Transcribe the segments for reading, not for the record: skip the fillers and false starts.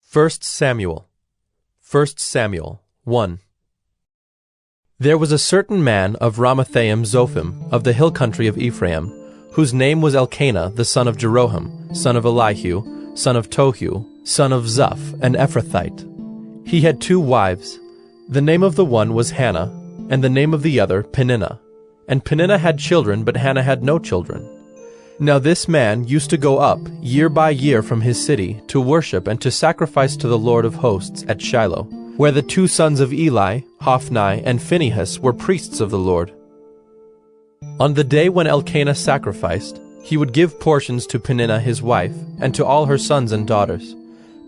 1 Samuel 1. There was a certain man of Ramathaim Zophim, of the hill country of Ephraim, whose name was Elkanah the son of Jeroham, son of Elihu, son of Tohu, son of Zuph, an Ephrathite. He had 2 wives. The name of the one was Hannah, and the name of the other Peninnah. And Peninnah had children, but Hannah had no children. Now this man used to go up year by year from his city to worship and to sacrifice to the Lord of hosts at Shiloh, where the 2 sons of Eli, Hophni and Phinehas, were priests of the Lord. On the day when Elkanah sacrificed, he would give portions to Peninnah his wife, and to all her sons and daughters.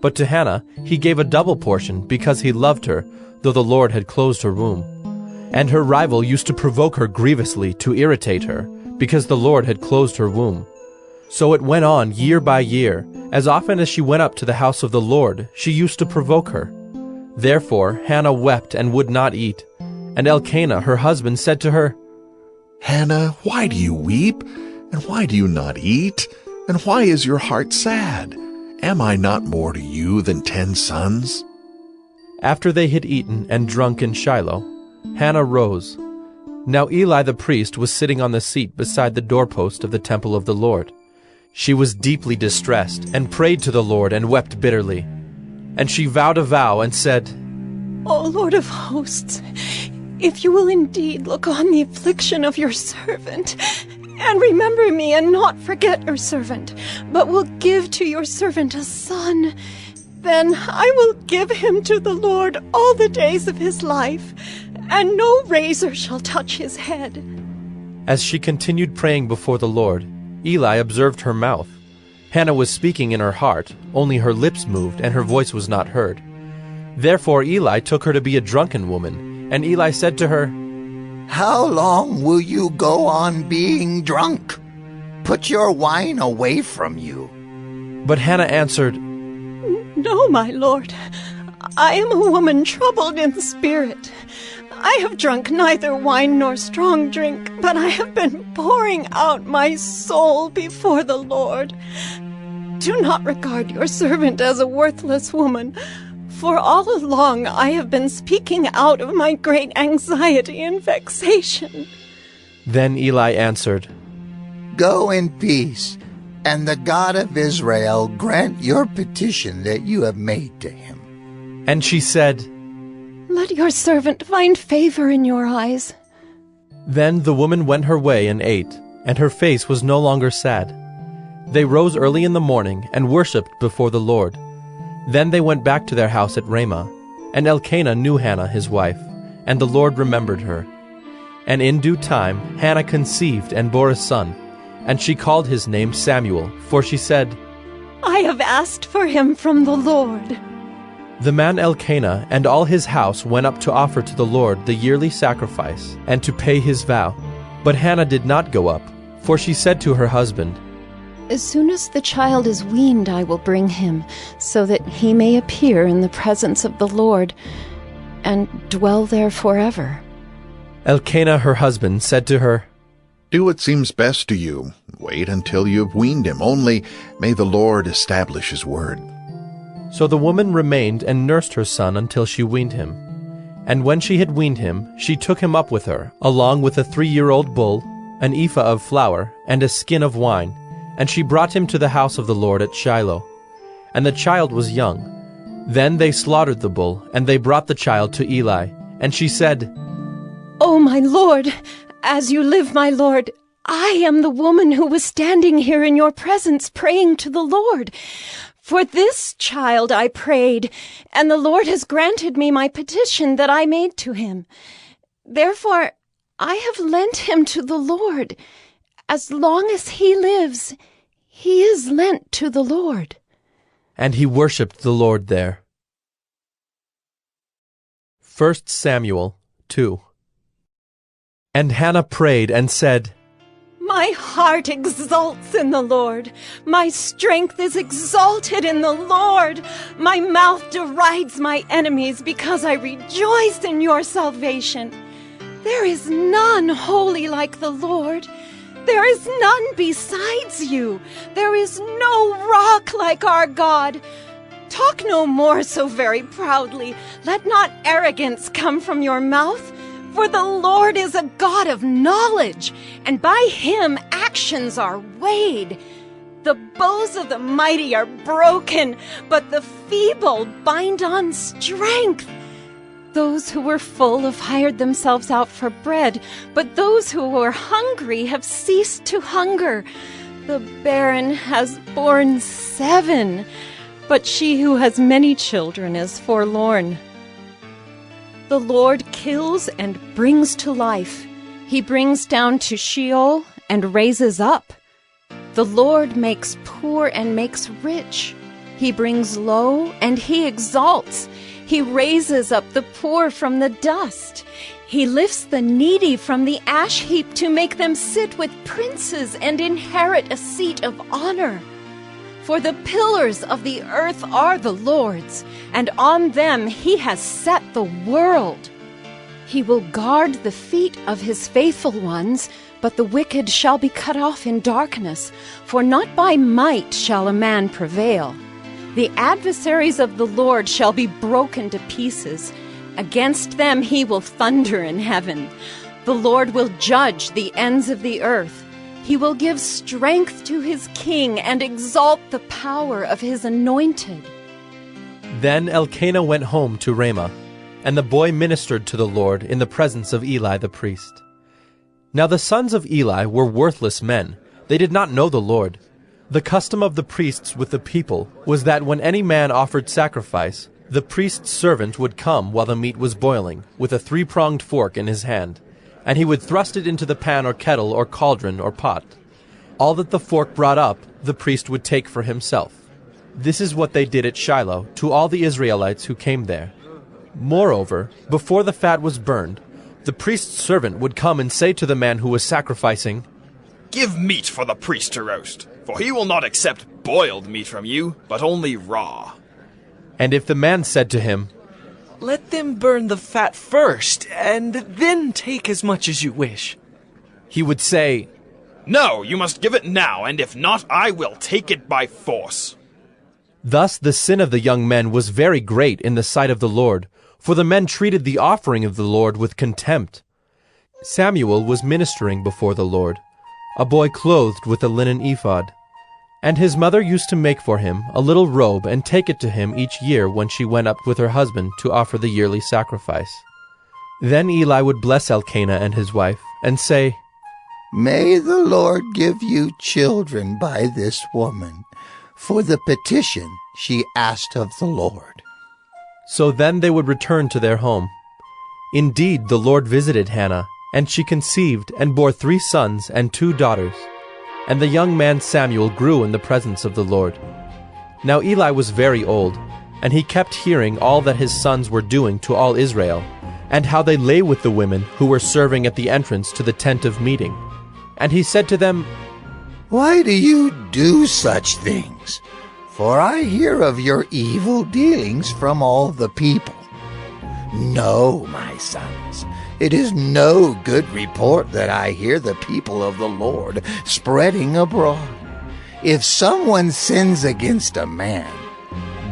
But to Hannah he gave a double portion, because he loved her, though the Lord had closed her womb. And her rival used to provoke her grievously to irritate her, because the Lord had closed her womb. So it went on year by year. As often as she went up to the house of the Lord, she used to provoke her. Therefore Hannah wept and would not eat. And Elkanah her husband said to her, Hannah, why do you weep? And why do you not eat? And why is your heart sad? Am I not more to you than 10 sons? After they had eaten and drunk in Shiloh, Hannah rose. Now Eli the priest was sitting on the seat beside the doorpost of the temple of the Lord. She was deeply distressed, and prayed to the Lord, and wept bitterly. And she vowed a vow, and said, O Lord of hosts, if you will indeed look on the affliction of your servant, and remember me, and not forget your servant, but will give to your servant a son, then I will give him to the Lord all the days of his life, and no razor shall touch his head. As she continued praying before the Lord, Eli observed her mouth. Hannah was speaking in her heart, only her lips moved, and her voice was not heard. Therefore Eli took her to be a drunken woman, and Eli said to her, How long will you go on being drunk? Put your wine away from you. But Hannah answered, No, my lord, I am a woman troubled in spirit. I have drunk neither wine nor strong drink, but I have been pouring out my soul before the Lord. Do not regard your servant as a worthless woman, for all along I have been speaking out of my great anxiety and vexation. Then Eli answered, Go in peace, and the God of Israel grant your petition that you have made to him. And she said, Let your servant find favor in your eyes. Then the woman went her way and ate, and her face was no longer sad. They rose early in the morning and worshipped before the Lord. Then they went back to their house at Ramah, and Elkanah knew Hannah his wife, and the Lord remembered her. And in due time Hannah conceived and bore a son, and she called his name Samuel, for she said, I have asked for him from the Lord. The man Elkanah and all his house went up to offer to the Lord the yearly sacrifice, and to pay his vow. But Hannah did not go up, for she said to her husband, As soon as the child is weaned, I will bring him, so that he may appear in the presence of the Lord, and dwell there forever. Elkanah her husband said to her, Do what seems best to you. Wait until you have weaned him. Only may the Lord establish his word. So the woman remained and nursed her son until she weaned him. And when she had weaned him, she took him up with her, along with a 3-year-old bull, an ephah of flour, and a skin of wine, and she brought him to the house of the Lord at Shiloh. And the child was young. Then they slaughtered the bull, and they brought the child to Eli. And she said, Oh, my lord, as you live, my lord, I am the woman who was standing here in your presence praying to the Lord. For this child I prayed, and the Lord has granted me my petition that I made to him. Therefore I have lent him to the Lord. As long as he lives, he is lent to the Lord. And he worshipped the Lord there. 1 Samuel 2. And Hannah prayed and said, My heart exults in the Lord. My strength is exalted in the Lord. My mouth derides my enemies because I rejoice in your salvation. There is none holy like the Lord. There is none besides you. There is no rock like our God. Talk no more so very proudly. Let not arrogance come from your mouth. For the Lord is a God of knowledge, and by him actions are weighed. The bows of the mighty are broken, but the feeble bind on strength. Those who were full have hired themselves out for bread, but those who were hungry have ceased to hunger. The barren has borne 7, but she who has many children is forlorn. The Lord kills and brings to life. He brings down to Sheol and raises up. The Lord makes poor and makes rich. He brings low and he exalts. He raises up the poor from the dust. He lifts the needy from the ash heap to make them sit with princes and inherit a seat of honor. For the pillars of the earth are the Lord's, and on them he has set the world. He will guard the feet of his faithful ones, but the wicked shall be cut off in darkness, for not by might shall a man prevail. The adversaries of the Lord shall be broken to pieces. Against them he will thunder in heaven. The Lord will judge the ends of the earth. He will give strength to his king and exalt the power of his anointed. Then Elkanah went home to Ramah, and the boy ministered to the Lord in the presence of Eli the priest. Now the sons of Eli were worthless men. They did not know the Lord. The custom of the priests with the people was that when any man offered sacrifice, the priest's servant would come while the meat was boiling, with a 3-pronged fork in his hand, and he would thrust it into the pan or kettle or cauldron or pot. All that the fork brought up, the priest would take for himself. This is what they did at Shiloh to all the Israelites who came there. Moreover, before the fat was burned, the priest's servant would come and say to the man who was sacrificing, "Give meat for the priest to roast, for he will not accept boiled meat from you, but only raw." And if the man said to him, "Let them burn the fat first, and then take as much as you wish," he would say, "No, you must give it now, and if not, I will take it by force." Thus the sin of the young men was very great in the sight of the Lord, for the men treated the offering of the Lord with contempt. Samuel was ministering before the Lord, a boy clothed with a linen ephod. And his mother used to make for him a little robe and take it to him each year when she went up with her husband to offer the yearly sacrifice. Then Eli would bless Elkanah and his wife, and say, "May the Lord give you children by this woman, for the petition she asked of the Lord." So then they would return to their home. Indeed, the Lord visited Hannah, and she conceived and bore 3 sons and 2 daughters. And the young man Samuel grew in the presence of the Lord. Now Eli was very old, and he kept hearing all that his sons were doing to all Israel, and how they lay with the women who were serving at the entrance to the tent of meeting. And he said to them, "Why do you do such things? For I hear of your evil dealings from all the people. No, my sons, it is no good report that I hear the people of the Lord spreading abroad. If someone sins against a man,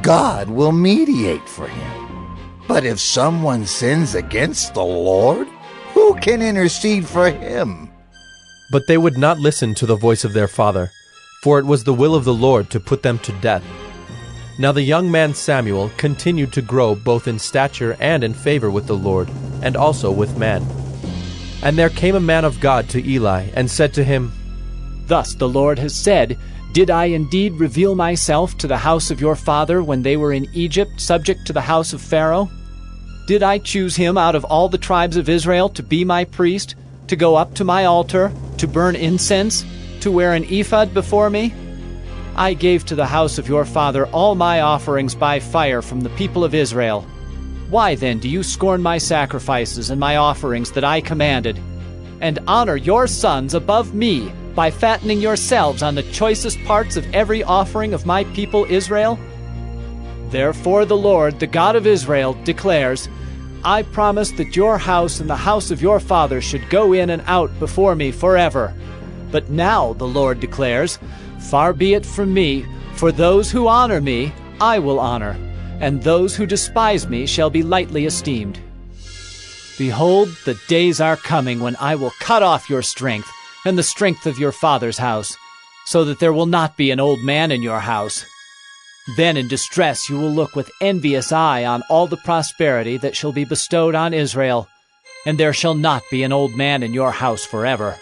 God will mediate for him. But if someone sins against the Lord, who can intercede for him?" But they would not listen to the voice of their father, for it was the will of the Lord to put them to death. Now the young man Samuel continued to grow both in stature and in favor with the Lord, and also with man. And there came a man of God to Eli, and said to him, "Thus the Lord has said, Did I indeed reveal myself to the house of your father when they were in Egypt, subject to the house of Pharaoh? Did I choose him out of all the tribes of Israel to be my priest, to go up to my altar, to burn incense, to wear an ephod before me? I gave to the house of your father all my offerings by fire from the people of Israel. Why then do you scorn my sacrifices and my offerings that I commanded, and honor your sons above me by fattening yourselves on the choicest parts of every offering of my people Israel? Therefore the Lord, the God of Israel, declares, I promised that your house and the house of your father should go in and out before me forever. But now, the Lord declares, far be it from me, for those who honor me, I will honor, and those who despise me shall be lightly esteemed. Behold, the days are coming when I will cut off your strength and the strength of your father's house, so that there will not be an old man in your house. Then in distress you will look with envious eye on all the prosperity that shall be bestowed on Israel, and there shall not be an old man in your house forever.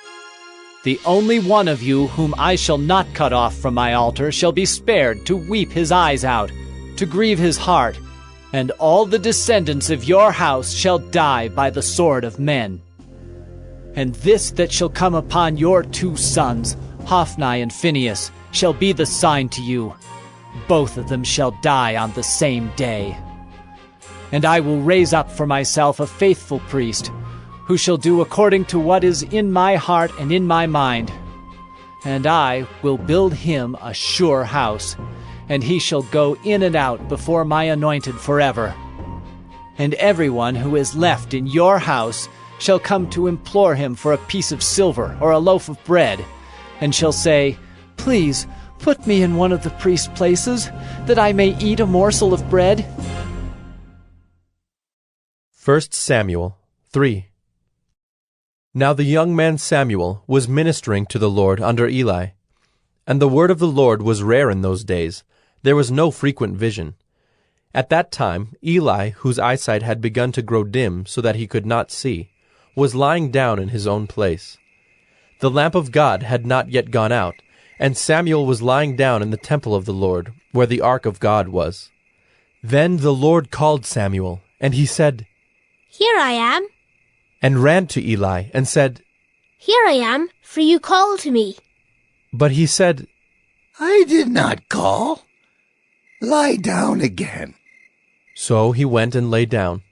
The only one of you whom I shall not cut off from my altar shall be spared to weep his eyes out, to grieve his heart, and all the descendants of your house shall die by the sword of men. And this that shall come upon your 2 sons, Hophni and Phinehas, shall be the sign to you. Both of them shall die on the same day. And I will raise up for myself a faithful priest, who shall do according to what is in my heart and in my mind. And I will build him a sure house, and he shall go in and out before my anointed forever. And everyone who is left in your house shall come to implore him for a piece of silver or a loaf of bread, and shall say, Please, put me in one of the priest's places, that I may eat a morsel of bread. 1 Samuel 3. Now the young man Samuel was ministering to the Lord under Eli. And the word of the Lord was rare in those days. There was no frequent vision. At that time Eli, whose eyesight had begun to grow dim so that he could not see, was lying down in his own place. The lamp of God had not yet gone out, and Samuel was lying down in the temple of the Lord, where the ark of God was. Then the Lord called Samuel, and he said, Here I am. And ran to Eli, and said, Here I am, for you called me. But he said, I did not call. Lie down again. So he went and lay down.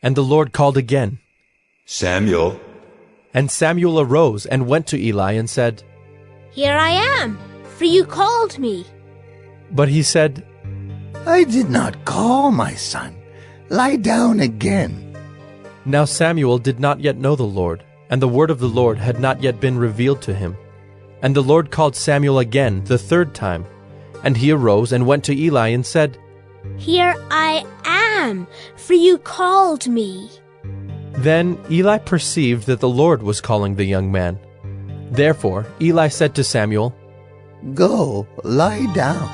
And the Lord called again, Samuel. And Samuel arose and went to Eli and said, Here I am, for you called me. But he said, I did not call, my son. Lie down again. Now Samuel did not yet know the Lord, and the word of the Lord had not yet been revealed to him. And the Lord called Samuel again the 3rd time. And he arose and went to Eli and said, Here I am, for you called me. Then Eli perceived that the Lord was calling the young man. Therefore Eli said to Samuel, Go, lie down,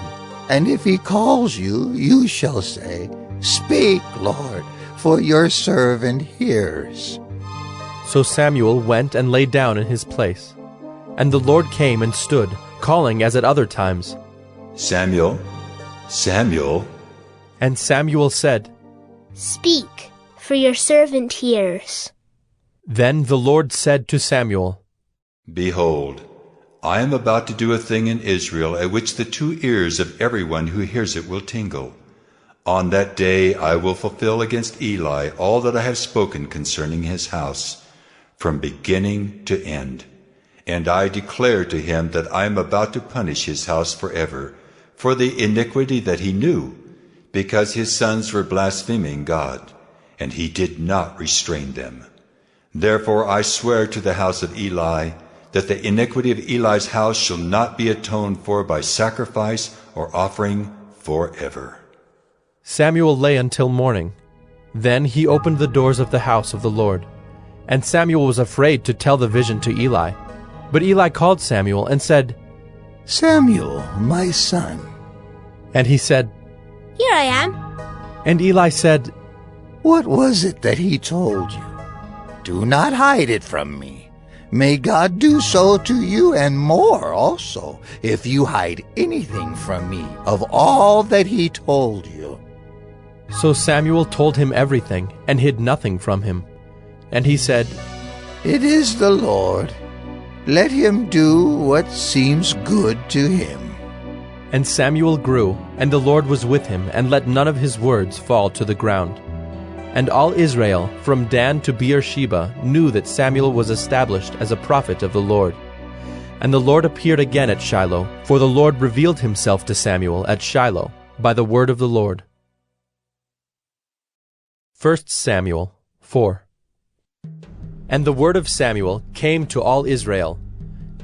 and if he calls you, you shall say, Speak, Lord, for your servant hears. So Samuel went and lay down in his place. And the Lord came and stood, calling as at other times, Samuel, Samuel. And Samuel said, Speak, for your servant hears. Then the Lord said to Samuel, Behold, I am about to do a thing in Israel at which the 2 ears of everyone who hears it will tingle. On that day I will fulfill against Eli all that I have spoken concerning his house, from beginning to end. And I declare to him that I am about to punish his house forever, for the iniquity that he knew, because his sons were blaspheming God, and he did not restrain them. Therefore I swear to the house of Eli, that the iniquity of Eli's house shall not be atoned for by sacrifice or offering forever. Samuel lay until morning. Then he opened the doors of the house of the Lord. And Samuel was afraid to tell the vision to Eli. But Eli called Samuel and said, Samuel, my son. And he said, Here I am. And Eli said, What was it that he told you? Do not hide it from me. May God do so to you and more also, if you hide anything from me of all that he told you. So Samuel told him everything, and hid nothing from him. And he said, It is the Lord. Let him do what seems good to him. And Samuel grew, and the Lord was with him, and let none of his words fall to the ground. And all Israel, from Dan to Beersheba, knew that Samuel was established as a prophet of the Lord. And the Lord appeared again at Shiloh, for the Lord revealed himself to Samuel at Shiloh, by the word of the Lord. 1 Samuel 4. And the word of Samuel came to all Israel.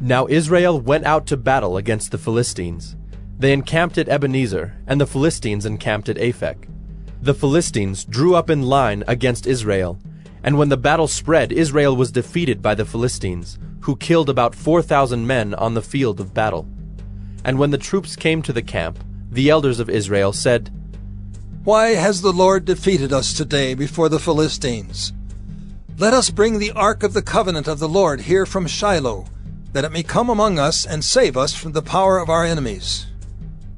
Now Israel went out to battle against the Philistines. They encamped at Ebenezer, and the Philistines encamped at Aphek. The Philistines drew up in line against Israel, and when the battle spread, Israel was defeated by the Philistines, who killed about 4,000 men on the field of battle. And when the troops came to the camp, the elders of Israel said, "Why has the Lord defeated us today before the Philistines? Let us bring the ark of the covenant of the Lord here from Shiloh, that it may come among us and save us from the power of our enemies."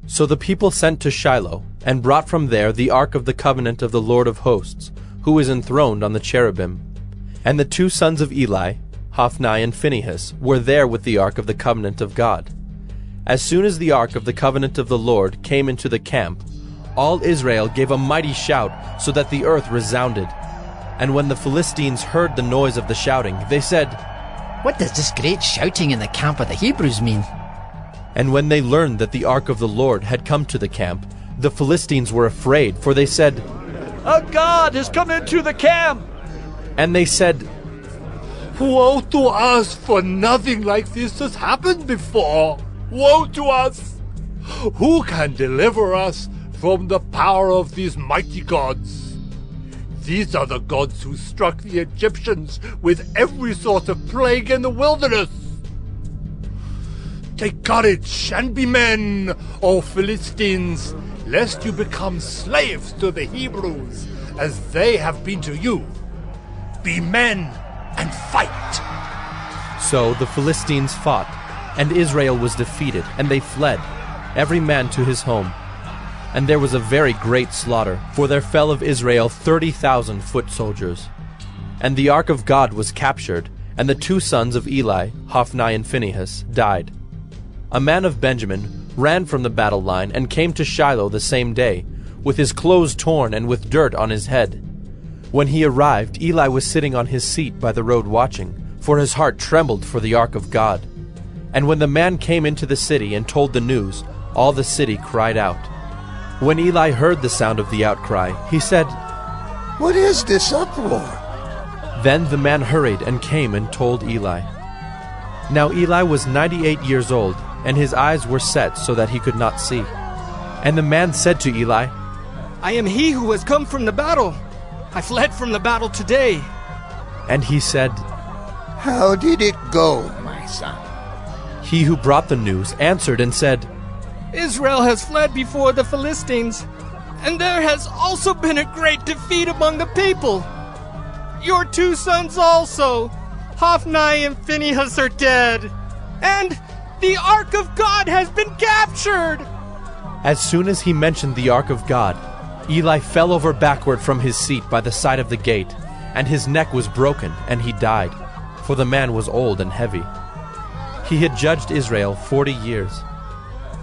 So the people sent to Shiloh, and brought from there the ark of the covenant of the Lord of hosts, who is enthroned on the cherubim. And the 2 sons of Eli, Hophni and Phinehas, were there with the ark of the covenant of God. As soon as the ark of the covenant of the Lord came into the camp, all Israel gave a mighty shout, so that the earth resounded. And when the Philistines heard the noise of the shouting, they said, "What does this great shouting in the camp of the Hebrews mean?" And when they learned that the ark of the Lord had come to the camp, the Philistines were afraid, for they said, "A god has come into the camp!" And they said, "Woe to us, for nothing like this has happened before! Woe to us! Who can deliver us from the power of these mighty gods? These are the gods who struck the Egyptians with every sort of plague in the wilderness. Take courage and be men, O Philistines, lest you become slaves to the Hebrews, as they have been to you. Be men and fight." So the Philistines fought, and Israel was defeated, and they fled, every man to his home. And there was a very great slaughter, for there fell of Israel 30,000 foot soldiers. And the ark of God was captured, and the 2 sons of Eli, Hophni and Phinehas, died. A man of Benjamin ran from the battle line and came to Shiloh the same day, with his clothes torn and with dirt on his head. When he arrived, Eli was sitting on his seat by the road watching, for his heart trembled for the ark of God. And when the man came into the city and told the news, all the city cried out. When Eli heard the sound of the outcry, he said, "What is this uproar?" Then the man hurried and came and told Eli. Now Eli was 98 years old, and his eyes were set so that he could not see. And the man said to Eli, "I am he who has come from the battle. I fled from the battle today." And he said, "How did it go, my son?" He who brought the news answered and said, "Israel has fled before the Philistines, and there has also been a great defeat among the people. Your 2 sons also, Hophni and Phinehas, are dead, and the ark of God has been captured." As soon as he mentioned the ark of God, Eli fell over backward from his seat by the side of the gate, and his neck was broken, and he died, for the man was old and heavy. He had judged Israel 40 years.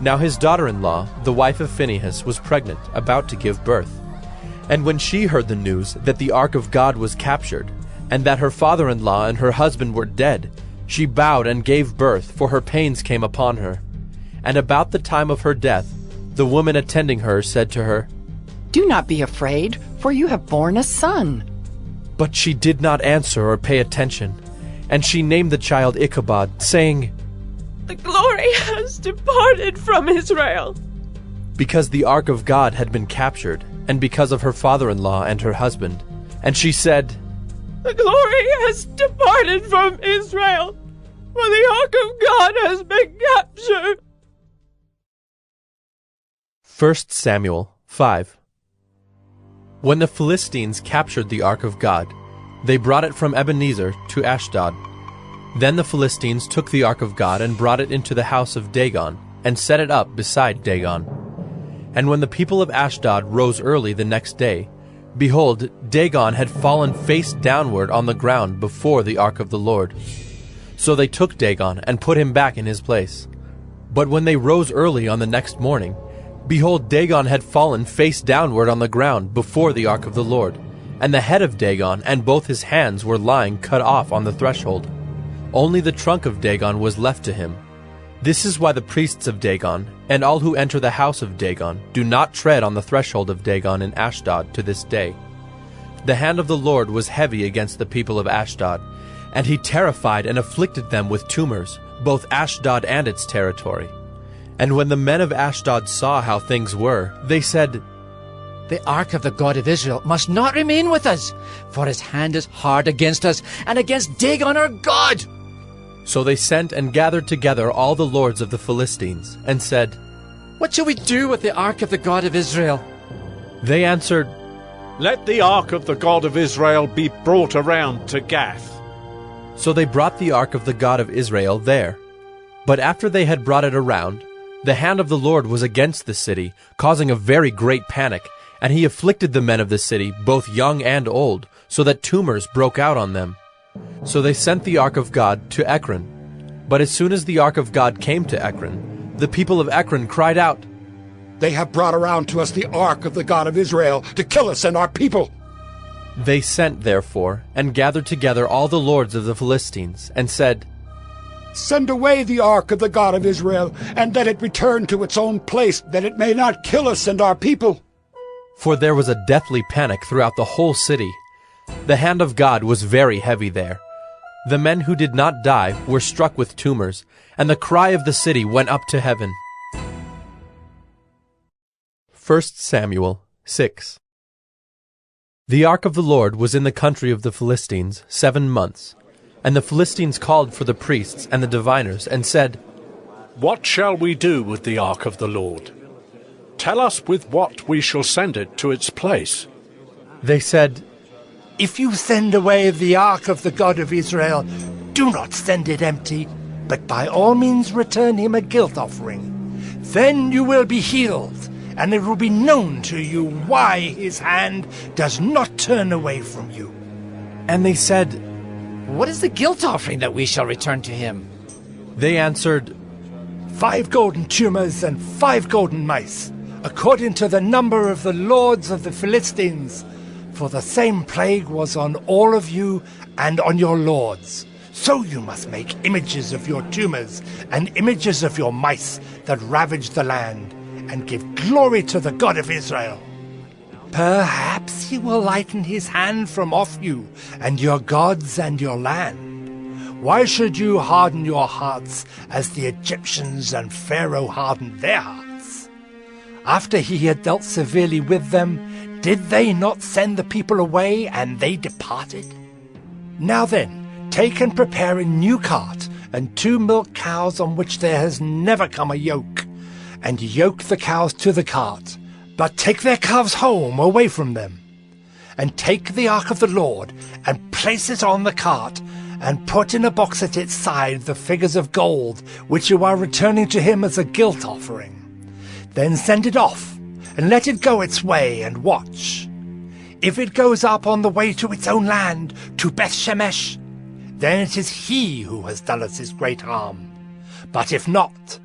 Now his daughter-in-law, the wife of Phinehas, was pregnant, about to give birth. And when she heard the news that the ark of God was captured, and that her father-in-law and her husband were dead, she bowed and gave birth, for her pains came upon her. And about the time of her death, the woman attending her said to her, "Do not be afraid, for you have borne a son." But she did not answer or pay attention, and she named the child Ichabod, saying, "The glory has departed from Israel," because the ark of God had been captured, and because of her father-in-law and her husband. And she said, "The glory has departed from Israel, for the ark of God has been captured." 1 Samuel 5. When the Philistines captured the ark of God, they brought it from Ebenezer to Ashdod. Then the Philistines took the ark of God and brought it into the house of Dagon, and set it up beside Dagon. And when the people of Ashdod rose early the next day, behold, Dagon had fallen face downward on the ground before the ark of the Lord. So they took Dagon and put him back in his place. But when they rose early on the next morning, behold, Dagon had fallen face downward on the ground before the ark of the Lord, and the head of Dagon and both his hands were lying cut off on the threshold. Only the trunk of Dagon was left to him. This is why the priests of Dagon, and all who enter the house of Dagon, do not tread on the threshold of Dagon in Ashdod to this day. The hand of the Lord was heavy against the people of Ashdod, and he terrified and afflicted them with tumors, both Ashdod and its territory. And when the men of Ashdod saw how things were, they said, The ark of the God of Israel must not remain with us, for his hand is hard against us and against Dagon our God. So they sent and gathered together all the lords of the Philistines, and said, What shall we do with the ark of the God of Israel? They answered, Let the ark of the God of Israel be brought around to Gath. So they brought the ark of the God of Israel there. But after they had brought it around, the hand of the Lord was against the city, causing a very great panic, and he afflicted the men of the city, both young and old, so that tumors broke out on them. So they sent the ark of God to Ekron. But as soon as the ark of God came to Ekron, the people of Ekron cried out, They have brought around to us the ark of the God of Israel to kill us and our people. They sent, therefore, and gathered together all the lords of the Philistines, and said, Send away the ark of the God of Israel, and let it return to its own place, that it may not kill us and our people. For there was a deathly panic throughout the whole city. The hand of God was very heavy there. The men who did not die were struck with tumors, and the cry of the city went up to heaven. 1 Samuel 6. The ark of the Lord was in the country of the Philistines 7 months. And the Philistines called for the priests and the diviners, and said, What shall we do with the ark of the Lord? Tell us with what we shall send it to its place. They said, If you send away the ark of the God of Israel, do not send it empty, but by all means return him a guilt offering. Then you will be healed, and it will be known to you why his hand does not turn away from you. And they said, What is the guilt offering that we shall return to him? They answered, 5 golden tumors and 5 golden mice, according to the number of the lords of the Philistines. For the same plague was on all of you and on your lords. So you must make images of your tumors and images of your mice that ravage the land, and give glory to the God of Israel. Perhaps he will lighten his hand from off you and your gods and your land. Why should you harden your hearts as the Egyptians and Pharaoh hardened their hearts? After he had dealt severely with them, did they not send the people away, and they departed? Now then, take and prepare a new cart, and 2 milk cows on which there has never come a yoke, and yoke the cows to the cart, but take their calves home away from them. And take the ark of the Lord, and place it on the cart, and put in a box at its side the figures of gold, which you are returning to him as a guilt offering. Then send it off, and let it go its way, and watch. If it goes up on the way to its own land, to Beth Shemesh, then it is he who has done us this great harm. But if not,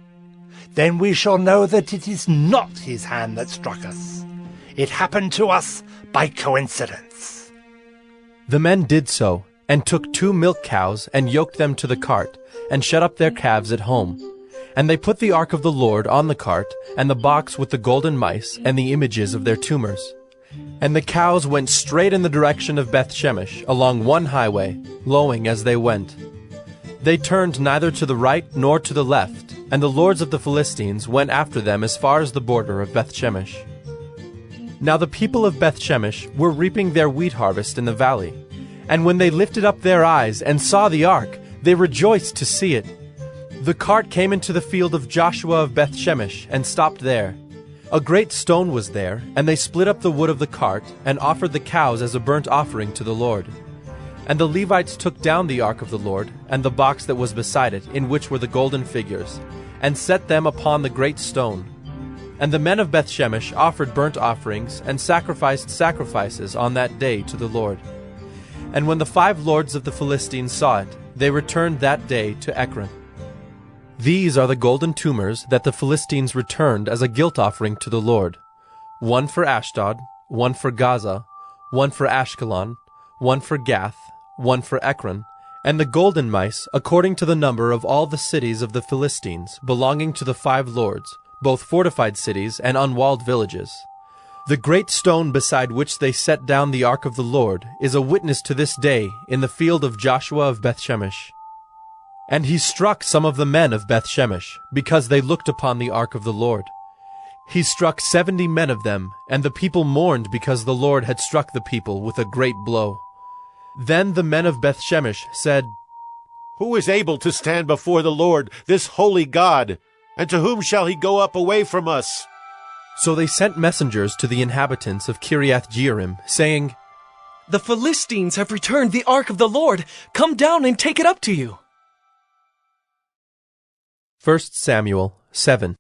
then we shall know that it is not his hand that struck us. It happened to us by coincidence. The men did so, and took 2 milk cows, and yoked them to the cart, and shut up their calves at home. And they put the ark of the Lord on the cart, and the box with the golden mice, and the images of their tumors. And the cows went straight in the direction of Beth Shemesh, along one highway, lowing as they went. They turned neither to the right nor to the left, and the lords of the Philistines went after them as far as the border of Beth Shemesh. Now the people of Beth Shemesh were reaping their wheat harvest in the valley. And when they lifted up their eyes and saw the ark, they rejoiced to see it. The cart came into the field of Joshua of Beth Shemesh, and stopped there. A great stone was there, and they split up the wood of the cart, and offered the cows as a burnt offering to the Lord. And the Levites took down the ark of the Lord, and the box that was beside it, in which were the golden figures, and set them upon the great stone. And the men of Beth Shemesh offered burnt offerings, and sacrificed sacrifices on that day to the Lord. And when the 5 lords of the Philistines saw it, they returned that day to Ekron. These are the golden tumors that the Philistines returned as a guilt offering to the Lord. 1 for Ashdod, 1 for Gaza, 1 for Ashkelon, 1 for Gath, 1 for Ekron, and the golden mice according to the number of all the cities of the Philistines, belonging to the 5 lords, both fortified cities and unwalled villages. The great stone beside which they set down the ark of the Lord is a witness to this day in the field of Joshua of Beth Shemesh. And he struck some of the men of Beth-Shemesh, because they looked upon the ark of the Lord. He struck 70 men of them, and the people mourned because the Lord had struck the people with a great blow. Then the men of Beth-Shemesh said, Who is able to stand before the Lord, this holy God? And to whom shall he go up away from us? So they sent messengers to the inhabitants of Kiriath-Jearim, saying, The Philistines have returned the ark of the Lord. Come down and take it up to you. 1 Samuel 7.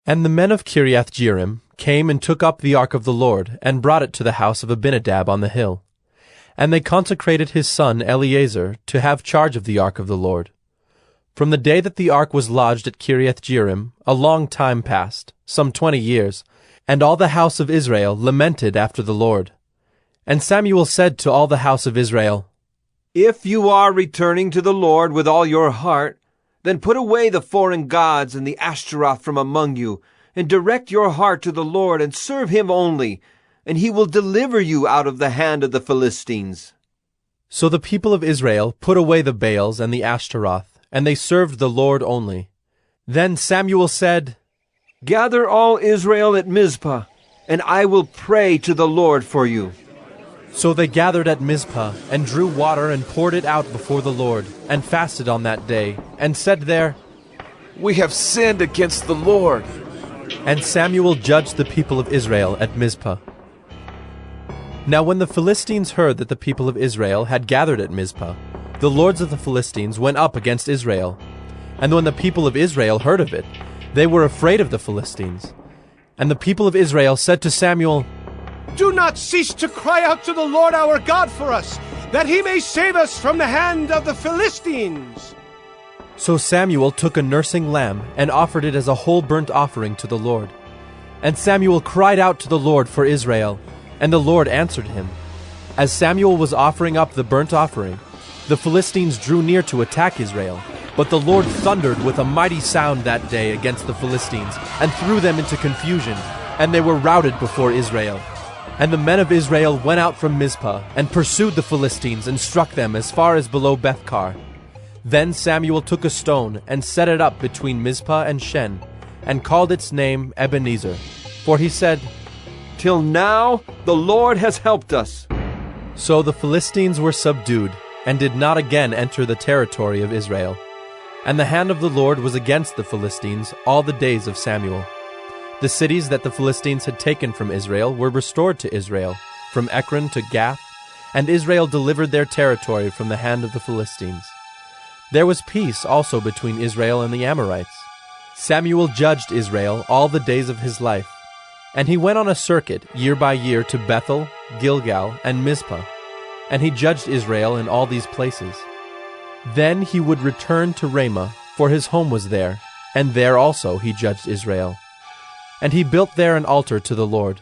And the men of Kiriath-Jearim came and took up the ark of the Lord, and brought it to the house of Abinadab on the hill. And they consecrated his son Eleazar to have charge of the ark of the Lord. From the day that the ark was lodged at Kiriath-Jearim, a long time passed, some 20 years, and all the house of Israel lamented after the Lord. And Samuel said to all the house of Israel, If you are returning to the Lord with all your heart, then put away the foreign gods and the Ashtaroth from among you, and direct your heart to the Lord, and serve him only, and he will deliver you out of the hand of the Philistines. So the people of Israel put away the Baals and the Ashtaroth, and they served the Lord only. Then Samuel said, Gather all Israel at Mizpah, and I will pray to the Lord for you. So they gathered at Mizpah, and drew water and poured it out before the Lord, and fasted on that day, and said there, We have sinned against the Lord. And Samuel judged the people of Israel at Mizpah. Now when the Philistines heard that the people of Israel had gathered at Mizpah, the lords of the Philistines went up against Israel. And when the people of Israel heard of it, they were afraid of the Philistines. And the people of Israel said to Samuel, Do not cease to cry out to the Lord our God for us, that he may save us from the hand of the Philistines. So Samuel took a nursing lamb, and offered it as a whole burnt offering to the Lord. And Samuel cried out to the Lord for Israel, and the Lord answered him. As Samuel was offering up the burnt offering, the Philistines drew near to attack Israel. But the Lord thundered with a mighty sound that day against the Philistines, and threw them into confusion, and they were routed before Israel. And the men of Israel went out from Mizpah, and pursued the Philistines, and struck them as far as below Bethkar. Then Samuel took a stone, and set it up between Mizpah and Shen, and called its name Ebenezer. For he said, Till now the Lord has helped us. So the Philistines were subdued, and did not again enter the territory of Israel. And the hand of the Lord was against the Philistines all the days of Samuel. The cities that the Philistines had taken from Israel were restored to Israel, from Ekron to Gath, and Israel delivered their territory from the hand of the Philistines. There was peace also between Israel and the Amorites. Samuel judged Israel all the days of his life, and he went on a circuit year by year to Bethel, Gilgal, and Mizpah, and he judged Israel in all these places. Then he would return to Ramah, for his home was there, and there also he judged Israel. And he built there an altar to the Lord.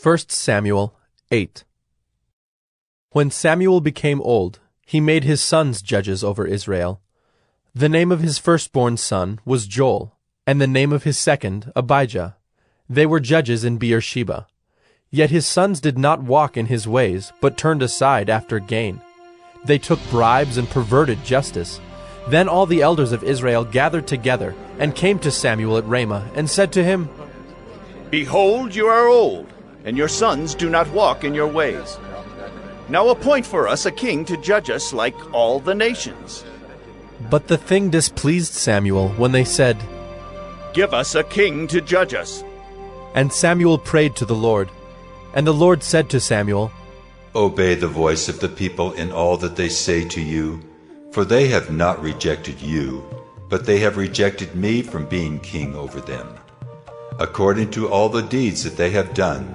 1 Samuel 8. When Samuel became old, he made his sons judges over Israel. The name of his firstborn son was Joel, and the name of his second Abijah. They were judges in Beersheba. Yet his sons did not walk in his ways, but turned aside after gain. They took bribes and perverted justice. Then all the elders of Israel gathered together, and came to Samuel at Ramah, and said to him, Behold, you are old, and your sons do not walk in your ways. Now appoint for us a king to judge us like all the nations. But the thing displeased Samuel when they said, Give us a king to judge us. And Samuel prayed to the Lord. And the Lord said to Samuel, Obey the voice of the people in all that they say to you, for they have not rejected you, but they have rejected me from being king over them, according to all the deeds that they have done,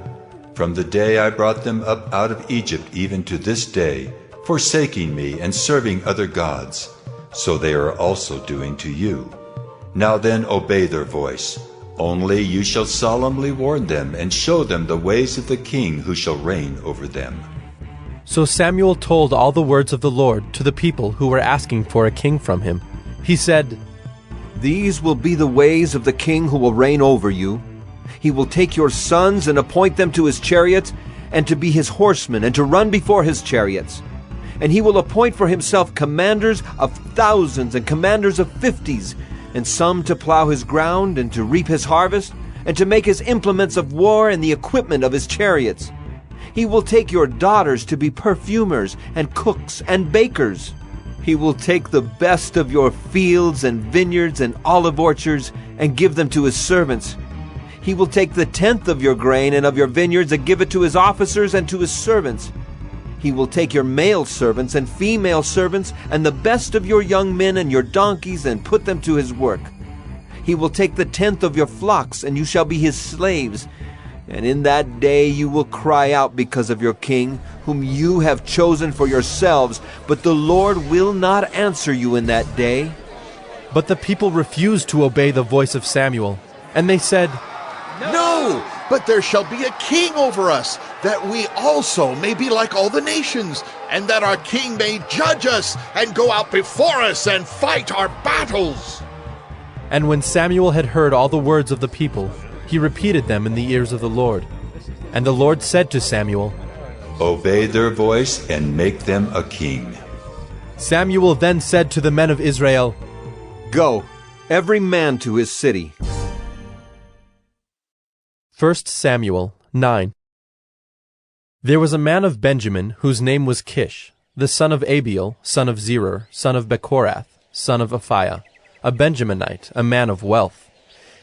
from the day I brought them up out of Egypt even to this day, forsaking me and serving other gods, so they are also doing to you. Now then obey their voice. Only you shall solemnly warn them, and show them the ways of the king who shall reign over them. So Samuel told all the words of the Lord to the people who were asking for a king from him. He said, These will be the ways of the king who will reign over you. He will take your sons and appoint them to his chariots, and to be his horsemen, and to run before his chariots. And he will appoint for himself commanders of thousands and commanders of 50s, and some to plow his ground and to reap his harvest, and to make his implements of war and the equipment of his chariots. He will take your daughters to be perfumers and cooks and bakers. He will take the best of your fields and vineyards and olive orchards and give them to his servants. He will take the 10th of your grain and of your vineyards and give it to his officers and to his servants. He will take your male servants and female servants and the best of your young men and your donkeys and put them to his work. He will take the 10th of your flocks, and you shall be his slaves. And in that day you will cry out because of your king, whom you have chosen for yourselves, but the Lord will not answer you in that day. But the people refused to obey the voice of Samuel, and they said, No, but there shall be a king over us, that we also may be like all the nations, and that our king may judge us and go out before us and fight our battles. And when Samuel had heard all the words of the people, he repeated them in the ears of the Lord. And the Lord said to Samuel, Obey their voice and make them a king. Samuel then said to the men of Israel, Go, every man to his city. 1 Samuel 9. There was a man of Benjamin whose name was Kish, the son of Abiel, son of Zerah, son of Bechorath, son of Aphiah, a Benjaminite, a man of wealth.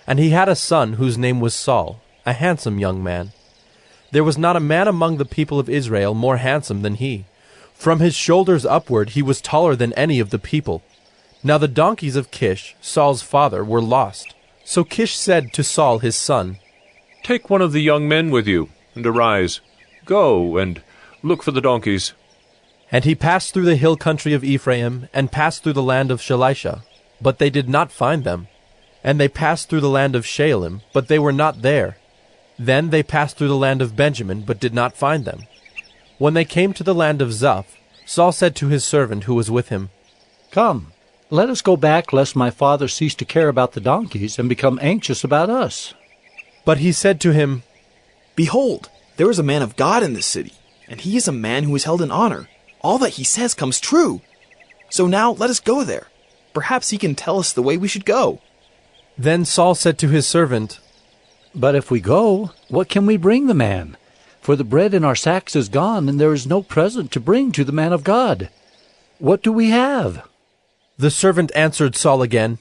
And he had a son whose name was Saul, a handsome young man. There was not a man among the people of Israel more handsome than he. From his shoulders upward he was taller than any of the people. Now the donkeys of Kish, Saul's father, were lost. So Kish said to Saul his son, Take one of the young men with you, and arise. Go and look for the donkeys. And he passed through the hill country of Ephraim, and passed through the land of Shalisha, but they did not find them. And they passed through the land of Shaalim, but they were not there. Then they passed through the land of Benjamin, but did not find them. When they came to the land of Zuph, Saul said to his servant who was with him, Come, let us go back, lest my father cease to care about the donkeys and become anxious about us. But he said to him, Behold, there is a man of God in this city, and he is a man who is held in honor. All that he says comes true. So now let us go there. Perhaps he can tell us the way we should go. Then Saul said to his servant, But if we go, what can we bring the man? For the bread in our sacks is gone, and there is no present to bring to the man of God. What do we have? The servant answered Saul again,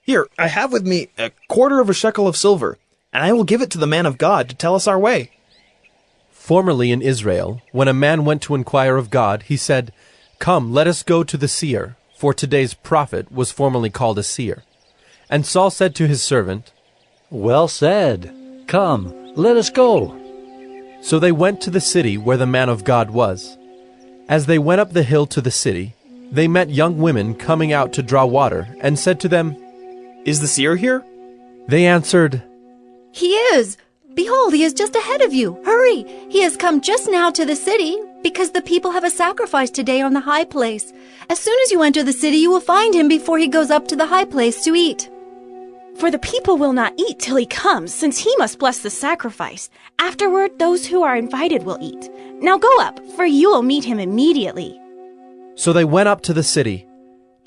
Here, I have with me 1/4 of a shekel of silver, and I will give it to the man of God to tell us our way. Formerly in Israel, when a man went to inquire of God, he said, Come, let us go to the seer, for today's prophet was formerly called a seer. And Saul said to his servant, Well said. Come, let us go. So they went to the city where the man of God was. As they went up the hill to the city, they met young women coming out to draw water, and said to them, Is the seer here? They answered, He is. Behold, he is just ahead of you. Hurry! He has come just now to the city, because the people have a sacrifice today on the high place. As soon as you enter the city, you will find him before he goes up to the high place to eat. For the people will not eat till he comes, since he must bless the sacrifice. Afterward, those who are invited will eat. Now go up, for you will meet him immediately. So they went up to the city.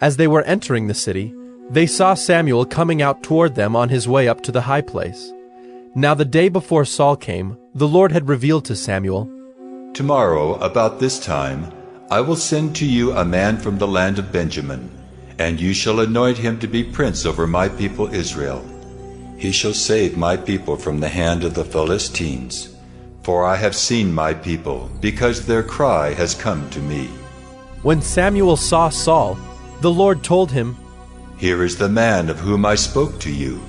As they were entering the city, they saw Samuel coming out toward them on his way up to the high place. Now the day before Saul came, the Lord had revealed to Samuel, Tomorrow, about this time, I will send to you a man from the land of Benjamin, and you shall anoint him to be prince over my people Israel. He shall save my people from the hand of the Philistines. For I have seen my people, because their cry has come to me. When Samuel saw Saul, the Lord told him, Here is the man of whom I spoke to you.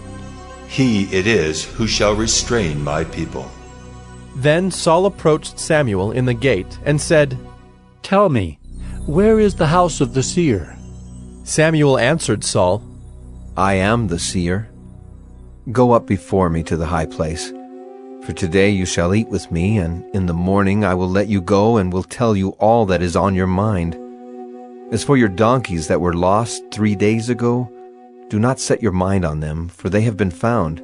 He it is who shall restrain my people. Then Saul approached Samuel in the gate and said, Tell me, where is the house of the seer? Samuel answered Saul, I am the seer. Go up before me to the high place. For today you shall eat with me, and in the morning I will let you go and will tell you all that is on your mind. As for your donkeys that were lost 3 days ago, do not set your mind on them, for they have been found.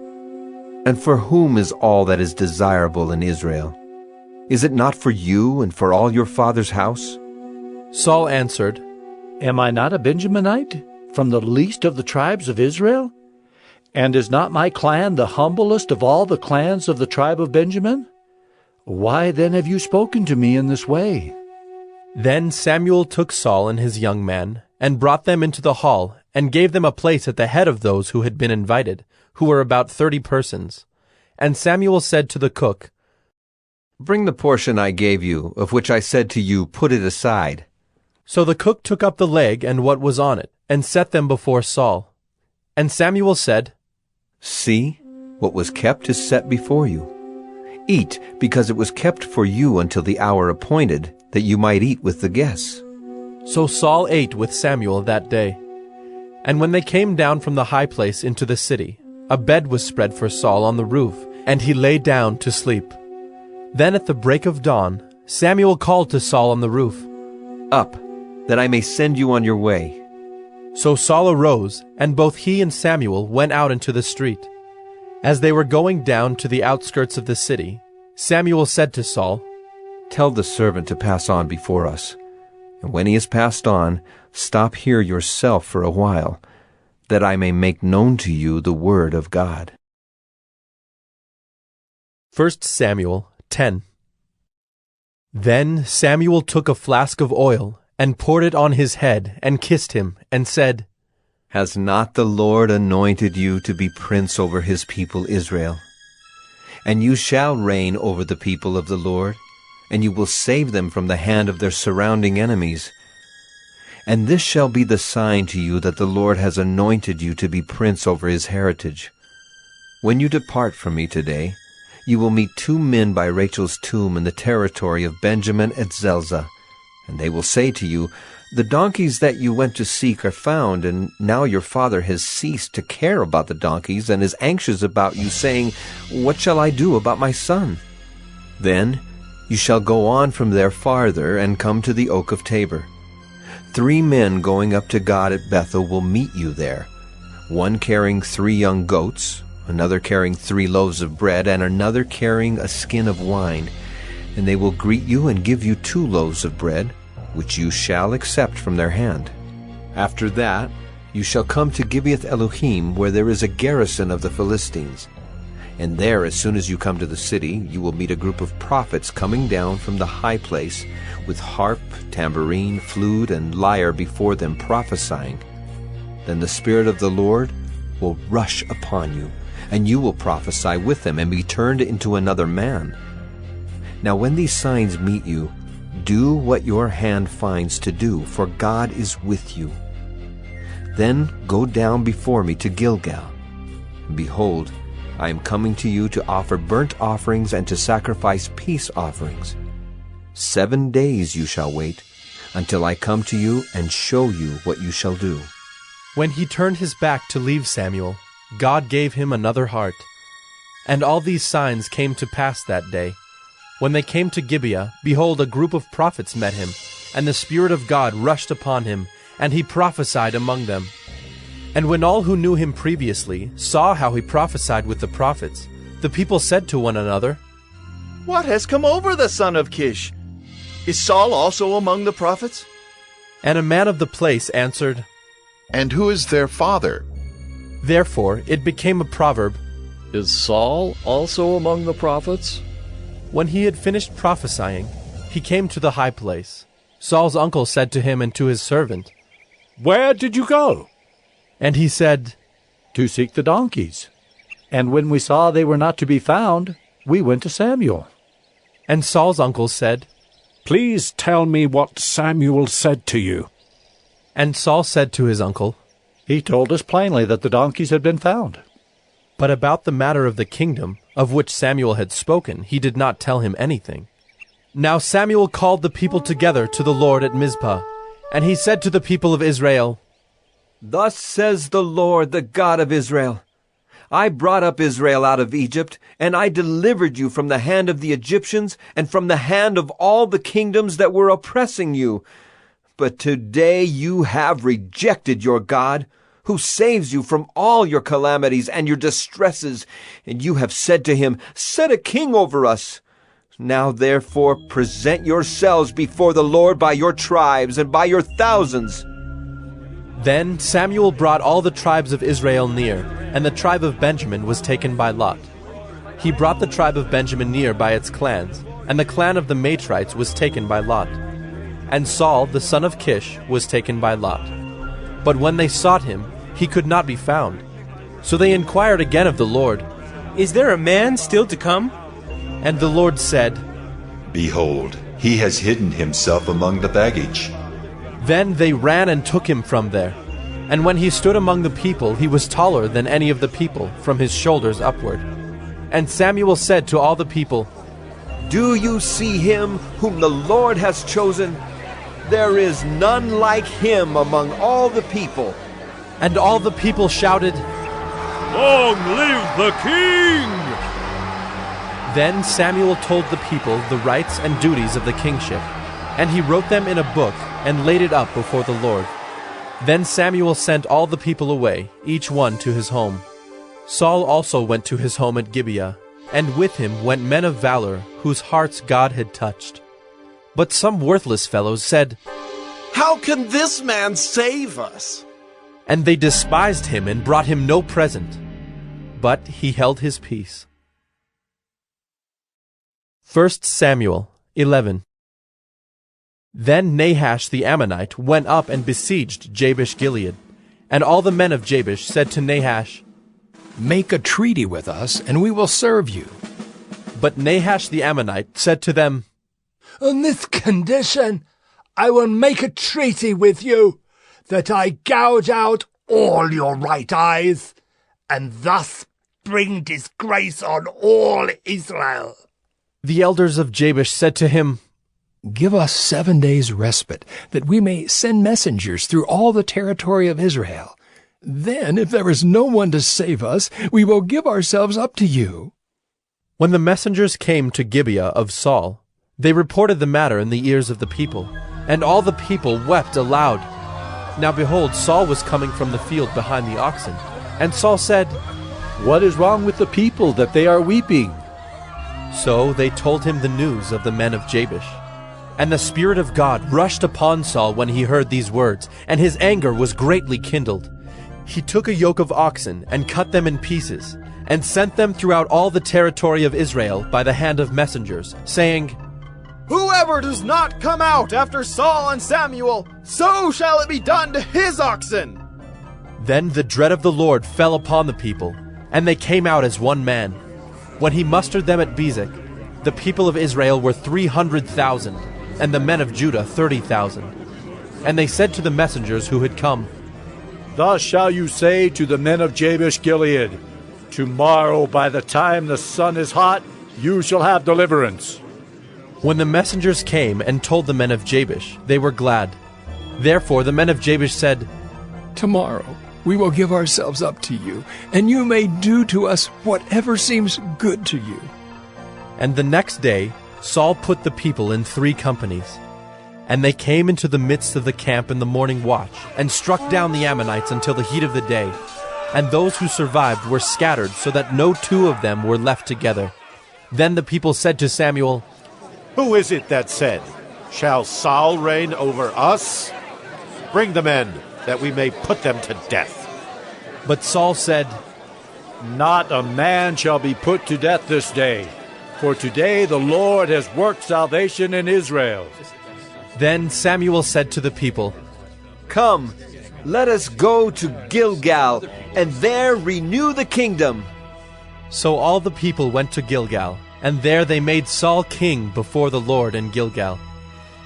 And for whom is all that is desirable in Israel? Is it not for you and for all your father's house? Saul answered, Am I not a Benjaminite, from the least of the tribes of Israel? And is not my clan the humblest of all the clans of the tribe of Benjamin? Why then have you spoken to me in this way? Then Samuel took Saul and his young men, and brought them into the hall, and gave them a place at the head of those who had been invited, who were about 30 persons. And Samuel said to the cook, Bring the portion I gave you, of which I said to you, put it aside. So the cook took up the leg and what was on it, and set them before Saul. And Samuel said, See, what was kept is set before you. Eat, because it was kept for you until the hour appointed, that you might eat with the guests. So Saul ate with Samuel that day. And when they came down from the high place into the city, a bed was spread for Saul on the roof, and he lay down to sleep. Then at the break of dawn, Samuel called to Saul on the roof, Up, that I may send you on your way. So Saul arose, and both he and Samuel went out into the street. As they were going down to the outskirts of the city, Samuel said to Saul, Tell the servant to pass on before us, and when he has passed on, stop here yourself for a while, that I may make known to you the word of God. 1 Samuel 10. Then Samuel took a flask of oil, and poured it on his head, and kissed him, and said, Has not the Lord anointed you to be prince over his people Israel? And you shall reign over the people of the Lord, and you will save them from the hand of their surrounding enemies. And this shall be the sign to you that the Lord has anointed you to be prince over his heritage. When you depart from me today, you will meet 2 men by Rachel's tomb in the territory of Benjamin at Zelzah. And they will say to you, The donkeys that you went to seek are found, and now your father has ceased to care about the donkeys and is anxious about you, saying, What shall I do about my son? Then you shall go on from there farther and come to the oak of Tabor. 3 men going up to God at Bethel will meet you there, one carrying 3 young goats, another carrying 3 loaves of bread, and another carrying a skin of wine. And they will greet you and give you 2 loaves of bread, which you shall accept from their hand. After that, you shall come to Gibeath Elohim, where there is a garrison of the Philistines. And there, as soon as you come to the city, you will meet a group of prophets coming down from the high place, with harp, tambourine, flute, and lyre before them, prophesying. Then the Spirit of the Lord will rush upon you, and you will prophesy with them, and be turned into another man. Now when these signs meet you, do what your hand finds to do, for God is with you. Then go down before me to Gilgal. And behold, I am coming to you to offer burnt offerings and to sacrifice peace offerings. 7 days you shall wait, until I come to you and show you what you shall do. When he turned his back to leave Samuel, God gave him another heart. And all these signs came to pass that day. When they came to Gibeah, behold, a group of prophets met him, and the Spirit of God rushed upon him, and he prophesied among them. And when all who knew him previously saw how he prophesied with the prophets, the people said to one another, What has come over the son of Kish? Is Saul also among the prophets? And a man of the place answered, And who is their father? Therefore it became a proverb, Is Saul also among the prophets? When he had finished prophesying, he came to the high place. Saul's uncle said to him and to his servant, Where did you go? And he said, To seek the donkeys. And when we saw they were not to be found, we went to Samuel. And Saul's uncle said, Please tell me what Samuel said to you. And Saul said to his uncle, He told us plainly that the donkeys had been found. But about the matter of the kingdom, of which Samuel had spoken, he did not tell him anything. Now Samuel called the people together to the Lord at Mizpah, and he said to the people of Israel, Thus says the Lord, the God of Israel, I brought up Israel out of Egypt, and I delivered you from the hand of the Egyptians and from the hand of all the kingdoms that were oppressing you. But today you have rejected your God, who saves you from all your calamities and your distresses, and you have said to him, Set a king over us. Now therefore present yourselves before the Lord by your tribes and by your thousands. Then Samuel brought all the tribes of Israel near, and the tribe of Benjamin was taken by lot. He brought the tribe of Benjamin near by its clans, and the clan of the Matrites was taken by lot. And Saul, the son of Kish, was taken by lot. But when they sought him, he could not be found. So they inquired again of the Lord, Is there a man still to come? And the Lord said, Behold, he has hidden himself among the baggage. Then they ran and took him from there. And when he stood among the people, he was taller than any of the people, from his shoulders upward. And Samuel said to all the people, Do you see him whom the Lord has chosen? There is none like him among all the people. And all the people shouted, Long live the king! Then Samuel told the people the rights and duties of the kingship, and he wrote them in a book and laid it up before the Lord. Then Samuel sent all the people away, each one to his home. Saul also went to his home at Gibeah, and with him went men of valor, whose hearts God had touched. But some worthless fellows said, How can this man save us? And they despised him and brought him no present. But he held his peace. 1 Samuel 11. Then Nahash the Ammonite went up and besieged Jabesh-Gilead. And all the men of Jabesh said to Nahash, Make a treaty with us, and we will serve you. But Nahash the Ammonite said to them, On this condition, I will make a treaty with you, that I gouge out all your right eyes, and thus bring disgrace on all Israel. The elders of Jabesh said to him, Give us 7 days' respite, that we may send messengers through all the territory of Israel. Then, if there is no one to save us, we will give ourselves up to you. When the messengers came to Gibeah of Saul, they reported the matter in the ears of the people, and all the people wept aloud. Now behold, Saul was coming from the field behind the oxen. And Saul said, What is wrong with the people that they are weeping? So they told him the news of the men of Jabesh. And the Spirit of God rushed upon Saul when he heard these words, and his anger was greatly kindled. He took a yoke of oxen and cut them in pieces, and sent them throughout all the territory of Israel by the hand of messengers, saying, Whoever does not come out after Saul and Samuel, so shall it be done to his oxen. Then the dread of the Lord fell upon the people, and they came out as one man. When he mustered them at Bezek, the people of Israel were 300,000, and the men of Judah 30,000. And they said to the messengers who had come, Thus shall you say to the men of Jabesh-Gilead, Tomorrow by the time the sun is hot, you shall have deliverance. When the messengers came and told the men of Jabesh, they were glad. Therefore the men of Jabesh said, Tomorrow we will give ourselves up to you, and you may do to us whatever seems good to you. And the next day Saul put the people in 3 companies. And they came into the midst of the camp in the morning watch, and struck down the Ammonites until the heat of the day. And those who survived were scattered, so that no 2 of them were left together. Then the people said to Samuel, Who is it that said, Shall Saul reign over us? Bring the men, that we may put them to death. But Saul said, Not a man shall be put to death this day, for today the Lord has worked salvation in Israel. Then Samuel said to the people, Come, let us go to Gilgal, and there renew the kingdom. So all the people went to Gilgal, and there they made Saul king before the Lord in Gilgal.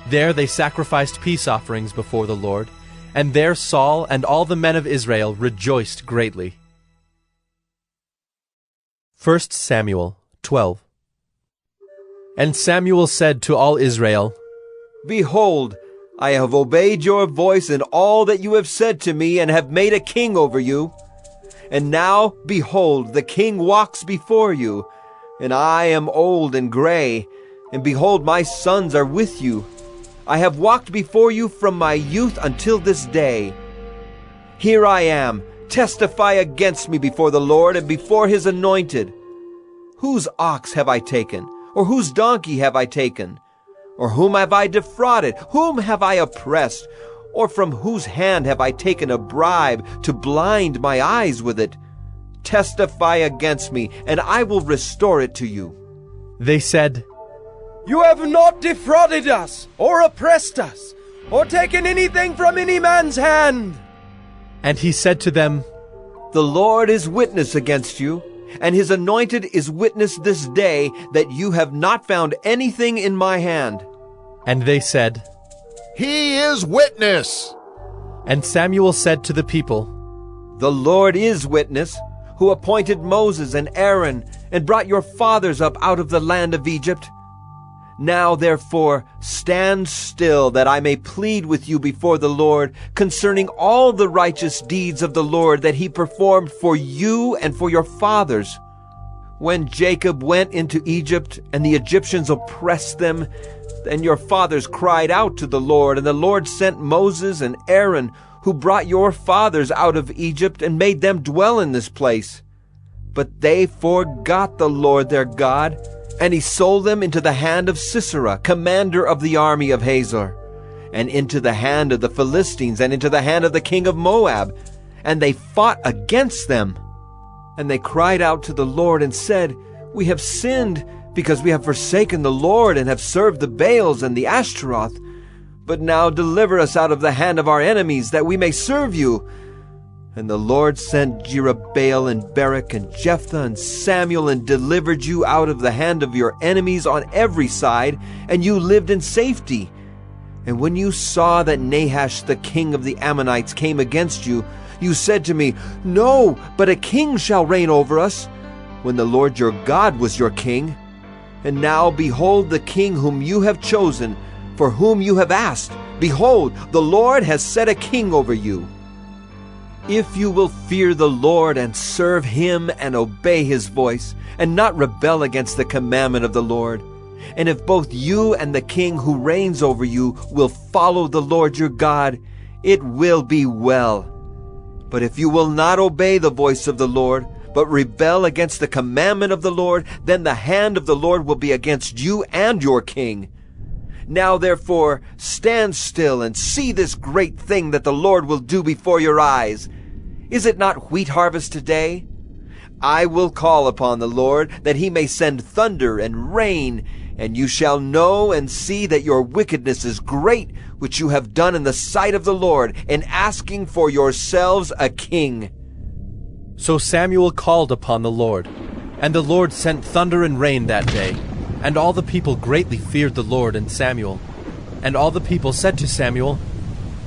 There they sacrificed peace offerings before the Lord, and there Saul and all the men of Israel rejoiced greatly. 1 Samuel 12. And Samuel said to all Israel, Behold, I have obeyed your voice in all that you have said to me, and have made a king over you. And now, behold, the king walks before you, and I am old and gray, and behold, my sons are with you. I have walked before you from my youth until this day. Here I am, testify against me before the Lord and before his anointed. Whose ox have I taken, Or whose donkey have I taken? Or whom have I defrauded? Whom have I oppressed? Or from whose hand have I taken a bribe to blind my eyes with it? Testify against me, and I will restore it to you." They said, "You have not defrauded us, or oppressed us, or taken anything from any man's hand." And he said to them, "The Lord is witness against you, and his anointed is witness this day that you have not found anything in my hand." And they said, "He is witness." And Samuel said to the people, "The Lord is witness, who appointed Moses and Aaron, and brought your fathers up out of the land of Egypt. Now therefore stand still, that I may plead with you before the Lord concerning all the righteous deeds of the Lord that he performed for you and for your fathers. When Jacob went into Egypt, and the Egyptians oppressed them, then your fathers cried out to the Lord, and the Lord sent Moses and Aaron, who brought your fathers out of Egypt and made them dwell in this place. But they forgot the Lord their God, and he sold them into the hand of Sisera, commander of the army of Hazor, and into the hand of the Philistines, and into the hand of the king of Moab. And they fought against them. And they cried out to the Lord and said, "We have sinned, because we have forsaken the Lord, and have served the Baals and the Ashtaroth. But now deliver us out of the hand of our enemies, that we may serve you." And the Lord sent Jerubbaal and Barak and Jephthah and Samuel, and delivered you out of the hand of your enemies on every side, and you lived in safety. And when you saw that Nahash the king of the Ammonites came against you, you said to me, "No, but a king shall reign over us," when the Lord your God was your king. And now behold the king whom you have chosen, for whom you have asked. Behold, the Lord has set a king over you. If you will fear the Lord and serve him and obey his voice, and not rebel against the commandment of the Lord, and if both you and the king who reigns over you will follow the Lord your God, it will be well. But if you will not obey the voice of the Lord, but rebel against the commandment of the Lord, then the hand of the Lord will be against you and your king. Now therefore stand still and see this great thing that the Lord will do before your eyes. Is it not wheat harvest today? I will call upon the Lord, that he may send thunder and rain, and you shall know and see that your wickedness is great, which you have done in the sight of the Lord, in asking for yourselves a king." So Samuel called upon the Lord, and the Lord sent thunder and rain that day. And all the people greatly feared the Lord and Samuel. And all the people said to Samuel,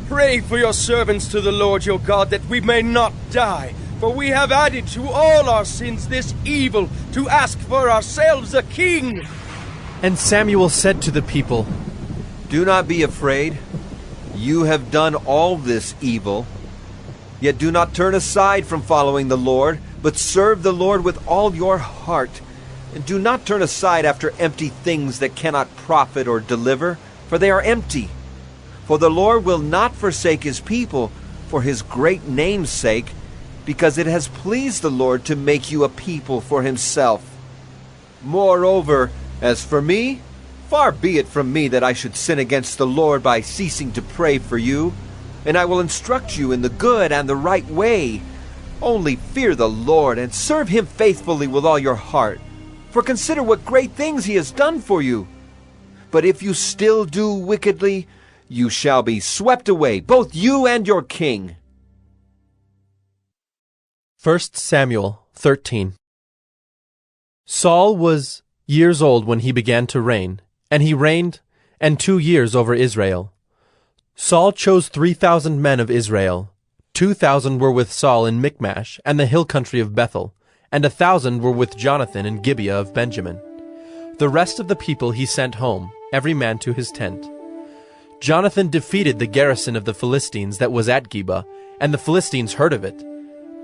"Pray for your servants to the Lord your God, that we may not die. For we have added to all our sins this evil, to ask for ourselves a king." And Samuel said to the people, "Do not be afraid. You have done all this evil. Yet do not turn aside from following the Lord, but serve the Lord with all your heart. And do not turn aside after empty things that cannot profit or deliver, for they are empty. For the Lord will not forsake his people for his great name's sake, because it has pleased the Lord to make you a people for himself. Moreover, as for me, far be it from me that I should sin against the Lord by ceasing to pray for you, and I will instruct you in the good and the right way. Only fear the Lord and serve him faithfully with all your heart. For consider what great things he has done for you. But if you still do wickedly, you shall be swept away, both you and your king." 1 Samuel 13. Saul was years old when he began to reign, and he reigned 2 years over Israel. Saul chose 3,000 men of Israel. 2,000 were with Saul in Michmash and the hill country of Bethel, and 1,000 were with Jonathan in Gibeah of Benjamin. The rest of the people he sent home, every man to his tent. Jonathan defeated the garrison of the Philistines that was at Gibeah, and the Philistines heard of it.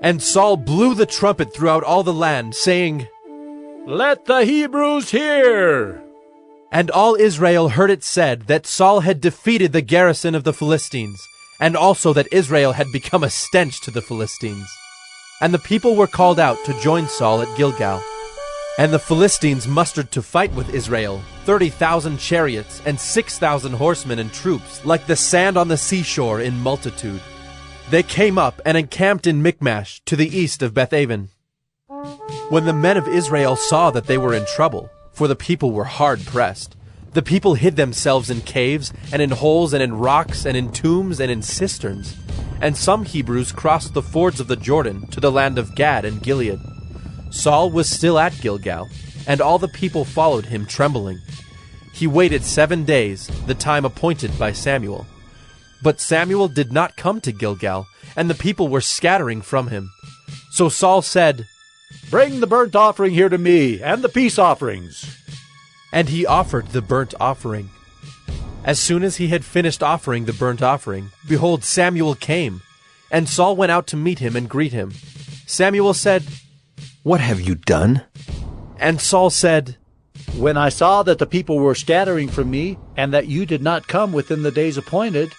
And Saul blew the trumpet throughout all the land, saying, "Let the Hebrews hear!" And all Israel heard it said that Saul had defeated the garrison of the Philistines, and also that Israel had become a stench to the Philistines. And the people were called out to join Saul at Gilgal. And the Philistines mustered to fight with Israel 30,000 chariots and 6,000 horsemen and troops, like the sand on the seashore in multitude. They came up and encamped in Michmash to the east of Bethaven. When the men of Israel saw that they were in trouble, for the people were hard pressed, the people hid themselves in caves and in holes and in rocks and in tombs and in cisterns. And some Hebrews crossed the fords of the Jordan to the land of Gad and Gilead. Saul was still at Gilgal, and all the people followed him trembling. He waited 7 days, the time appointed by Samuel. But Samuel did not come to Gilgal, and the people were scattering from him. So Saul said, "Bring the burnt offering here to me, and the peace offerings." And he offered the burnt offering. As soon as he had finished offering the burnt offering, behold, Samuel came, and Saul went out to meet him and greet him. Samuel said, "What have you done?" And Saul said, "When I saw that the people were scattering from me, and that you did not come within the days appointed,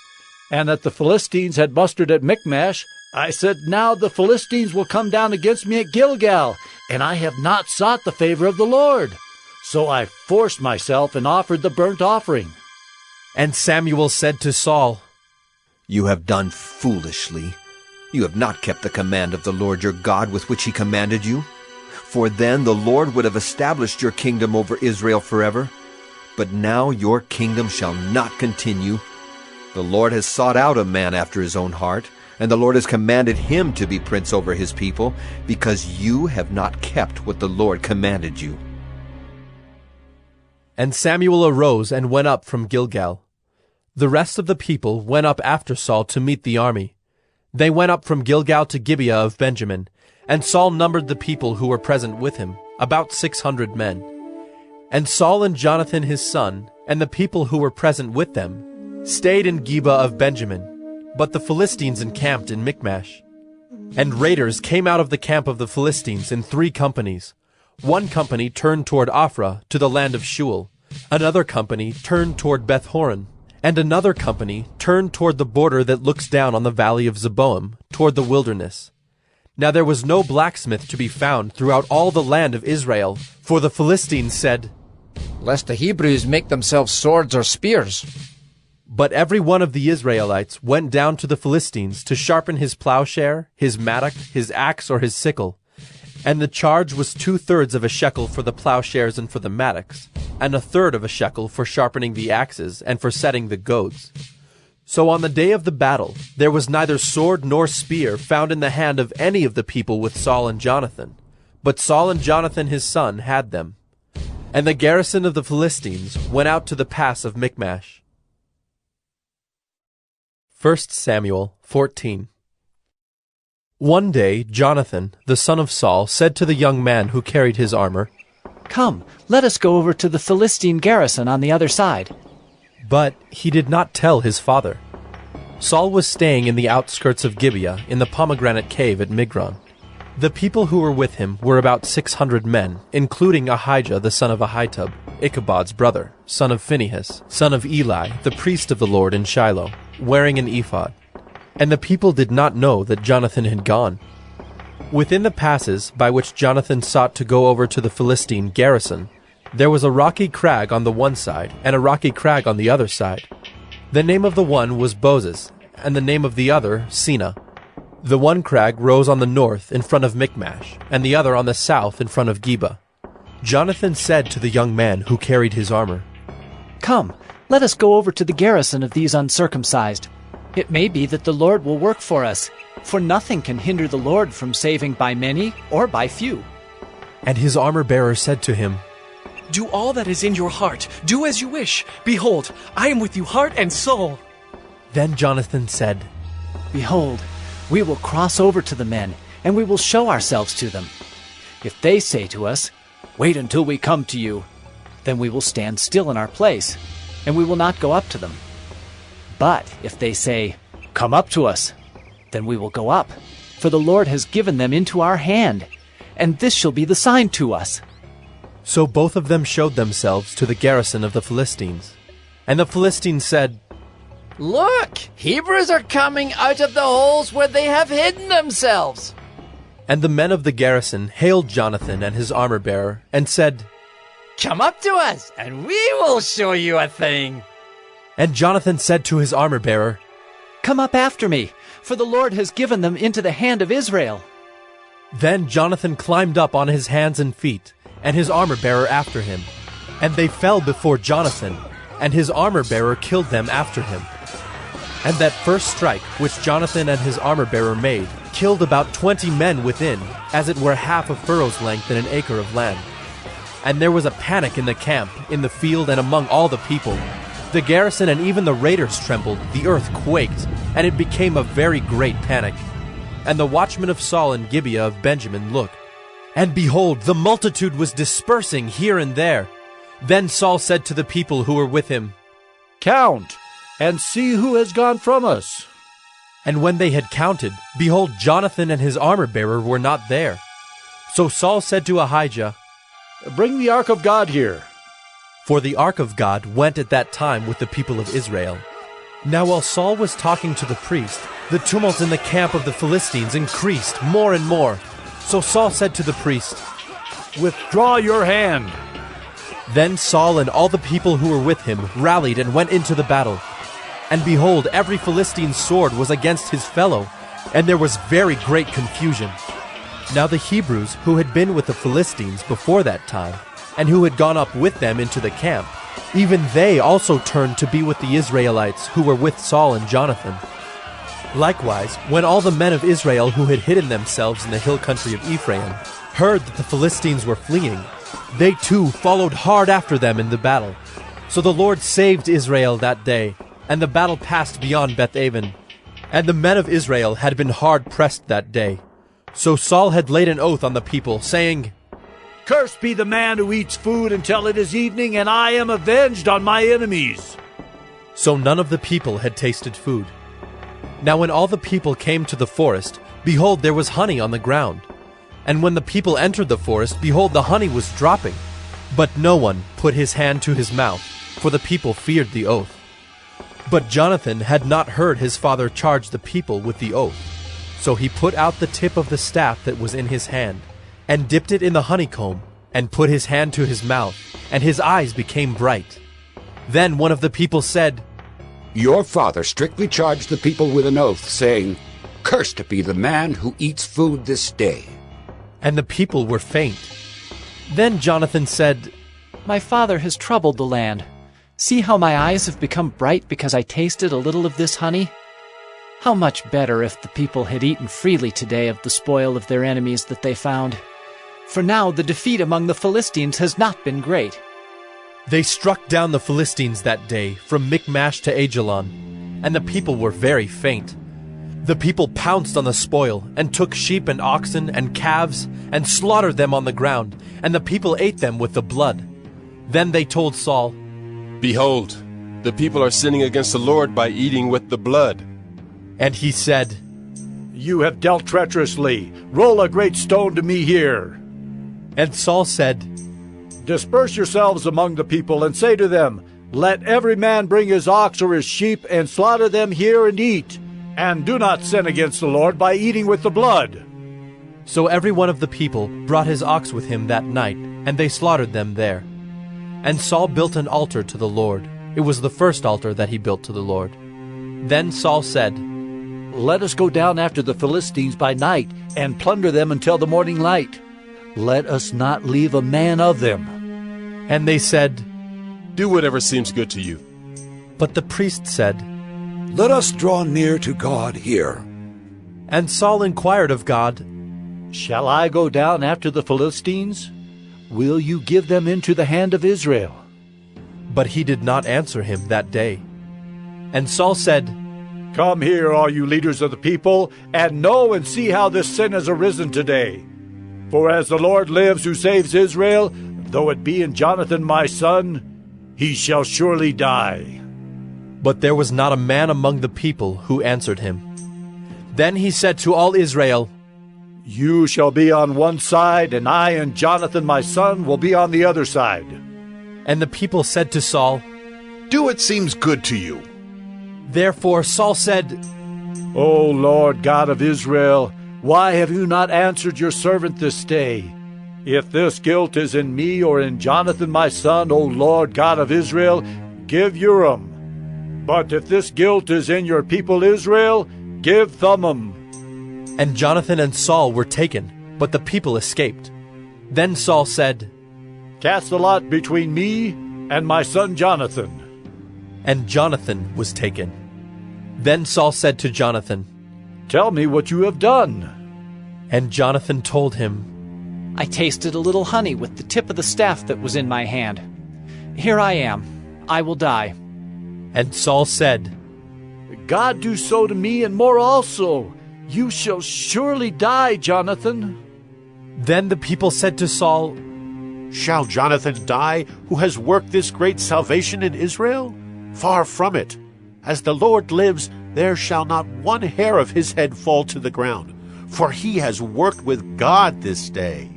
and that the Philistines had mustered at Michmash, I said, now the Philistines will come down against me at Gilgal, and I have not sought the favor of the Lord. So I forced myself and offered the burnt offering." And Samuel said to Saul, "You have done foolishly. You have not kept the command of the Lord your God with which he commanded you. For then the Lord would have established your kingdom over Israel forever. But now your kingdom shall not continue. The Lord has sought out a man after his own heart, and the Lord has commanded him to be prince over his people, because you have not kept what the Lord commanded you." And Samuel arose and went up from Gilgal. The rest of the people went up after Saul to meet the army. They went up from Gilgal to Gibeah of Benjamin, and Saul numbered the people who were present with him, about 600 men. And Saul and Jonathan his son, and the people who were present with them, stayed in Gibeah of Benjamin, but the Philistines encamped in Michmash. And raiders came out of the camp of the Philistines in 3 companies. One company turned toward Ophrah to the land of Shual, another company turned toward Beth-horon, and another company turned toward the border that looks down on the valley of Zeboim, toward the wilderness. Now there was no blacksmith to be found throughout all the land of Israel, for the Philistines said, "Lest the Hebrews make themselves swords or spears." But every one of the Israelites went down to the Philistines to sharpen his plowshare, his mattock, his axe, or his sickle. And the charge was 2/3 of a shekel for the plowshares and for the mattocks, and 1/3 of a shekel for sharpening the axes and for setting the goads. So on the day of the battle there was neither sword nor spear found in the hand of any of the people with Saul and Jonathan, but Saul and Jonathan his son had them. And the garrison of the Philistines went out to the pass of Michmash. 1 Samuel 14. One day Jonathan, the son of Saul, said to the young man who carried his armor, "Come, let us go over to the Philistine garrison on the other side." But he did not tell his father. Saul was staying in the outskirts of Gibeah in the pomegranate cave at Migron. The people who were with him were about 600 men, including Ahijah the son of Ahitub, Ichabod's brother, son of Phinehas, son of Eli, the priest of the Lord in Shiloh, wearing an ephod. And the people did not know that Jonathan had gone. Within the passes by which Jonathan sought to go over to the Philistine garrison, there was a rocky crag on the one side and a rocky crag on the other side. The name of the one was Bozez, and the name of the other Sina. The one crag rose on the north in front of Michmash, and the other on the south in front of Geba. Jonathan said to the young man who carried his armor, "Come, let us go over to the garrison of these uncircumcised. It may be that the Lord will work for us, for nothing can hinder the Lord from saving by many or by few." And his armor-bearer said to him, "Do all that is in your heart. Do as you wish. Behold, I am with you heart and soul." Then Jonathan said, "Behold, we will cross over to the men, and we will show ourselves to them. If they say to us, 'Wait until we come to you,' then we will stand still in our place, and we will not go up to them. But if they say, 'Come up to us,' then we will go up, for the Lord has given them into our hand, and this shall be the sign to us." So both of them showed themselves to the garrison of the Philistines. And the Philistines said, "Look, Hebrews are coming out of the holes where they have hidden themselves." And the men of the garrison hailed Jonathan and his armor-bearer, and said, "Come up to us, and we will show you a thing." And Jonathan said to his armor-bearer, "Come up after me, for the Lord has given them into the hand of Israel." Then Jonathan climbed up on his hands and feet, and his armor-bearer after him. And they fell before Jonathan, and his armor-bearer killed them after him. And that first strike which Jonathan and his armor-bearer made killed about 20 men within, as it were half a furrow's length in an acre of land. And there was a panic in the camp, in the field, and among all the people. The garrison and even the raiders trembled, the earth quaked, and it became a very great panic. And the watchmen of Saul and Gibeah of Benjamin looked, and behold, the multitude was dispersing here and there. Then Saul said to the people who were with him, "Count, and see who has gone from us." And when they had counted, behold, Jonathan and his armor-bearer were not there. So Saul said to Ahijah, "Bring the ark of God here." For the ark of God went at that time with the people of Israel. Now while Saul was talking to the priest, the tumult in the camp of the Philistines increased more and more. So Saul said to the priest, "Withdraw your hand." Then Saul and all the people who were with him rallied and went into the battle. And behold, every Philistine's sword was against his fellow, and there was very great confusion. Now the Hebrews who had been with the Philistines before that time, and who had gone up with them into the camp, even they also turned to be with the Israelites who were with Saul and Jonathan. Likewise, when all the men of Israel who had hidden themselves in the hill country of Ephraim heard that the Philistines were fleeing, they too followed hard after them in the battle. So the Lord saved Israel that day, and the battle passed beyond Beth-aven. And the men of Israel had been hard pressed that day. So Saul had laid an oath on the people, saying, "Cursed be the man who eats food until it is evening, and I am avenged on my enemies." So none of the people had tasted food. Now when all the people came to the forest, behold, there was honey on the ground. And when the people entered the forest, behold, the honey was dropping. But no one put his hand to his mouth, for the people feared the oath. But Jonathan had not heard his father charge the people with the oath. So he put out the tip of the staff that was in his hand, and dipped it in the honeycomb, and put his hand to his mouth, and his eyes became bright. Then one of the people said, "Your father strictly charged the people with an oath, saying, 'Cursed be the man who eats food this day.'" And the people were faint. Then Jonathan said, "My father has troubled the land. See how my eyes have become bright because I tasted a little of this honey? How much better if the people had eaten freely today of the spoil of their enemies that they found. For now the defeat among the Philistines has not been great." They struck down the Philistines that day from Michmash to Ajalon, and the people were very faint. The people pounced on the spoil, and took sheep and oxen and calves, and slaughtered them on the ground, and the people ate them with the blood. Then they told Saul, "Behold, the people are sinning against the Lord by eating with the blood." And he said, "You have dealt treacherously. Roll a great stone to me here." And Saul said, "Disperse yourselves among the people, and say to them, 'Let every man bring his ox or his sheep, and slaughter them here and eat. And do not sin against the Lord by eating with the blood.'" So every one of the people brought his ox with him that night, and they slaughtered them there. And Saul built an altar to the Lord. It was the first altar that he built to the Lord. Then Saul said, "Let us go down after the Philistines by night, and plunder them until the morning light. Let us not leave a man of them." And they said, "Do whatever seems good to you." But the priest said, "Let us draw near to God here." And Saul inquired of God, "Shall I go down after the Philistines? Will you give them into the hand of Israel?" But he did not answer him that day. And Saul said, "Come here, all you leaders of the people, and know and see how this sin has arisen today. For as the Lord lives who saves Israel, though it be in Jonathan my son, he shall surely die." But there was not a man among the people who answered him. Then he said to all Israel, "You shall be on one side, and I and Jonathan my son will be on the other side." And the people said to Saul, "Do what seems good to you." Therefore Saul said, "O Lord God of Israel, Why have you not answered your servant this day? If this guilt is in me or in Jonathan my son, O Lord God of Israel, give Urim. But if this guilt is in your people Israel, give Thummim. And Jonathan and Saul were taken, but the people escaped. Then Saul said, Cast the lot between me and my son Jonathan. And Jonathan was taken. Then Saul said to Jonathan, Tell me what you have done. And Jonathan told him, I tasted a little honey with the tip of the staff that was in my hand. Here I am. I will die. And Saul said, God do so to me and more also. You shall surely die, Jonathan. Then the people said to Saul, Shall Jonathan die, who has worked this great salvation in Israel? Far from it. As the Lord lives, there shall not one hair of his head fall to the ground, for he has worked with God this day.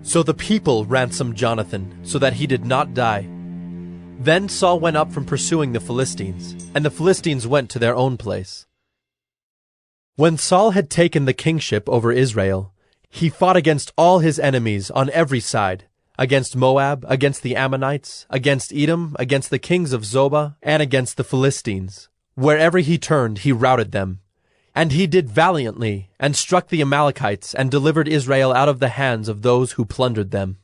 So the people ransomed Jonathan, so that he did not die. Then Saul went up from pursuing the Philistines, and the Philistines went to their own place. When Saul had taken the kingship over Israel, he fought against all his enemies on every side, against Moab, against the Ammonites, against Edom, against the kings of Zobah, and against the Philistines. Wherever he turned, he routed them. And he did valiantly, and struck the Amalekites, and delivered Israel out of the hands of those who plundered them.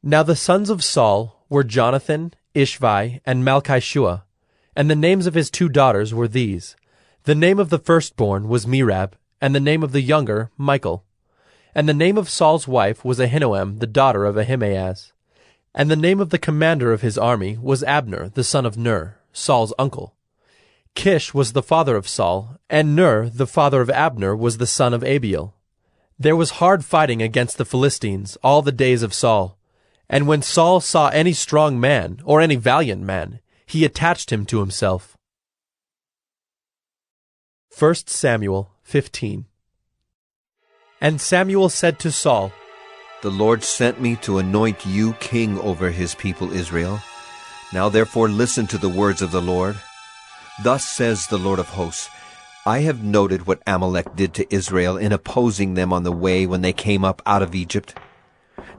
Now the sons of Saul were Jonathan, Ishvi, and Malchishua, and the names of his 2 daughters were these. The name of the firstborn was Merab, and the name of the younger, Michal. And the name of Saul's wife was Ahinoam, the daughter of Ahimaaz. And the name of the commander of his army was Abner, the son of Ner, Saul's uncle. Kish was the father of Saul, and Ner, the father of Abner, was the son of Abiel. There was hard fighting against the Philistines all the days of Saul. And when Saul saw any strong man, or any valiant man, he attached him to himself. 1 Samuel 15. And Samuel said to Saul, The Lord sent me to anoint you king over his people Israel. Now therefore listen to the words of the Lord. Thus says the Lord of hosts, I have noted what Amalek did to Israel in opposing them on the way when they came up out of Egypt.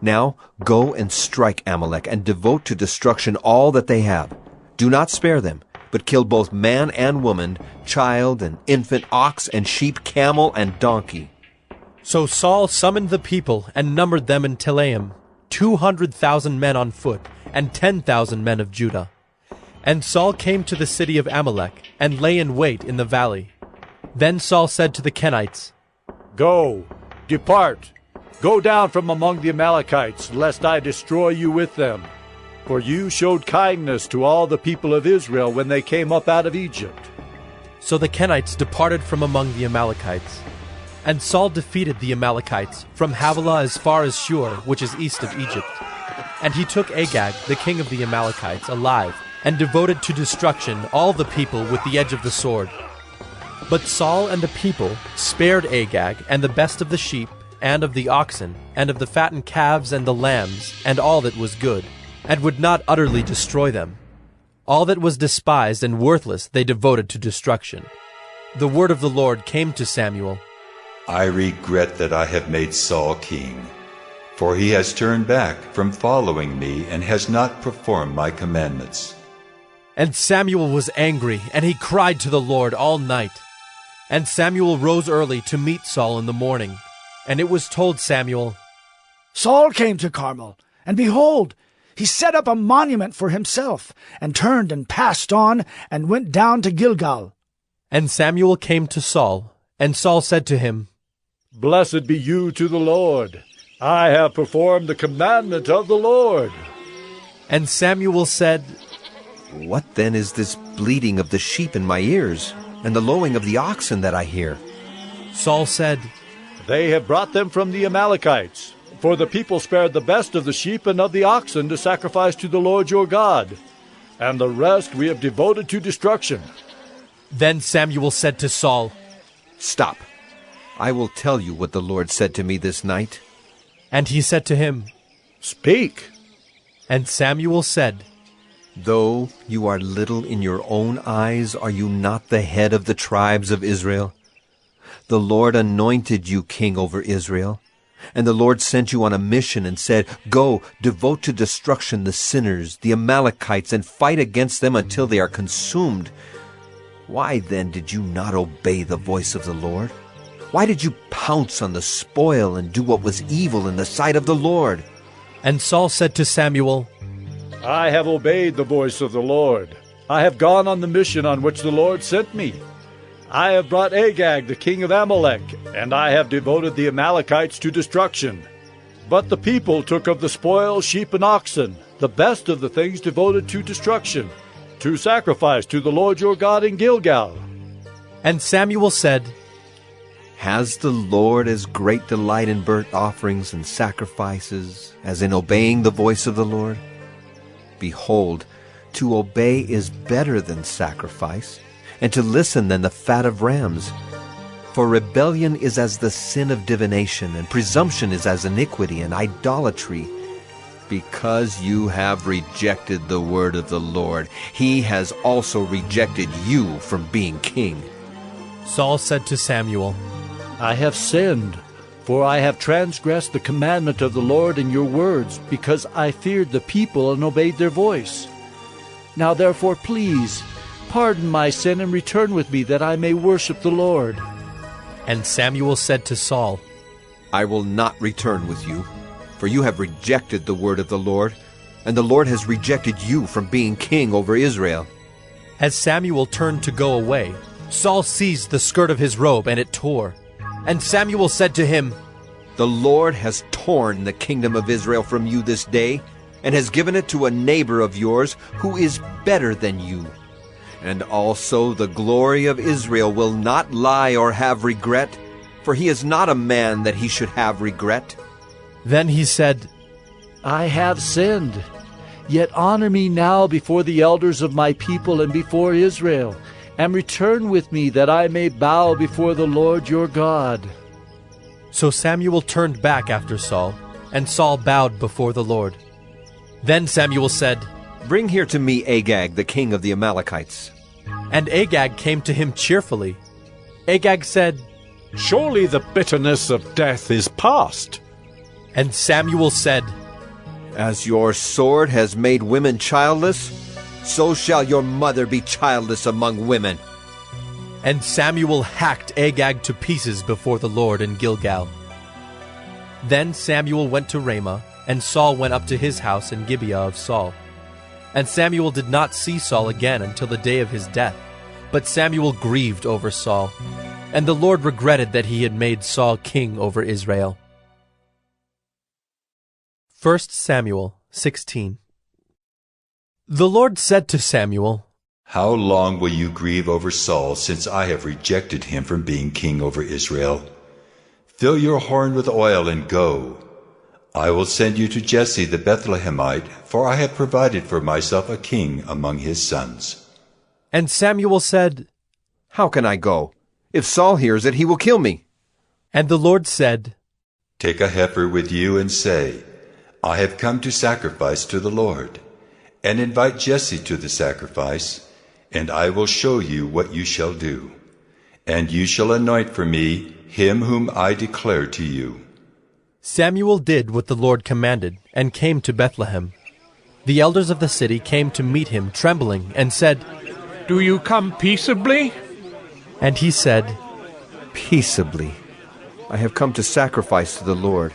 Now go and strike Amalek and devote to destruction all that they have. Do not spare them, but kill both man and woman, child and infant, ox and sheep, camel and donkey. So Saul summoned the people and numbered them in Telaim, 200,000 men on foot, and 10,000 men of Judah. And Saul came to the city of Amalek, and lay in wait in the valley. Then Saul said to the Kenites, Go, depart, go down from among the Amalekites, lest I destroy you with them. For you showed kindness to all the people of Israel when they came up out of Egypt. So the Kenites departed from among the Amalekites. And Saul defeated the Amalekites from Havilah as far as Shur, which is east of Egypt. And he took Agag, the king of the Amalekites, alive, and devoted to destruction all the people with the edge of the sword. But Saul and the people spared Agag and the best of the sheep, and of the oxen, and of the fattened calves and the lambs, and all that was good, and would not utterly destroy them. All that was despised and worthless they devoted to destruction. The word of the Lord came to Samuel. I regret that I have made Saul king, for he has turned back from following me and has not performed my commandments. And Samuel was angry, and he cried to the Lord all night. And Samuel rose early to meet Saul in the morning. And it was told Samuel, Saul came to Carmel, and behold, he set up a monument for himself, and turned and passed on, and went down to Gilgal. And Samuel came to Saul, and Saul said to him, Blessed be you to the Lord. I have performed the commandment of the Lord. And Samuel said, What then is this bleating of the sheep in my ears, and the lowing of the oxen that I hear? Saul said, They have brought them from the Amalekites, for the people spared the best of the sheep and of the oxen to sacrifice to the Lord your God, and the rest we have devoted to destruction. Then Samuel said to Saul, Stop. I will tell you what the Lord said to me this night. And he said to him, Speak. And Samuel said, Though you are little in your own eyes, are you not the head of the tribes of Israel? The Lord anointed you king over Israel. And the Lord sent you on a mission and said, Go, devote to destruction the sinners, the Amalekites, and fight against them until they are consumed. Why then did you not obey the voice of the Lord? Why did you pounce on the spoil and do what was evil in the sight of the Lord? And Saul said to Samuel, I have obeyed the voice of the Lord. I have gone on the mission on which the Lord sent me. I have brought Agag, the king of Amalek, and I have devoted the Amalekites to destruction. But the people took of the spoil sheep and oxen, the best of the things devoted to destruction, to sacrifice to the Lord your God in Gilgal. And Samuel said, Has the Lord as great delight in burnt offerings and sacrifices as in obeying the voice of the Lord? Behold, to obey is better than sacrifice, and to listen than the fat of rams. For rebellion is as the sin of divination, and presumption is as iniquity and idolatry. Because you have rejected the word of the Lord, he has also rejected you from being king. Saul said to Samuel, I have sinned, for I have transgressed the commandment of the Lord in your words, because I feared the people and obeyed their voice. Now therefore, please, pardon my sin and return with me, that I may worship the Lord. And Samuel said to Saul, I will not return with you, for you have rejected the word of the Lord, and the Lord has rejected you from being king over Israel. As Samuel turned to go away, Saul seized the skirt of his robe, and it tore. And Samuel said to him, The Lord has torn the kingdom of Israel from you this day, and has given it to a neighbor of yours who is better than you. And also the glory of Israel will not lie or have regret, for he is not a man that he should have regret. Then he said, I have sinned. Yet honor me now before the elders of my people and before Israel, and return with me, that I may bow before the Lord your God. So Samuel turned back after Saul, and Saul bowed before the Lord. Then Samuel said, Bring here to me Agag, the king of the Amalekites. And Agag came to him cheerfully. Agag said, Surely the bitterness of death is past. And Samuel said, As your sword has made women childless, so shall your mother be childless among women. And Samuel hacked Agag to pieces before the Lord in Gilgal. Then Samuel went to Ramah, and Saul went up to his house in Gibeah of Saul. And Samuel did not see Saul again until the day of his death. But Samuel grieved over Saul, and the Lord regretted that he had made Saul king over Israel. 1 Samuel 16. The Lord said to Samuel, How long will you grieve over Saul, since I have rejected him from being king over Israel? Fill your horn with oil and go. I will send you to Jesse the Bethlehemite, for I have provided for myself a king among his sons. And Samuel said, How can I go? If Saul hears it, he will kill me. And the Lord said, Take a heifer with you and say, I have come to sacrifice to the Lord. And invite Jesse to the sacrifice, and I will show you what you shall do. And you shall anoint for me him whom I declare to you. Samuel did what the Lord commanded, and came to Bethlehem. The elders of the city came to meet him, trembling, and said, Do you come peaceably? And he said, Peaceably. I have come to sacrifice to the Lord.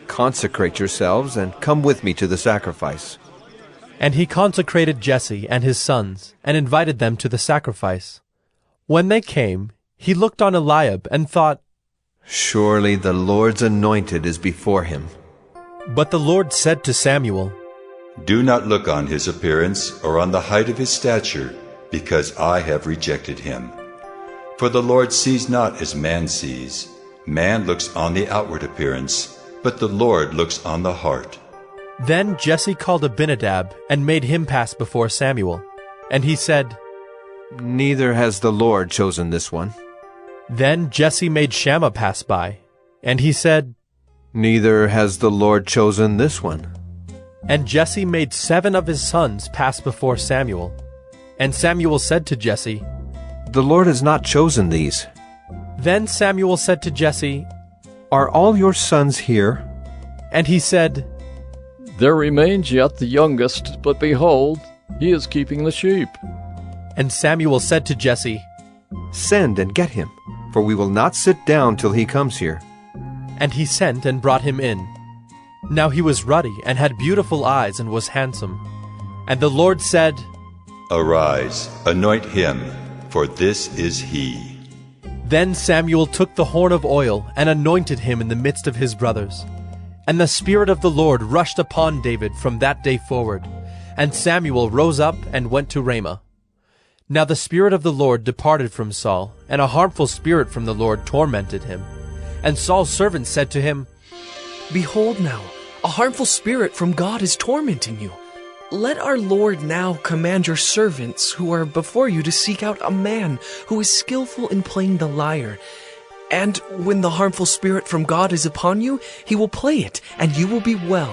Consecrate yourselves, and come with me to the sacrifice. And he consecrated Jesse and his sons, and invited them to the sacrifice. When they came, he looked on Eliab, and thought, Surely the Lord's anointed is before him. But the Lord said to Samuel, Do not look on his appearance or on the height of his stature, because I have rejected him. For the Lord sees not as man sees. Man looks on the outward appearance, but the Lord looks on the heart. Then Jesse called Abinadab, and made him pass before Samuel. And he said, Neither has the Lord chosen this one. Then Jesse made Shammah pass by, and he said, Neither has the Lord chosen this one. And Jesse made 7 of his sons pass before Samuel. And Samuel said to Jesse, The Lord has not chosen these. Then Samuel said to Jesse, "Are all your sons here?" And he said, "There remains yet the youngest, but behold, he is keeping the sheep." And Samuel said to Jesse, "Send and get him, for we will not sit down till he comes here." And he sent and brought him in. Now he was ruddy and had beautiful eyes and was handsome. And the Lord said, "Arise, anoint him, for this is he." Then Samuel took the horn of oil and anointed him in the midst of his brothers. And the Spirit of the Lord rushed upon David from that day forward. And Samuel rose up and went to Ramah. Now the Spirit of the Lord departed from Saul, and a harmful spirit from the Lord tormented him. And Saul's servants said to him, "Behold now, a harmful spirit from God is tormenting you. Let our Lord now command your servants who are before you to seek out a man who is skillful in playing the lyre. And when the harmful spirit from God is upon you, he will play it, and you will be well."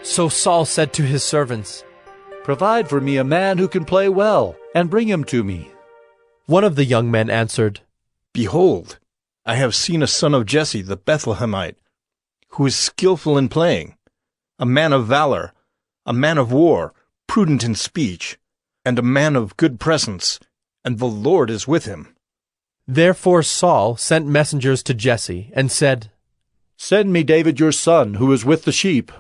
So Saul said to his servants, "Provide for me a man who can play well, and bring him to me." One of the young men answered, "Behold, I have seen a son of Jesse the Bethlehemite, who is skillful in playing, a man of valor, a man of war, prudent in speech, and a man of good presence, and the Lord is with him." Therefore Saul sent messengers to Jesse, and said, "Send me David your son, who is with the sheep."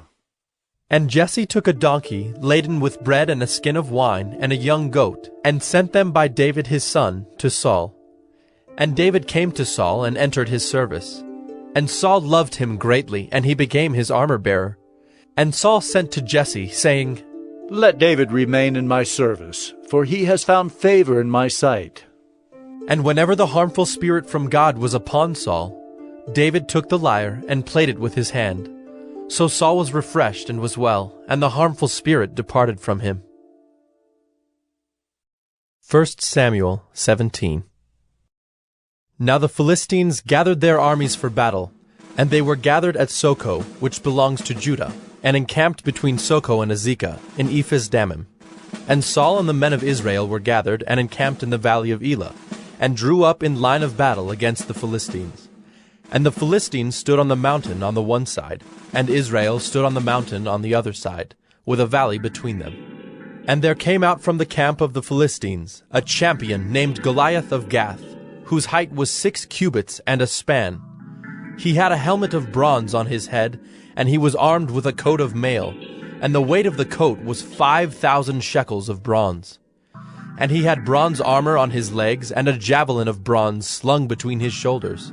And Jesse took a donkey laden with bread and a skin of wine and a young goat, and sent them by David his son to Saul. And David came to Saul and entered his service. And Saul loved him greatly, and he became his armor-bearer. And Saul sent to Jesse, saying, "Let David remain in my service, for he has found favor in my sight." And whenever the harmful spirit from God was upon Saul, David took the lyre and played it with his hand. So Saul was refreshed and was well, and the harmful spirit departed from him. 1 Samuel 17. Now the Philistines gathered their armies for battle, and they were gathered at Soko, which belongs to Judah, and encamped between Soko and Azekah, in Ephes-dammim. And Saul and the men of Israel were gathered and encamped in the valley of Elah, and drew up in line of battle against the Philistines. And the Philistines stood on the mountain on the one side, and Israel stood on the mountain on the other side, with a valley between them. And there came out from the camp of the Philistines a champion named Goliath of Gath, whose height was 6 cubits and a span. He had a helmet of bronze on his head, and he was armed with a coat of mail, and the weight of the coat was 5,000 shekels of bronze. And he had bronze armor on his legs, and a javelin of bronze slung between his shoulders.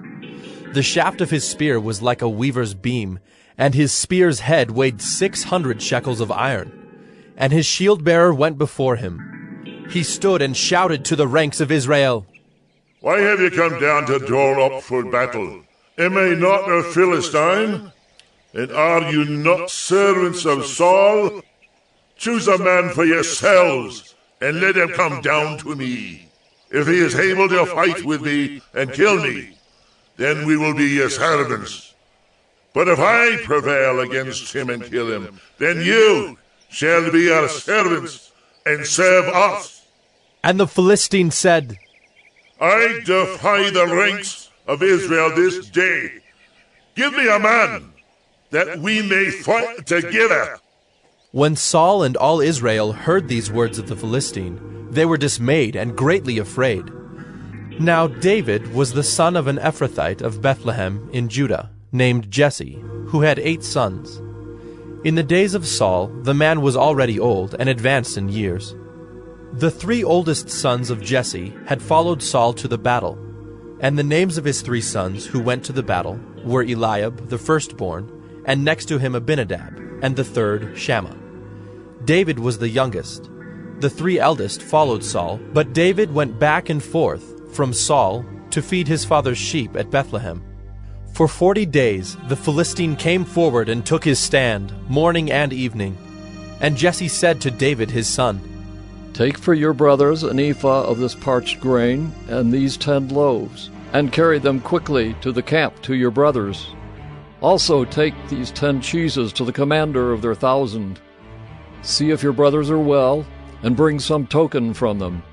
The shaft of his spear was like a weaver's beam, and his spear's head weighed 600 shekels of iron. And his shield-bearer went before him. He stood and shouted to the ranks of Israel, "Why have you come down to draw up for battle? Am I not a Philistine? And are you not servants of Saul? Choose a man for yourselves, and let him come down to me. If he is able to fight with me and kill me, then we will be your servants. But if I prevail against him and kill him, then you shall be our servants and serve us." And the Philistine said, "I defy the ranks of Israel this day. Give me a man, that we may fight together." When Saul and all Israel heard these words of the Philistine, they were dismayed and greatly afraid. Now David was the son of an Ephrathite of Bethlehem in Judah, named Jesse, who had 8 sons. In the days of Saul, the man was already old and advanced in years. The 3 oldest sons of Jesse had followed Saul to the battle, and the names of his 3 sons who went to the battle were Eliab, the firstborn, and next to him Abinadab, and the third Shammah. David was the youngest. The 3 eldest followed Saul, but David went back and forth from Saul to feed his father's sheep at Bethlehem. For 40 days the Philistine came forward and took his stand, morning and evening. And Jesse said to David his son, "Take for your brothers an ephah of this parched grain and these 10 loaves, and carry them quickly to the camp to your brothers. Also take these 10 cheeses to the commander of their 1,000. See if your brothers are well, and bring some token from them.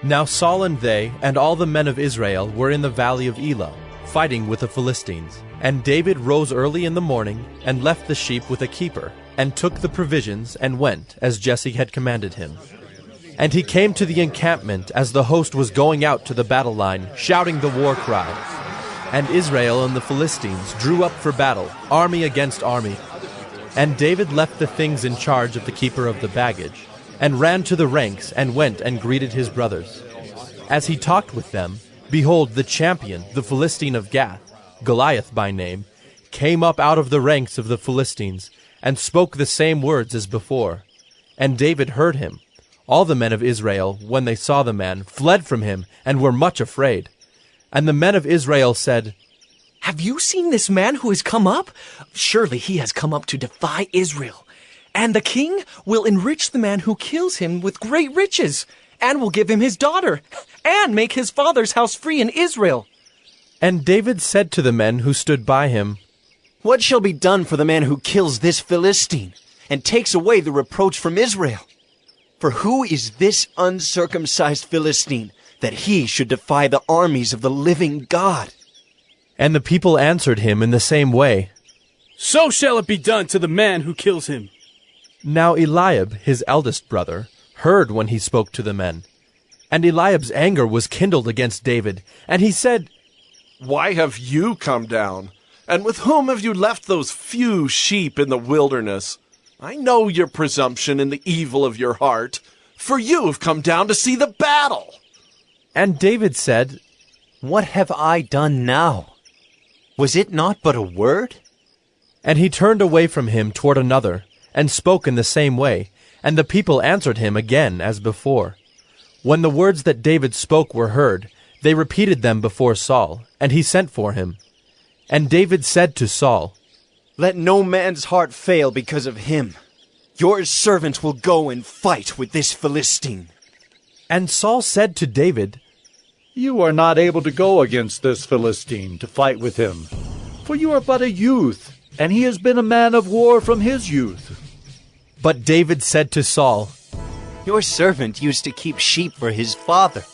Now Saul and they, and all the men of Israel, were in the valley of Elah, fighting with the Philistines. And David rose early in the morning, and left the sheep with a keeper, and took the provisions, and went, as Jesse had commanded him. And he came to the encampment as the host was going out to the battle line, shouting the war cry. And Israel and the Philistines drew up for battle, army against army. And David left the things in charge of the keeper of the baggage, and ran to the ranks, and went and greeted his brothers. As he talked with them, behold, the champion, the Philistine of Gath, Goliath by name, came up out of the ranks of the Philistines, and spoke the same words as before. And David heard him. All the men of Israel, when they saw the man, fled from him, and were much afraid. And the men of Israel said, "Have you seen this man who has come up? Surely he has come up to defy Israel. And the king will enrich the man who kills him with great riches, and will give him his daughter, and make his father's house free in Israel." And David said to the men who stood by him, "What shall be done for the man who kills this Philistine, and takes away the reproach from Israel? For who is this uncircumcised Philistine, that he should defy the armies of the living God?" And the people answered him in the same way, "So shall it be done to the man who kills him." Now Eliab, his eldest brother, heard when he spoke to the men. And Eliab's anger was kindled against David, and he said, "Why have you come down? And with whom have you left those few sheep in the wilderness? I know your presumption and the evil of your heart, for you have come down to see the battle." And David said, "What have I done now? Was it not but a word?" And he turned away from him toward another, and spoke in the same way, and the people answered him again as before. When the words that David spoke were heard, they repeated them before Saul, and he sent for him. And David said to Saul, "Let no man's heart fail because of him. Your servant will go and fight with this Philistine." And Saul said to David, "You are not able to go against this Philistine to fight with him, for you are but a youth, and he has been a man of war from his youth." But David said to Saul, "Your servant used to keep sheep for his father.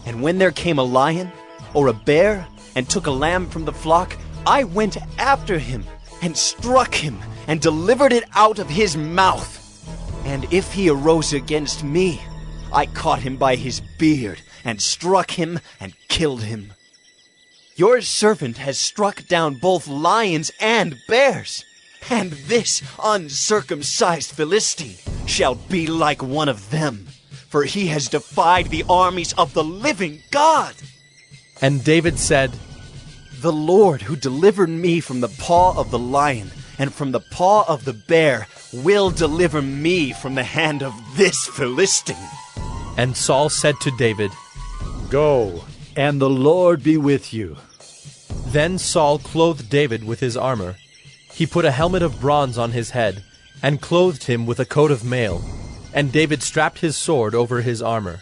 And when there came a lion or a bear and took a lamb from the flock, I went after him and struck him and delivered it out of his mouth. And if he arose against me, I caught him by his beard and struck him and killed him. Your servant has struck down both lions and bears, and this uncircumcised Philistine shall be like one of them, for he has defied the armies of the living God." And David said, "The Lord who delivered me from the paw of the lion and from the paw of the bear will deliver me from the hand of this Philistine." And Saul said to David, "Go, and the Lord be with you." Then Saul clothed David with his armor. He put a helmet of bronze on his head, and clothed him with a coat of mail. And David strapped his sword over his armor.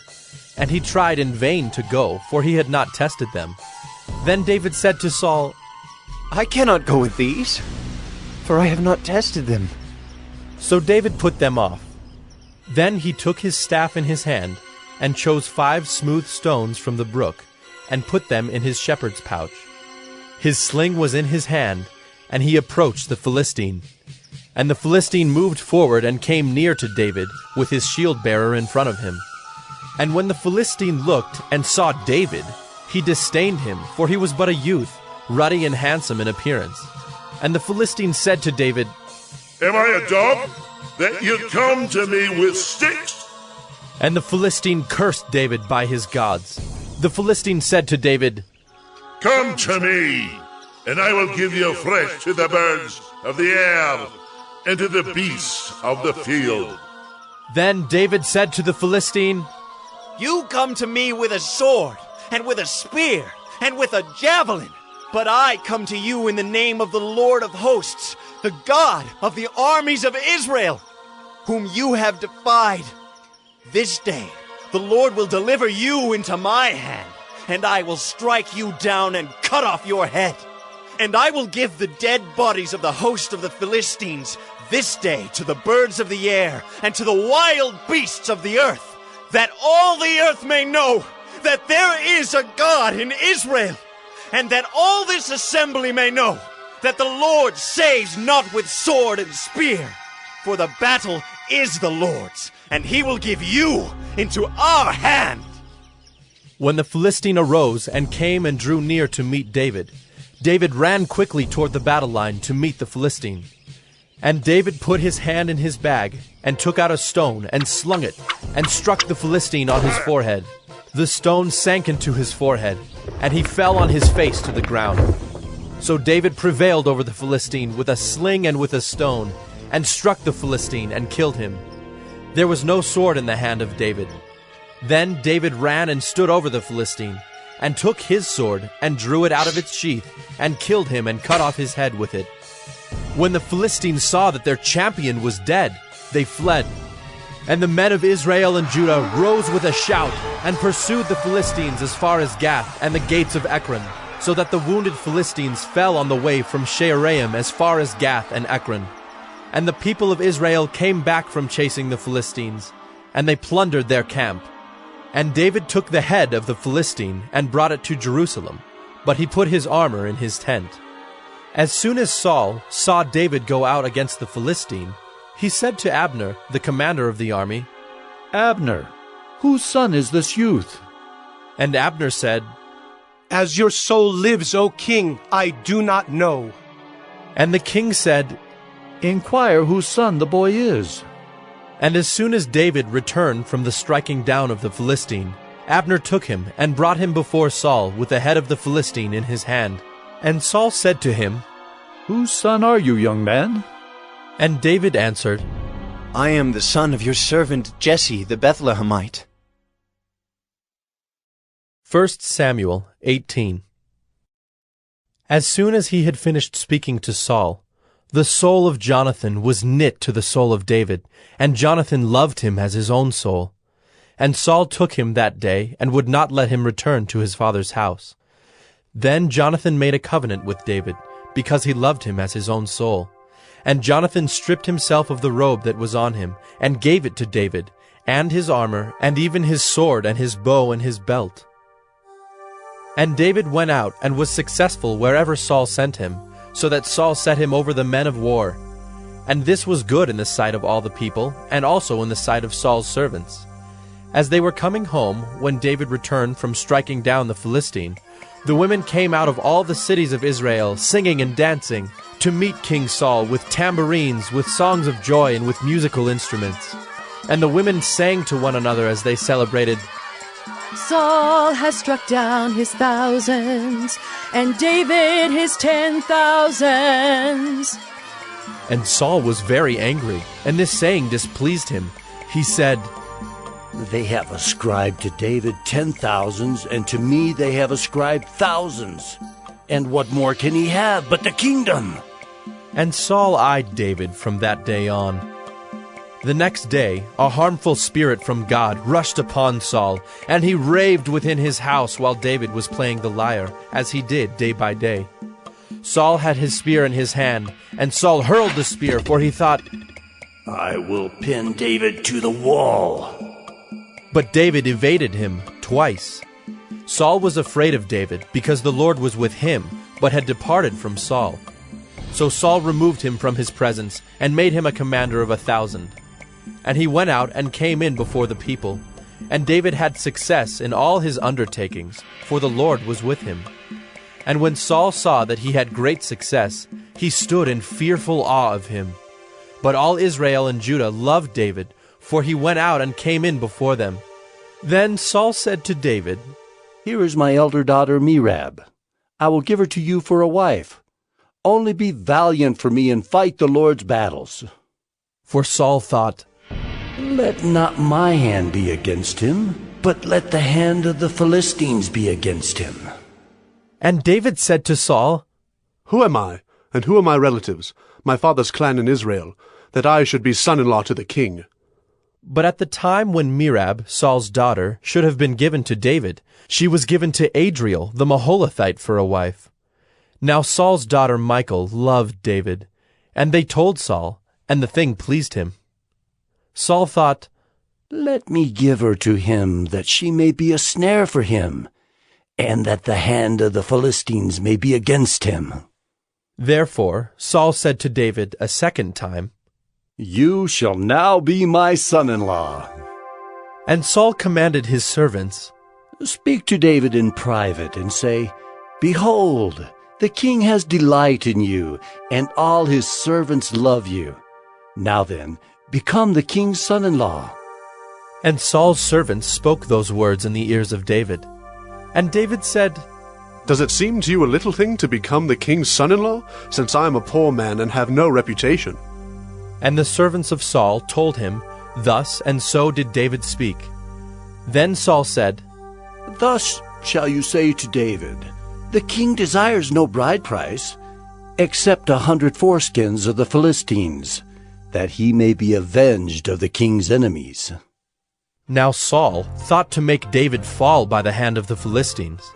And he tried in vain to go, for he had not tested them. Then David said to Saul, "I cannot go with these, for I have not tested them." So David put them off. Then he took his staff in his hand, and chose 5 smooth stones from the brook, and put them in his shepherd's pouch. His sling was in his hand, and he approached the Philistine. And the Philistine moved forward and came near to David, with his shield-bearer in front of him. And when the Philistine looked and saw David, he disdained him, for he was but a youth, ruddy and handsome in appearance. And the Philistine said to David, "Am I a dog, that you come to me with sticks?" And the Philistine cursed David by his gods. The Philistine said to David, "Come to me, and I will give you flesh to the birds of the air and to the beasts of the field." Then David said to the Philistine, "You come to me with a sword, and with a spear, and with a javelin, but I come to you in the name of the Lord of hosts, the God of the armies of Israel, whom you have defied. This day the Lord will deliver you into my hand, and I will strike you down and cut off your head. And I will give the dead bodies of the host of the Philistines this day to the birds of the air and to the wild beasts of the earth. that all the earth may know that there is a God in Israel, and that all this assembly may know that the Lord saves not with sword and spear, for the battle is the Lord's, and he will give you into our hand. When the Philistine arose and came and drew near to meet David, David ran quickly toward the battle line to meet the Philistine. And David put his hand in his bag, and took out a stone, and slung it, and struck the Philistine on his forehead. The stone sank into his forehead, and he fell on his face to the ground. So David prevailed over the Philistine with a sling and with a stone, and struck the Philistine and killed him. There was no sword in the hand of David. Then David ran and stood over the Philistine, and took his sword, and drew it out of its sheath, and killed him, and cut off his head with it. When the Philistines saw that their champion was dead, they fled. And the men of Israel and Judah rose with a shout, and pursued the Philistines as far as Gath and the gates of Ekron, so that the wounded Philistines fell on the way from Shaaraim as far as Gath and Ekron. And the people of Israel came back from chasing the Philistines, and they plundered their camp. And David took the head of the Philistine and brought it to Jerusalem, but he put his armor in his tent. As soon as Saul saw David go out against the Philistine, he said to Abner, the commander of the army, Abner, whose son is this youth? And Abner said, As your soul lives, O king, I do not know. And the king said, Inquire whose son the boy is. And as soon as David returned from the striking down of the Philistine, Abner took him and brought him before Saul with the head of the Philistine in his hand. And Saul said to him, Whose son are you, young man? And David answered, I am the son of your servant Jesse the Bethlehemite. 1 Samuel 18. As soon as he had finished speaking to Saul, the soul of Jonathan was knit to the soul of David, and Jonathan loved him as his own soul. And Saul took him that day, and would not let him return to his father's house. Then Jonathan made a covenant with David, because he loved him as his own soul. And Jonathan stripped himself of the robe that was on him, and gave it to David, and his armor, and even his sword, and his bow, and his belt. And David went out, and was successful wherever Saul sent him, so that Saul set him over the men of war. And this was good in the sight of all the people, and also in the sight of Saul's servants. As they were coming home, when David returned from striking down the Philistine, the women came out of all the cities of Israel, singing and dancing, to meet King Saul with tambourines, with songs of joy, and with musical instruments. And the women sang to one another as they celebrated, Saul has struck down his thousands, and David his 10,000s. And Saul was very angry, and this saying displeased him. He said, They have ascribed to David 10,000s, and to me they have ascribed thousands. And what more can he have but the kingdom? And Saul eyed David from that day on. The next day, a harmful spirit from God rushed upon Saul, and he raved within his house while David was playing the lyre, as he did day by day. Saul had his spear in his hand, and Saul hurled the spear, for he thought, I will pin David to the wall. But David evaded him twice. Saul was afraid of David, because the Lord was with him, but had departed from Saul. So Saul removed him from his presence, and made him a commander of 1,000. And he went out and came in before the people. And David had success in all his undertakings, for the Lord was with him. And when Saul saw that he had great success, he stood in fearful awe of him. But all Israel and Judah loved David, for he went out and came in before them. Then Saul said to David, Here is my elder daughter Merab. I will give her to you for a wife. Only be valiant for me and fight the Lord's battles. For Saul thought, Let not my hand be against him, but let the hand of the Philistines be against him. And David said to Saul, Who am I, and who are my relatives, my father's clan in Israel, that I should be son-in-law to the king? But at the time when Merab, Saul's daughter, should have been given to David, she was given to Adriel the Maholathite for a wife. Now Saul's daughter Michal loved David, and they told Saul, and the thing pleased him. Saul thought, Let me give her to him, that she may be a snare for him, and that the hand of the Philistines may be against him. Therefore Saul said to David a second time, You shall now be my son-in-law. And Saul commanded his servants, Speak to David in private, and say, Behold, the king has delight in you, and all his servants love you. Now then, become the king's son-in-law. And Saul's servants spoke those words in the ears of David. And David said, Does it seem to you a little thing to become the king's son-in-law, since I am a poor man and have no reputation? And the servants of Saul told him, Thus and so did David speak. Then Saul said, Thus shall you say to David, The king desires no bride price, except 100 foreskins of the Philistines, that he may be avenged of the king's enemies. Now Saul thought to make David fall by the hand of the Philistines.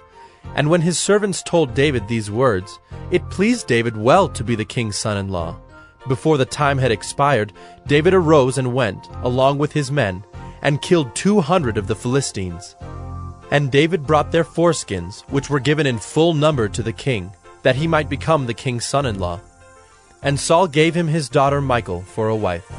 And when his servants told David these words, it pleased David well to be the king's son-in-law. Before the time had expired, David arose and went, along with his men, and killed 200 of the Philistines. And David brought their foreskins, which were given in full number to the king, that he might become the king's son-in-law. And Saul gave him his daughter Michal for a wife.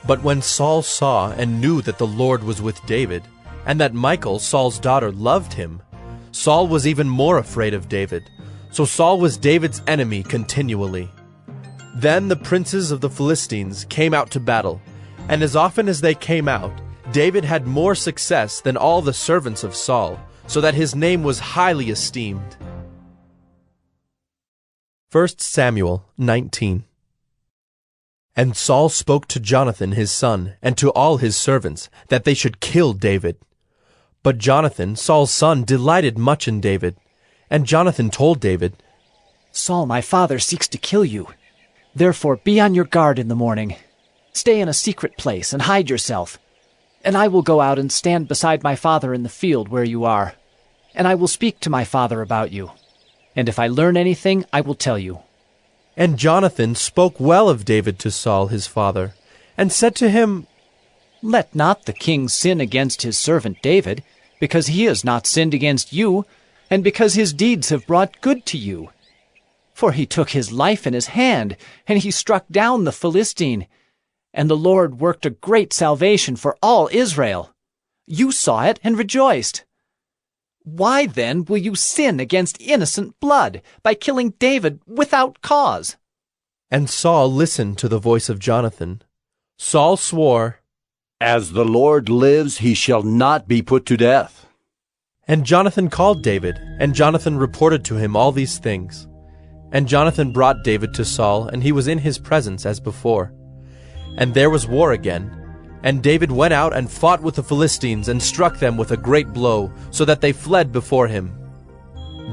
But when Saul saw and knew that the Lord was with David, and that Michal, Saul's daughter, loved him, Saul was even more afraid of David. So Saul was David's enemy continually. Then the princes of the Philistines came out to battle, and as often as they came out, David had more success than all the servants of Saul, so that his name was highly esteemed. 1 Samuel 19. And Saul spoke to Jonathan his son, and to all his servants, that they should kill David. But Jonathan, Saul's son, delighted much in David. And Jonathan told David, Saul, my father, seeks to kill you. Therefore be on your guard in the morning. Stay in a secret place and hide yourself. And I will go out and stand beside my father in the field where you are. And I will speak to my father about you. And if I learn anything, I will tell you. And Jonathan spoke well of David to Saul his father, and said to him, Let not the king sin against his servant David, because he has not sinned against you, and because his deeds have brought good to you. For he took his life in his hand, and he struck down the Philistine. And the Lord worked a great salvation for all Israel. You saw it and rejoiced. Why then will you sin against innocent blood by killing David without cause? And Saul listened to the voice of Jonathan. Saul swore, As the Lord lives, he shall not be put to death. And Jonathan called David, and Jonathan reported to him all these things. And Jonathan brought David to Saul, and he was in his presence as before. And there was war again. And David went out and fought with the Philistines, and struck them with a great blow, so that they fled before him.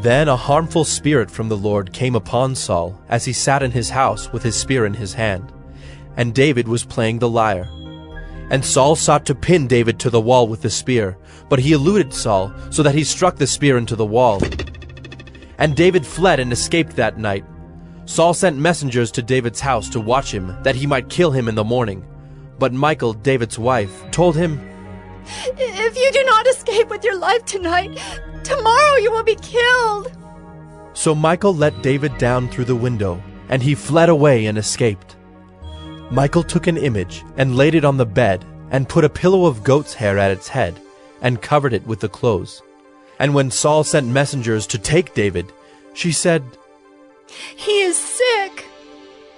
Then a harmful spirit from the Lord came upon Saul, as he sat in his house with his spear in his hand. And David was playing the lyre. And Saul sought to pin David to the wall with the spear, but he eluded Saul, so that he struck the spear into the wall. And David fled and escaped that night. Saul sent messengers to David's house to watch him, that he might kill him in the morning. But Michal, David's wife, told him, If you do not escape with your life tonight, tomorrow you will be killed. So Michal let David down through the window, and he fled away and escaped. Michal took an image and laid it on the bed, and put a pillow of goat's hair at its head, and covered it with the clothes. And when Saul sent messengers to take David, she said, He is sick.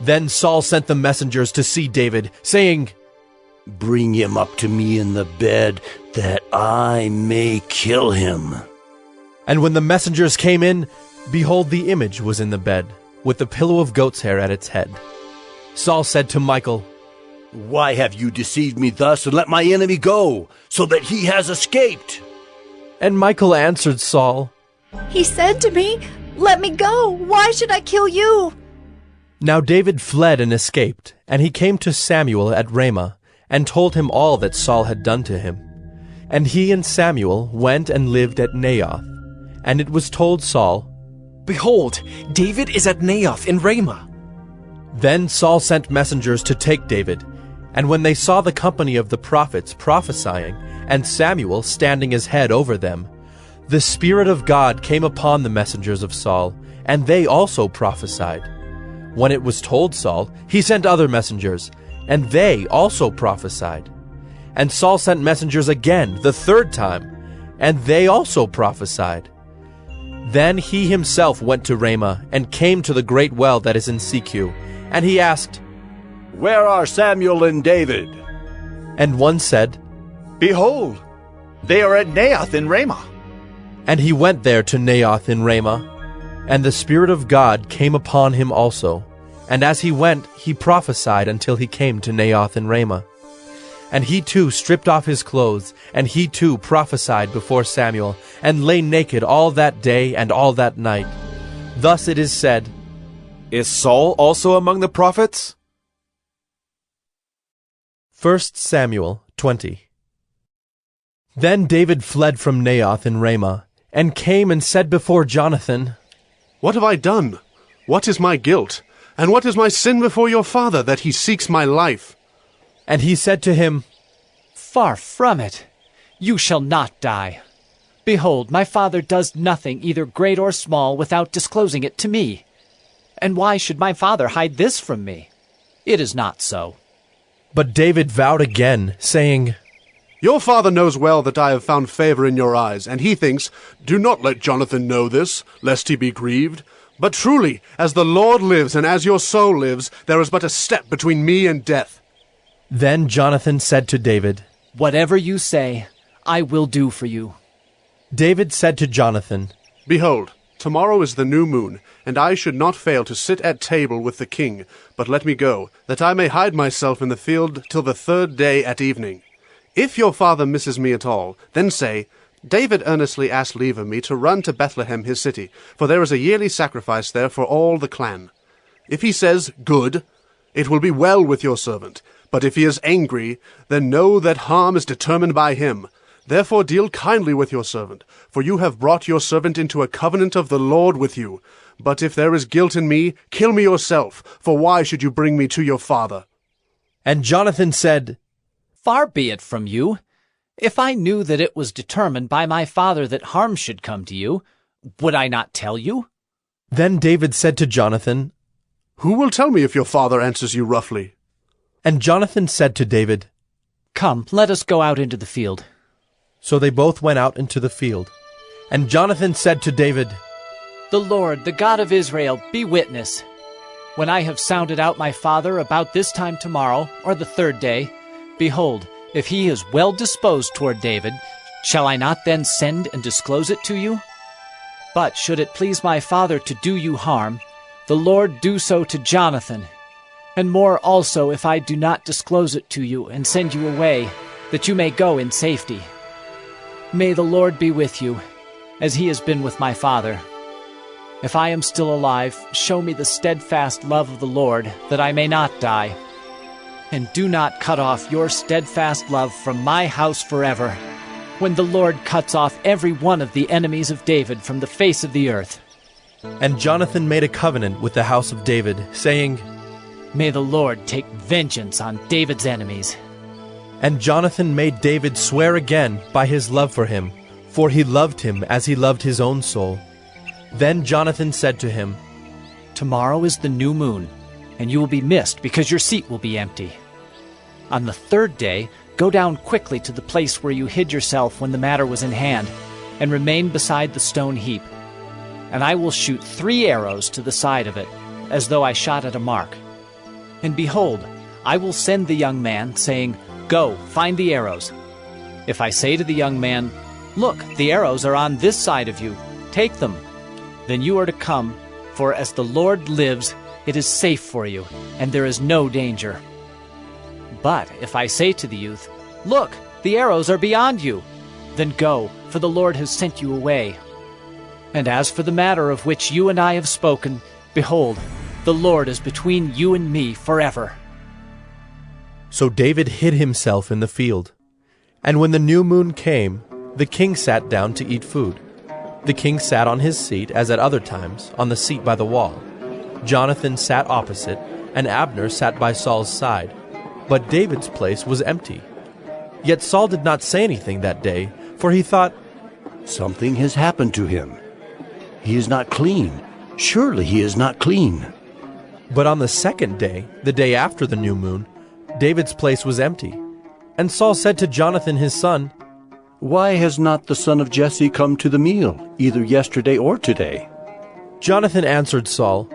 Then Saul sent the messengers to see David, saying, Bring him up to me in the bed, that I may kill him. And when the messengers came in, behold, the image was in the bed, with the pillow of goat's hair at its head. Saul said to Michal, Why have you deceived me thus, and let my enemy go, so that he has escaped? And Michal answered Saul, He said to me, Let me go. Why should I kill you? Now David fled and escaped, and he came to Samuel at Ramah, and told him all that Saul had done to him. And he and Samuel went and lived at Naioth. And it was told Saul, Behold, David is at Naioth in Ramah. Then Saul sent messengers to take David, And when they saw the company of the prophets prophesying, and Samuel standing as head over them, the Spirit of God came upon the messengers of Saul, and they also prophesied. When it was told Saul, he sent other messengers, and they also prophesied. And Saul sent messengers again, the third time, and they also prophesied. Then he himself went to Ramah, and came to the great well that is in Secu, and he asked, Where are Samuel and David? And one said, Behold, they are at Naioth in Ramah. And he went there to Naioth in Ramah, and the Spirit of God came upon him also. And as he went, he prophesied until he came to Naioth in Ramah. And he too stripped off his clothes, and he too prophesied before Samuel, and lay naked all that day and all that night. Thus it is said, Is Saul also among the prophets? 1 Samuel 20. Then David fled from Naioth in Ramah, and came and said before Jonathan, What have I done? What is my guilt? And what is my sin before your father, that he seeks my life? And he said to him, Far from it. You shall not die. Behold, my father does nothing, either great or small, without disclosing it to me. And why should my father hide this from me? It is not so. But David vowed again, saying, Your father knows well that I have found favor in your eyes, and he thinks, Do not let Jonathan know this, lest he be grieved. But truly, as the Lord lives, and as your soul lives, there is but a step between me and death. Then Jonathan said to David, Whatever you say, I will do for you. David said to Jonathan, Behold, tomorrow is the new moon, and I should not fail to sit at table with the king. But let me go, that I may hide myself in the field till the third day at evening. If your father misses me at all, then say, David earnestly asked leave of me to run to Bethlehem his city, for there is a yearly sacrifice there for all the clan. If he says, Good, it will be well with your servant. But if he is angry, then know that harm is determined by him. Therefore deal kindly with your servant, for you have brought your servant into a covenant of the Lord with you. But if there is guilt in me, kill me yourself, for why should you bring me to your father? And Jonathan said, Far be it from you. If I knew that it was determined by my father that harm should come to you, would I not tell you? Then David said to Jonathan, Who will tell me if your father answers you roughly? And Jonathan said to David, Come, let us go out into the field. So they both went out into the field. And Jonathan said to David, The Lord, the God of Israel, be witness. When I have sounded out my father about this time tomorrow, or the third day, behold, if he is well disposed toward David, shall I not then send and disclose it to you? But should it please my father to do you harm, the Lord do so to Jonathan, and more also if I do not disclose it to you and send you away, that you may go in safety. May the Lord be with you, as he has been with my father. If I am still alive, show me the steadfast love of the Lord, that I may not die. And do not cut off your steadfast love from my house forever, when the Lord cuts off every one of the enemies of David from the face of the earth. And Jonathan made a covenant with the house of David, saying, May the Lord take vengeance on David's enemies. And Jonathan made David swear again by his love for him, for he loved him as he loved his own soul. Then Jonathan said to him, Tomorrow is the new moon, and you will be missed because your seat will be empty. On the third day, go down quickly to the place where you hid yourself when the matter was in hand, and remain beside the stone heap. And I will shoot 3 arrows to the side of it, as though I shot at a mark. And behold, I will send the young man, saying, Go, find the arrows. If I say to the young man, Look, the arrows are on this side of you, take them. Then you are to come, for as the Lord lives, it is safe for you, and there is no danger. But if I say to the youth, Look, the arrows are beyond you, then go, for the Lord has sent you away. And as for the matter of which you and I have spoken, behold, the Lord is between you and me forever. So David hid himself in the field. And when the new moon came, the king sat down to eat food. The king sat on his seat, as at other times, on the seat by the wall. Jonathan sat opposite, and Abner sat by Saul's side. but David's place was empty. Yet Saul did not say anything that day, for he thought, "Something has happened to him. He is not clean. Surely he is not clean." But on the second day, the day after the new moon, David's place was empty. And Saul said to Jonathan his son, "Why has not the son of Jesse come to the meal, either yesterday or today?" Jonathan answered Saul,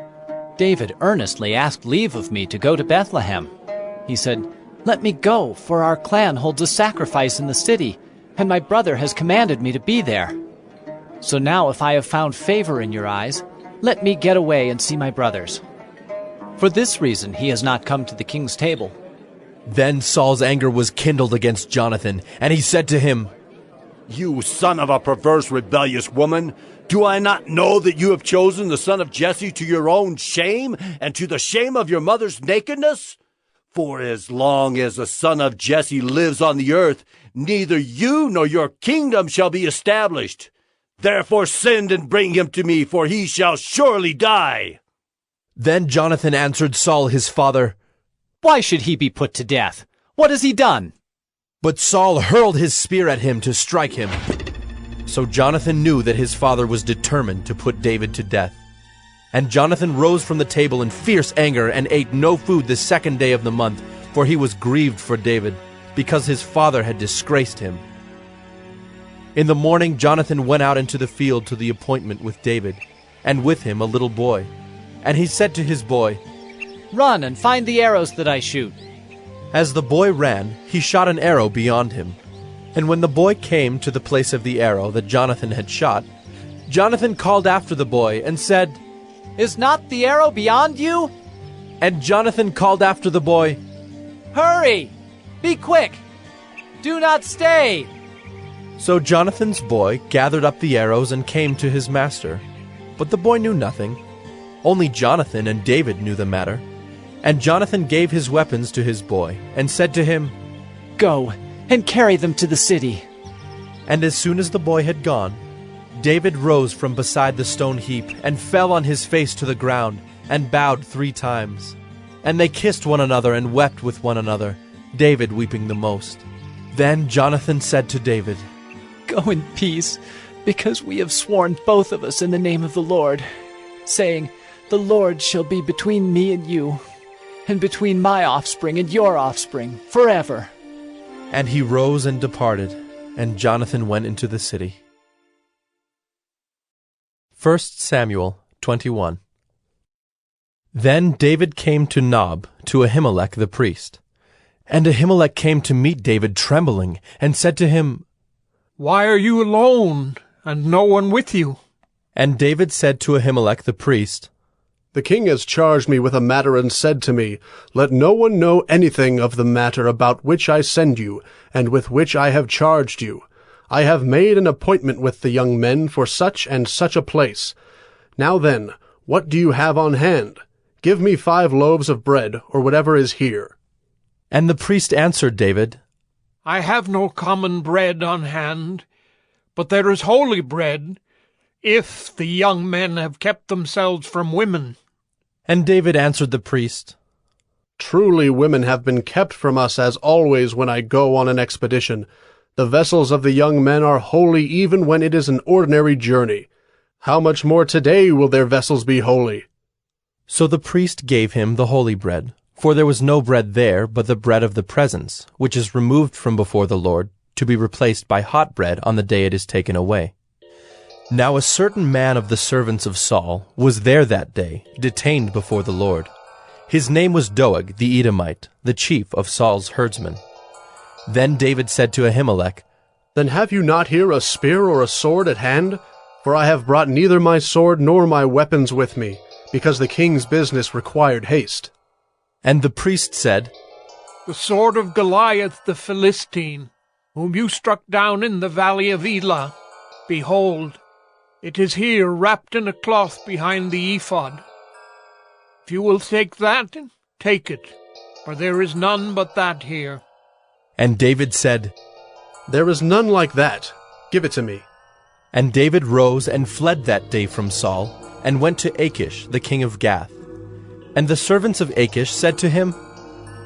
David earnestly asked leave of me to go to Bethlehem. He said, "Let me go, for our clan holds a sacrifice in the city, and my brother has commanded me to be there. So now if I have found favor in your eyes, let me get away and see my brothers." For this reason he has not come to the king's table. Then Saul's anger was kindled against Jonathan, and he said to him, "You son of a perverse, rebellious woman, do I not know that you have chosen the son of Jesse to your own shame and to the shame of your mother's nakedness? For as long as the son of Jesse lives on the earth, neither you nor your kingdom shall be established. Therefore send and bring him to me, for he shall surely die." Then Jonathan answered Saul his father, "Why should he be put to death? What has he done?" But Saul hurled his spear at him to strike him. So Jonathan knew that his father was determined to put David to death. And Jonathan rose from the table in fierce anger and ate no food the second day of the month, for he was grieved for David, because his father had disgraced him. In the morning Jonathan went out into the field to the appointment with David, and with him a little boy. And he said to his boy, "Run and find the arrows that I shoot." As the boy ran, he shot an arrow beyond him. And when the boy came to the place of the arrow that Jonathan had shot, Jonathan called after the boy and said, "Is not the arrow beyond you?" And Jonathan called after the boy, "Hurry! Be quick! Do not stay!" So Jonathan's boy gathered up the arrows and came to his master. But the boy knew nothing. Only Jonathan and David knew the matter. And Jonathan gave his weapons to his boy, and said to him, "Go and carry them to the city." And as soon as the boy had gone, David rose from beside the stone heap, and fell on his face to the ground, and bowed 3 times. And they kissed one another and wept with one another, David weeping the most. Then Jonathan said to David, "Go in peace, because we have sworn both of us in the name of the Lord, saying, 'The Lord shall be between me and you, and between my offspring and your offspring, forever.'" And he rose and departed, and Jonathan went into the city. 1 Samuel 21. Then David came to Nob, to Ahimelech the priest. And Ahimelech came to meet David trembling, and said to him, "Why are you alone, and no one with you?" And David said to Ahimelech the priest, "The king has charged me with a matter and said to me, 'Let no one know anything of the matter about which I send you, and with which I have charged you. I have made an appointment with the young men for such and such a place. Now then, what do you have on hand? Give me 5 loaves of bread, or whatever is here.'" And the priest answered David, "I have no common bread on hand, but there is holy bread, if the young men have kept themselves from women." And David answered the priest, "Truly women have been kept from us as always when I go on an expedition. The vessels of the young men are holy even when it is an ordinary journey. How much more today will their vessels be holy?" So the priest gave him the holy bread, for there was no bread there but the bread of the presence, which is removed from before the Lord, to be replaced by hot bread on the day it is taken away. Now a certain man of the servants of Saul was there that day, detained before the Lord. His name was Doeg the Edomite, the chief of Saul's herdsmen. Then David said to Ahimelech, "Then have you not here a spear or a sword at hand? For I have brought neither my sword nor my weapons with me, because the king's business required haste." And the priest said, "The sword of Goliath the Philistine, whom you struck down in the valley of Elah, behold, it is here wrapped in a cloth behind the ephod. If you will take that, take it, for there is none but that here." And David said, "There is none like that. Give it to me." And David rose and fled that day from Saul, and went to Achish the king of Gath. And the servants of Achish said to him,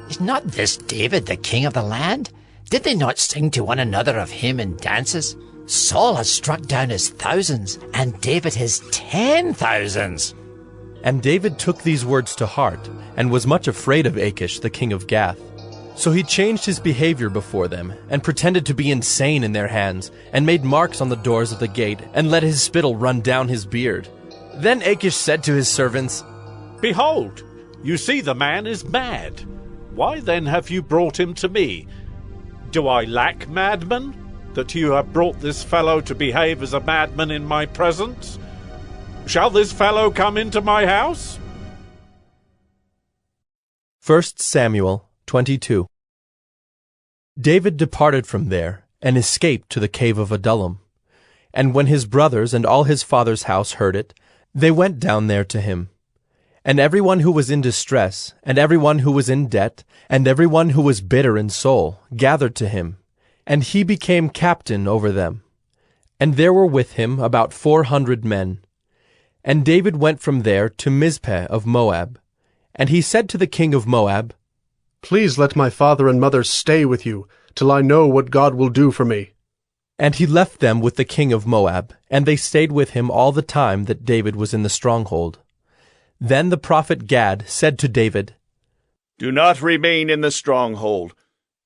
Is not this David the king of the land? Did they not sing to one another of him in dances? Saul has struck down his thousands, and David his 10,000s. And David took these words to heart, and was much afraid of Achish the king of Gath. So he changed his behavior before them, and pretended to be insane in their hands, and made marks on the doors of the gate, and let his spittle run down his beard. Then Achish said to his servants, Behold, you see the man is mad. Why then have you brought him to me? Do I lack madmen, that you have brought this fellow to behave as a madman in my presence? Shall this fellow come into my house? 1 Samuel 22. David departed from there, and escaped to the cave of Adullam. And when his brothers and all his father's house heard it, they went down there to him. And everyone who was in distress, and everyone who was in debt, and everyone who was bitter in soul, gathered to him, and he became captain over them. And there were with him about 400 men. And David went from there to Mizpeh of Moab. And he said to the king of Moab, Please let my father and mother stay with you, till I know what God will do for me. And he left them with the king of Moab, and they stayed with him all the time that David was in the stronghold. Then the prophet Gad said to David, Do not remain in the stronghold.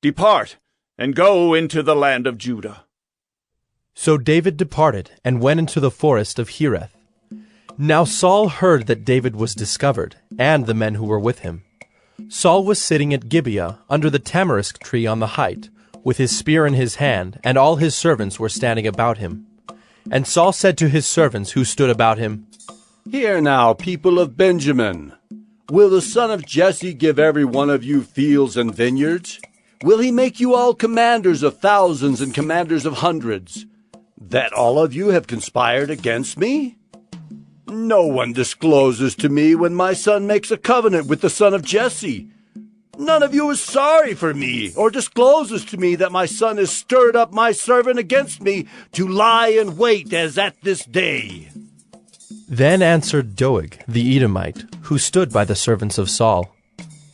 Depart, and go into the land of Judah. So David departed, and went into the forest of Hereth. Now Saul heard that David was discovered, and the men who were with him. Saul was sitting at Gibeah, under the tamarisk tree on the height, with his spear in his hand, and all his servants were standing about him. And Saul said to his servants who stood about him, Hear now, people of Benjamin. Will the son of Jesse give every one of you fields and vineyards? Will he make you all commanders of thousands and commanders of hundreds? That all of you have conspired against me? No one discloses to me when my son makes a covenant with the son of Jesse. None of you is sorry for me, or discloses to me that my son has stirred up my servant against me to lie in wait as at this day. Then answered Doeg the Edomite, who stood by the servants of Saul,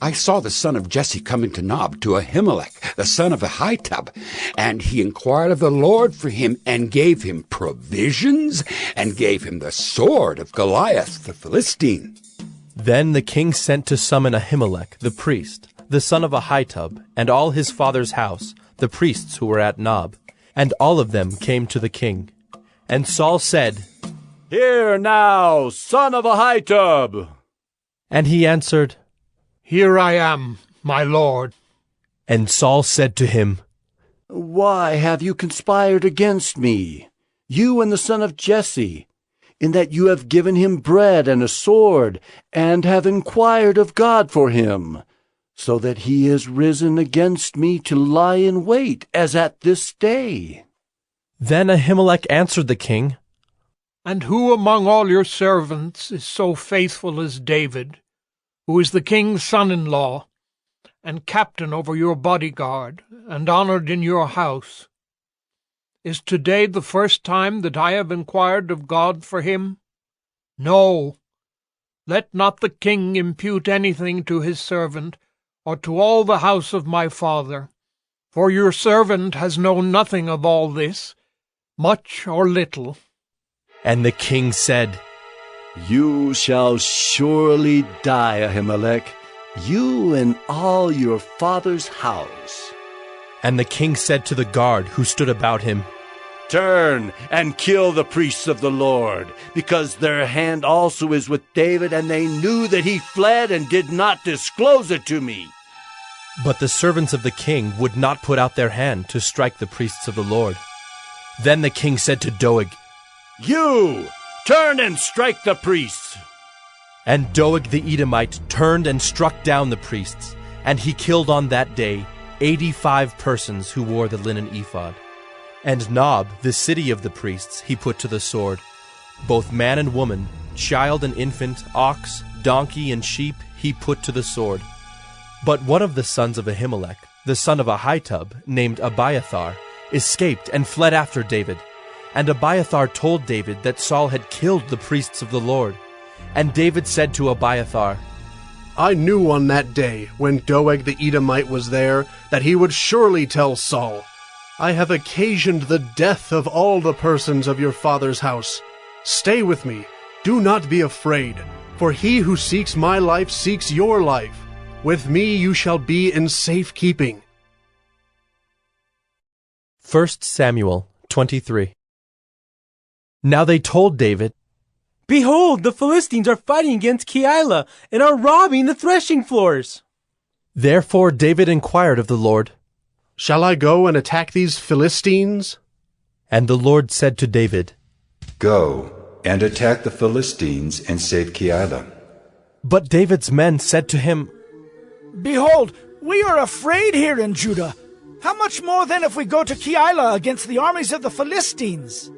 I saw the son of Jesse come into Nob to Ahimelech, the son of Ahitub, and he inquired of the Lord for him, and gave him provisions, and gave him the sword of Goliath the Philistine. Then the king sent to summon Ahimelech the priest, the son of Ahitub, and all his father's house, the priests who were at Nob, and all of them came to the king. And Saul said, Hear now, son of Ahitub. And he answered, Here I am, my lord. And Saul said to him, Why have you conspired against me, you and the son of Jesse, in that you have given him bread and a sword, and have inquired of God for him, so that he is risen against me to lie in wait, as at this day? Then Ahimelech answered the king, And who among all your servants is so faithful as David, who is the king's son-in-law, and captain over your bodyguard, and honored in your house? Is today the first time that I have inquired of God for him? No. Let not the king impute anything to his servant, or to all the house of my father, for your servant has known nothing of all this, much or little. And the king said, You shall surely die, Ahimelech, you and all your father's house. And the king said to the guard who stood about him, Turn and kill the priests of the Lord, because their hand also is with David, and they knew that he fled and did not disclose it to me. But the servants of the king would not put out their hand to strike the priests of the Lord. Then the king said to Doeg, You! Turn and strike the priests! And Doeg the Edomite turned and struck down the priests, and he killed on that day 85 persons who wore the linen ephod. And Nob, the city of the priests, he put to the sword. Both man and woman, child and infant, ox, donkey, and sheep he put to the sword. But one of the sons of Ahimelech, the son of Ahitub, named Abiathar, escaped and fled after David. And Abiathar told David that Saul had killed the priests of the Lord. And David said to Abiathar, I knew on that day, when Doeg the Edomite was there, that he would surely tell Saul, I have occasioned the death of all the persons of your father's house. Stay with me, do not be afraid, for he who seeks my life seeks your life. With me you shall be in safe keeping. 1 Samuel 23. Now they told David, Behold, the Philistines are fighting against Keilah and are robbing the threshing floors. Therefore David inquired of the Lord, Shall I go and attack these Philistines? And the Lord said to David, Go and attack the Philistines and save Keilah. But David's men said to him, Behold, we are afraid here in Judah. How much more then if we go to Keilah against the armies of the Philistines?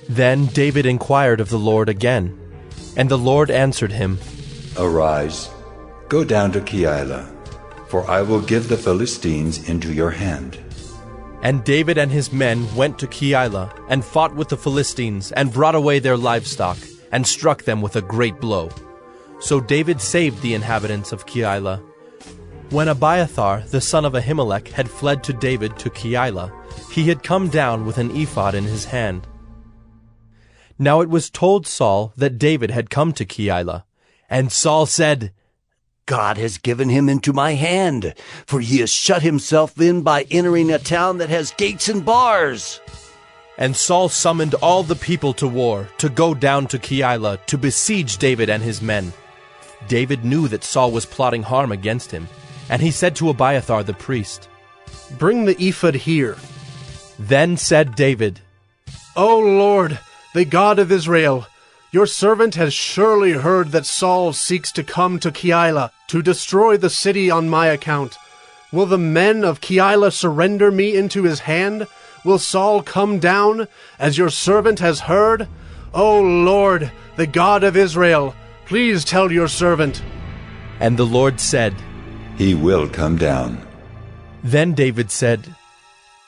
Then David inquired of the Lord again, and the Lord answered him, Arise, go down to Keilah, for I will give the Philistines into your hand. And David and his men went to Keilah, and fought with the Philistines, and brought away their livestock, and struck them with a great blow. So David saved the inhabitants of Keilah. When Abiathar, the son of Ahimelech, had fled to David to Keilah, he had come down with an ephod in his hand. Now it was told Saul that David had come to Keilah, and Saul said, God has given him into my hand, for he has shut himself in by entering a town that has gates and bars. And Saul summoned all the people to war, to go down to Keilah, to besiege David and his men. David knew that Saul was plotting harm against him, and he said to Abiathar the priest, Bring the ephod here. Then said David, O Lord, the God of Israel, your servant has surely heard that Saul seeks to come to Keilah to destroy the city on my account. Will the men of Keilah surrender me into his hand? Will Saul come down, as your servant has heard? O Lord, the God of Israel, please tell your servant. And the Lord said, He will come down. Then David said,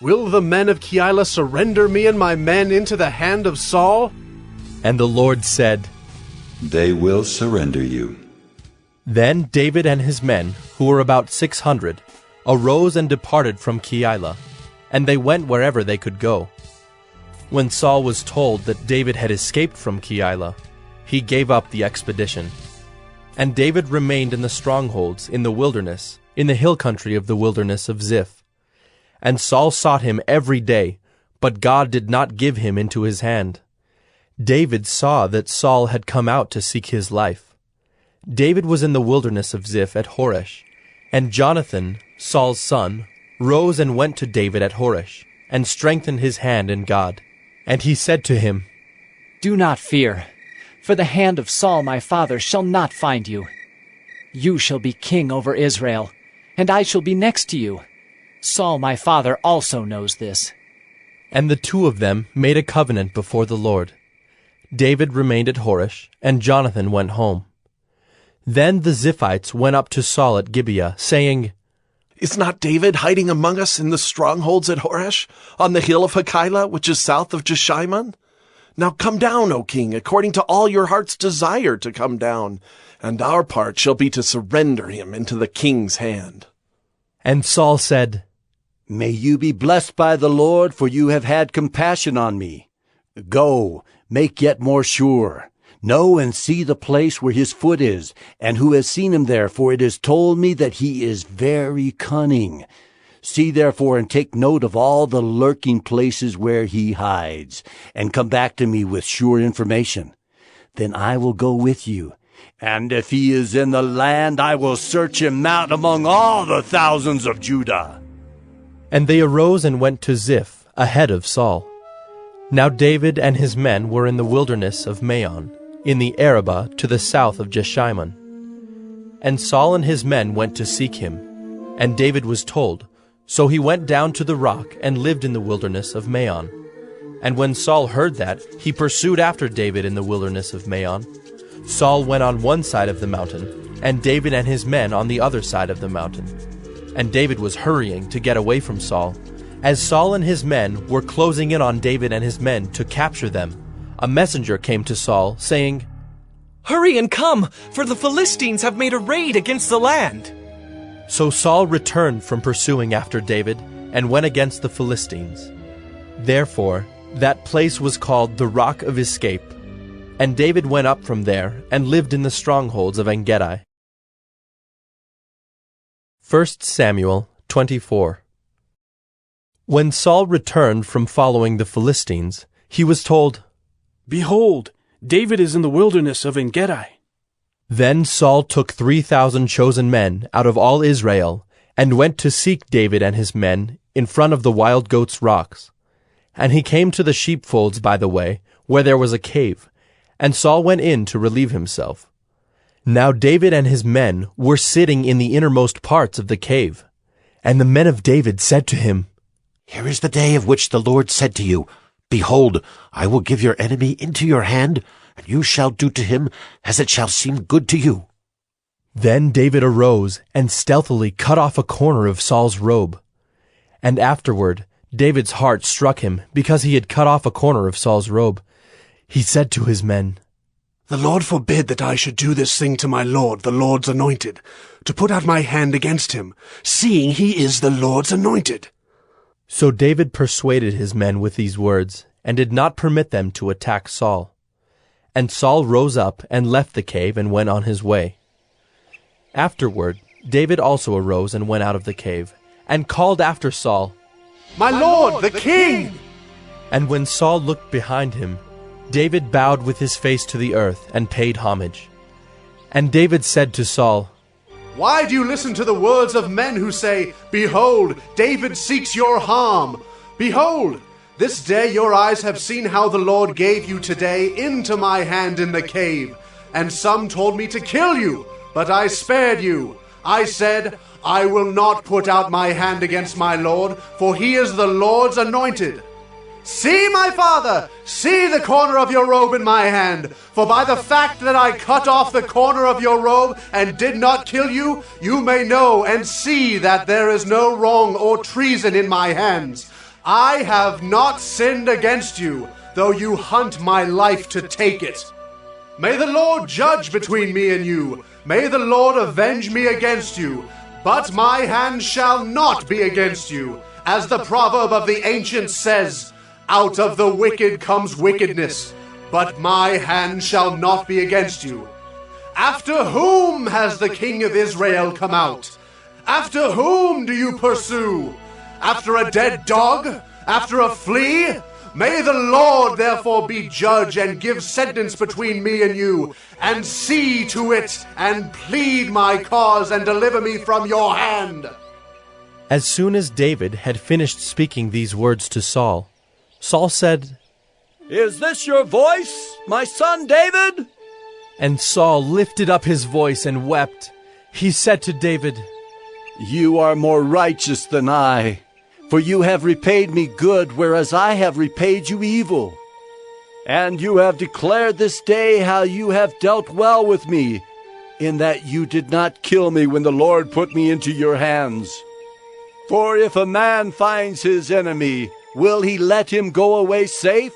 Will the men of Keilah surrender me and my men into the hand of Saul? And the Lord said, They will surrender you. Then David and his men, who were about 600, arose and departed from Keilah, and they went wherever they could go. When Saul was told that David had escaped from Keilah, he gave up the expedition. And David remained in the strongholds in the wilderness, in the hill country of the wilderness of Ziph. And Saul sought him every day, but God did not give him into his hand. David saw that Saul had come out to seek his life. David was in the wilderness of Ziph at Horesh, and Jonathan, Saul's son, rose and went to David at Horesh, and strengthened his hand in God. And he said to him, Do not fear, for the hand of Saul my father shall not find you. You shall be king over Israel, and I shall be next to you. Saul my father also knows this. And the two of them made a covenant before the Lord. David remained at Horesh, and Jonathan went home. Then the Ziphites went up to Saul at Gibeah, saying, Is not David hiding among us in the strongholds at Horesh, on the hill of Hakeilah, which is south of Jeshimon? Now come down, O king, according to all your heart's desire to come down, and our part shall be to surrender him into the king's hand. And Saul said, May you be blessed by the Lord, for you have had compassion on me. Go, make yet more sure. Know and see the place where his foot is, and who has seen him there, for it is told me that he is very cunning. See therefore and take note of all the lurking places where he hides, and come back to me with sure information. Then I will go with you, and if he is in the land, I will search him out among all the thousands of Judah. And they arose and went to Ziph, ahead of Saul. Now David and his men were in the wilderness of Maon, in the Arabah to the south of Jeshimon. And Saul and his men went to seek him, and David was told. So he went down to the rock and lived in the wilderness of Maon. And when Saul heard that, he pursued after David in the wilderness of Maon. Saul went on one side of the mountain, and David and his men on the other side of the mountain. And David was hurrying to get away from Saul. As Saul and his men were closing in on David and his men to capture them, a messenger came to Saul, saying, Hurry and come, for the Philistines have made a raid against the land. So Saul returned from pursuing after David and went against the Philistines. Therefore, that place was called the Rock of Escape. And David went up from there and lived in the strongholds of En-gedi. 1 Samuel 24. When Saul returned from following the Philistines, he was told, "Behold, David is in the wilderness of En-gedi." Then Saul took 3,000 chosen men out of all Israel and went to seek David and his men in front of the wild goats' rocks. And he came to the sheepfolds by the way, where there was a cave, and Saul went in to relieve himself. Now David and his men were sitting in the innermost parts of the cave. And the men of David said to him, "Here is the day of which the Lord said to you, Behold, I will give your enemy into your hand, and you shall do to him as it shall seem good to you." Then David arose and stealthily cut off a corner of Saul's robe. And afterward David's heart struck him because he had cut off a corner of Saul's robe. He said to his men, "The Lord forbid that I should do this thing to my Lord, the Lord's anointed, to put out my hand against him, seeing he is the Lord's anointed." So David persuaded his men with these words, and did not permit them to attack Saul. And Saul rose up and left the cave and went on his way. Afterward, David also arose and went out of the cave, and called after Saul, "My Lord, the king!" And when Saul looked behind him, David bowed with his face to the earth and paid homage. And David said to Saul, "Why do you listen to the words of men who say, Behold, David seeks your harm? Behold, this day your eyes have seen how the Lord gave you today into my hand in the cave. And some told me to kill you, but I spared you. I said, I will not put out my hand against my Lord, for he is the Lord's anointed. See, my father, see the corner of your robe in my hand. For by the fact that I cut off the corner of your robe and did not kill you, you may know and see that there is no wrong or treason in my hands. I have not sinned against you, though you hunt my life to take it. May the Lord judge between me and you. May the Lord avenge me against you. But my hand shall not be against you. As the proverb of the ancients says, Out of the wicked comes wickedness, but my hand shall not be against you. After whom has the king of Israel come out? After whom do you pursue? After a dead dog? After a flea? May the Lord therefore be judge and give sentence between me and you, and see to it, and plead my cause, and deliver me from your hand." As soon as David had finished speaking these words to Saul, Saul said, "Is this your voice, my son David?" And Saul lifted up his voice and wept. He said to David, "You are more righteous than I, for you have repaid me good, whereas I have repaid you evil. And you have declared this day how you have dealt well with me, in that you did not kill me when the Lord put me into your hands. For if a man finds his enemy, will he let him go away safe?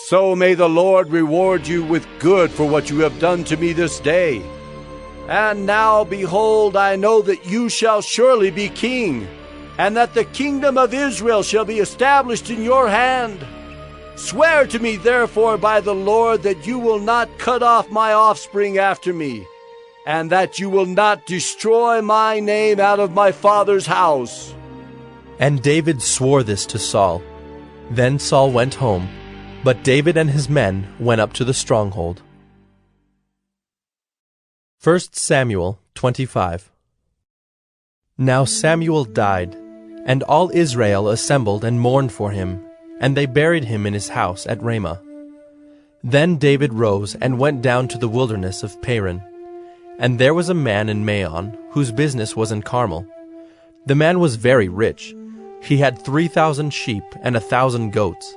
So may the Lord reward you with good for what you have done to me this day. And now, behold, I know that you shall surely be king, and that the kingdom of Israel shall be established in your hand. Swear to me, therefore, by the Lord, that you will not cut off my offspring after me, and that you will not destroy my name out of my father's house." And David swore this to Saul. Then Saul went home, but David and his men went up to the stronghold. 1 Samuel 25. Now Samuel died, and all Israel assembled and mourned for him, and they buried him in his house at Ramah. Then David rose and went down to the wilderness of Paran. And there was a man in Maon, whose business was in Carmel. The man was very rich. He had 3,000 sheep and 1,000 goats.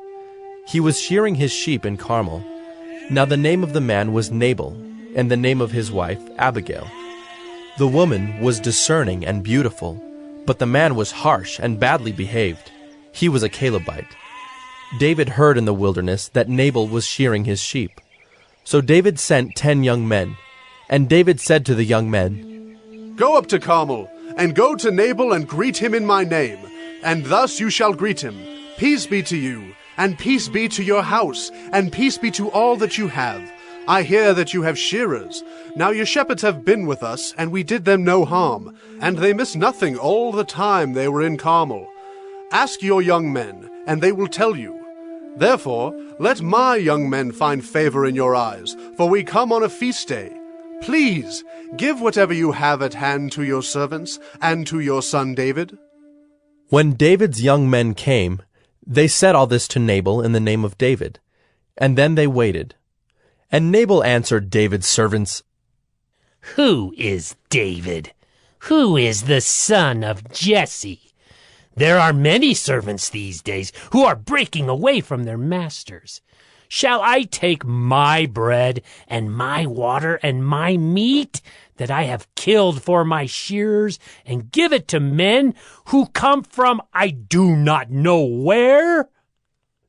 He was shearing his sheep in Carmel. Now the name of the man was Nabal, and the name of his wife Abigail. The woman was discerning and beautiful, but the man was harsh and badly behaved. He was a Calebite. David heard in the wilderness that Nabal was shearing his sheep. So David sent 10 young men. And David said to the young men, Go up to Carmel, and go to Nabal and greet him in my name. And thus you shall greet him. Peace be to you, and peace be to your house, and peace be to all that you have. I hear that you have shearers. Now your shepherds have been with us, and we did them no harm, and they missed nothing all the time they were in Carmel. Ask your young men, and they will tell you. Therefore, let my young men find favor in your eyes, for we come on a feast day. Please, give whatever you have at hand to your servants, and to your son David. When David's young men came, they said all this to Nabal in the name of David, and then they waited. And Nabal answered David's servants, Who is David? Who is the son of Jesse? There are many servants these days who are breaking away from their masters. Shall I take my bread and my water and my meat that I have killed for my shearers and give it to men who come from I do not know where?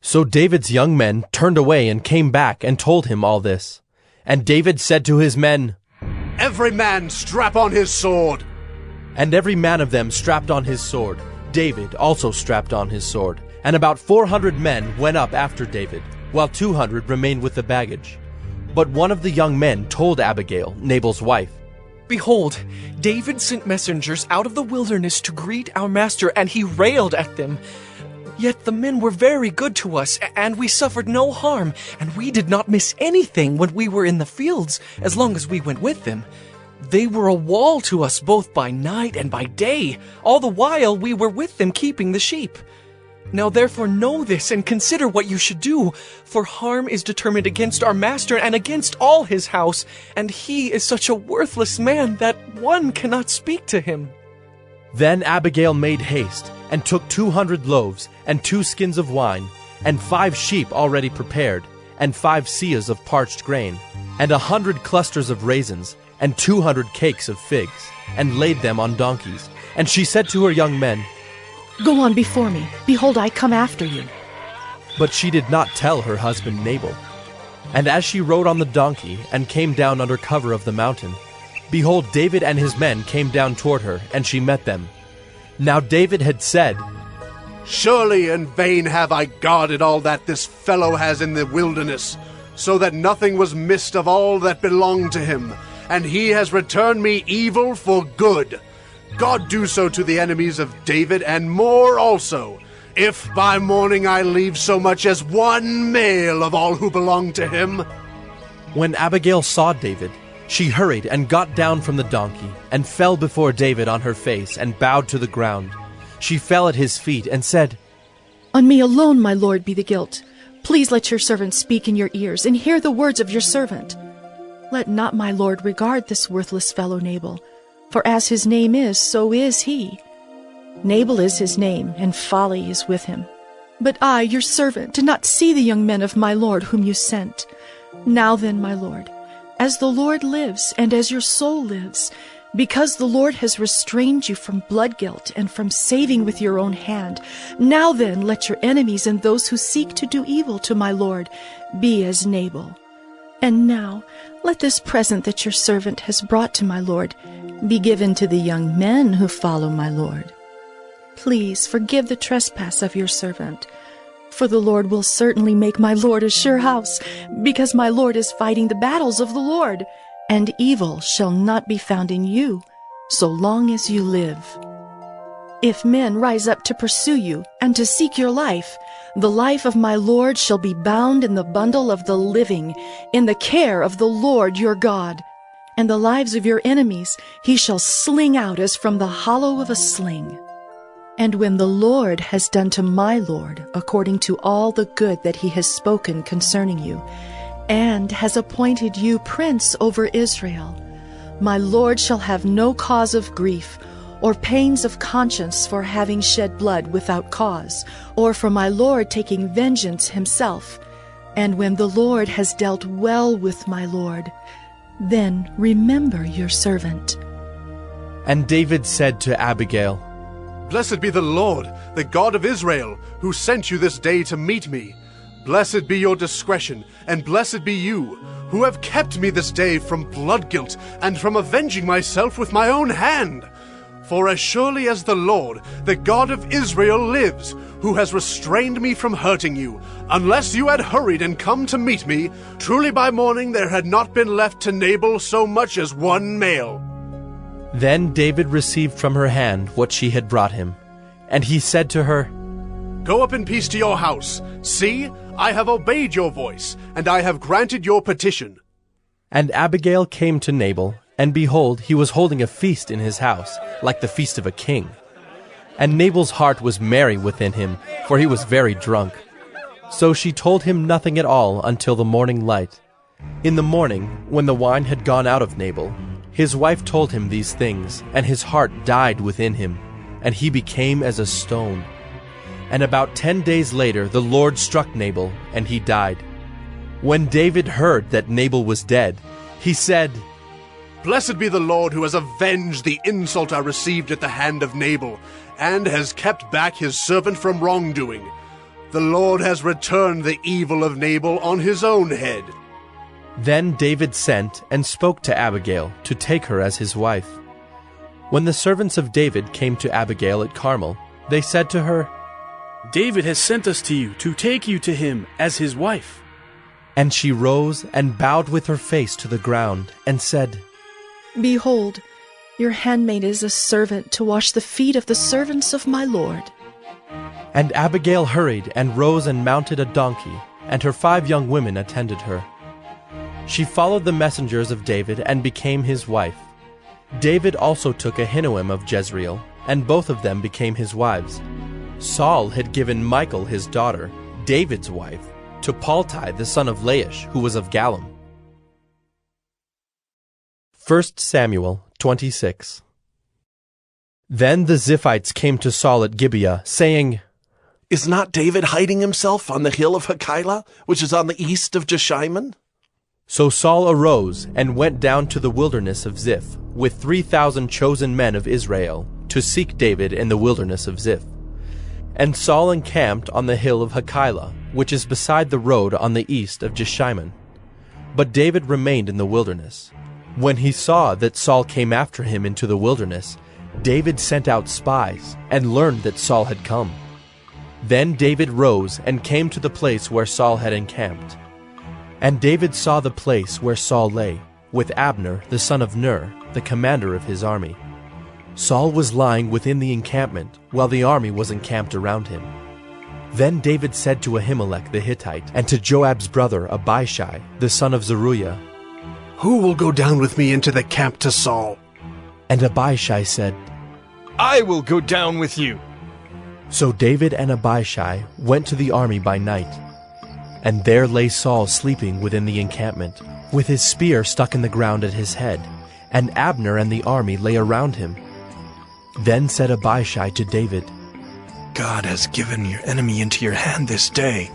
So David's young men turned away and came back and told him all this. And David said to his men, Every man strap on his sword. And every man of them strapped on his sword. David also strapped on his sword. And about 400 men went up after David, while 200 remained with the baggage. But one of the young men told Abigail, Nabal's wife, Behold, David sent messengers out of the wilderness to greet our master, and he railed at them. Yet the men were very good to us, and we suffered no harm, and we did not miss anything when we were in the fields, as long as we went with them. They were a wall to us both by night and by day, all the while we were with them keeping the sheep. Now therefore know this, and consider what you should do, for harm is determined against our master and against all his house, and he is such a worthless man that one cannot speak to him. Then Abigail made haste, and took 200 loaves, and 2 skins of wine, and 5 sheep already prepared, and 5 seahs of parched grain, and 100 clusters of raisins, and 200 cakes of figs, and laid them on donkeys. And she said to her young men, Go on before me. Behold, I come after you. But she did not tell her husband Nabal. And as she rode on the donkey, and came down under cover of the mountain, behold, David and his men came down toward her, and she met them. Now David had said, Surely in vain have I guarded all that this fellow has in the wilderness, so that nothing was missed of all that belonged to him, and he has returned me evil for good. God do so to the enemies of David, and more also, if by morning I leave so much as one male of all who belong to him. When Abigail saw David, she hurried and got down from the donkey, and fell before David on her face, and bowed to the ground. She fell at his feet, and said, On me alone, my lord, be the guilt. Please let your servant speak in your ears, and hear the words of your servant. Let not my lord regard this worthless fellow Nabal, for as his name is, so is he. Nabal is his name, and folly is with him. But I, your servant, did not see the young men of my lord whom you sent. Now then, my lord, as the Lord lives, and as your soul lives, because the Lord has restrained you from blood guilt and from saving with your own hand, now then let your enemies and those who seek to do evil to my lord be as Nabal. And now let this present that your servant has brought to my lord be given to the young men who follow my lord. Please forgive the trespass of your servant, for the Lord will certainly make my lord a sure house, because my lord is fighting the battles of the Lord, and evil shall not be found in you, so long as you live. If men rise up to pursue you and to seek your life, the life of my lord shall be bound in the bundle of the living, in the care of the Lord your God. And the lives of your enemies he shall sling out as from the hollow of a sling. And when the Lord has done to my lord according to all the good that he has spoken concerning you, and has appointed you prince over Israel, my lord shall have no cause of grief, or pains of conscience for having shed blood without cause, or for my lord taking vengeance himself. And when the Lord has dealt well with my lord, then remember your servant. And David said to Abigail, Blessed be the Lord, the God of Israel, who sent you this day to meet me. Blessed be your discretion, and blessed be you, who have kept me this day from blood guilt, and from avenging myself with my own hand. For as surely as the Lord, the God of Israel, lives, who has restrained me from hurting you, unless you had hurried and come to meet me, truly by morning there had not been left to Nabal so much as one male. Then David received from her hand what she had brought him. And he said to her, Go up in peace to your house. See, I have obeyed your voice, and I have granted your petition. And Abigail came to Nabal, and behold, he was holding a feast in his house, like the feast of a king. And Nabal's heart was merry within him, for he was very drunk. So she told him nothing at all until the morning light. In the morning, when the wine had gone out of Nabal, his wife told him these things, and his heart died within him, and he became as a stone. And about 10 days later the Lord struck Nabal, and he died. When David heard that Nabal was dead, he said, Blessed be the Lord who has avenged the insult I received at the hand of Nabal, and has kept back his servant from wrongdoing. The Lord has returned the evil of Nabal on his own head. Then David sent and spoke to Abigail to take her as his wife. When the servants of David came to Abigail at Carmel, they said to her, David has sent us to you to take you to him as his wife. And she rose and bowed with her face to the ground and said, Behold, your handmaid is a servant to wash the feet of the servants of my Lord. And Abigail hurried and rose and mounted a donkey, and her 5 young women attended her. She followed the messengers of David and became his wife. David also took Ahinoam of Jezreel, and both of them became his wives. Saul had given Michal his daughter, David's wife, to Paltai the son of Laish, who was of Gallim. 1 Samuel 26. Then the Ziphites came to Saul at Gibeah, saying, Is not David hiding himself on the hill of Hachilah, which is on the east of Jeshimon? So Saul arose and went down to the wilderness of Ziph, with 3,000 chosen men of Israel, to seek David in the wilderness of Ziph. And Saul encamped on the hill of Hachilah, which is beside the road on the east of Jeshimon. But David remained in the wilderness. When he saw that Saul came after him into the wilderness, David sent out spies and learned that Saul had come. Then David rose and came to the place where Saul had encamped. And David saw the place where Saul lay, with Abner the son of Ner, the commander of his army. Saul was lying within the encampment, while the army was encamped around him. Then David said to Ahimelech the Hittite, and to Joab's brother Abishai, the son of Zeruiah, Who will go down with me into the camp to Saul? And Abishai said, I will go down with you. So David and Abishai went to the army by night. And there lay Saul sleeping within the encampment, with his spear stuck in the ground at his head, and Abner and the army lay around him. Then said Abishai to David, God has given your enemy into your hand this day.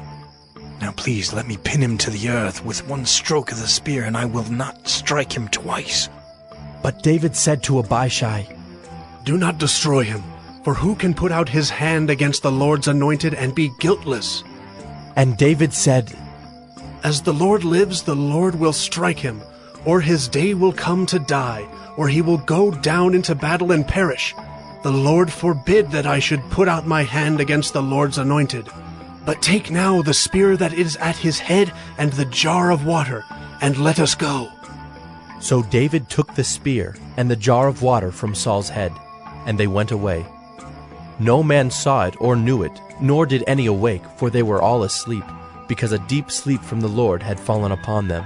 Now please let me pin him to the earth with one stroke of the spear, and I will not strike him twice. But David said to Abishai, Do not destroy him, for who can put out his hand against the Lord's anointed and be guiltless? And David said, As the Lord lives, the Lord will strike him, or his day will come to die, or he will go down into battle and perish. The Lord forbid that I should put out my hand against the Lord's anointed. But take now the spear that is at his head and the jar of water, and let us go. So David took the spear and the jar of water from Saul's head, and they went away. No man saw it or knew it, nor did any awake, for they were all asleep, because a deep sleep from the Lord had fallen upon them.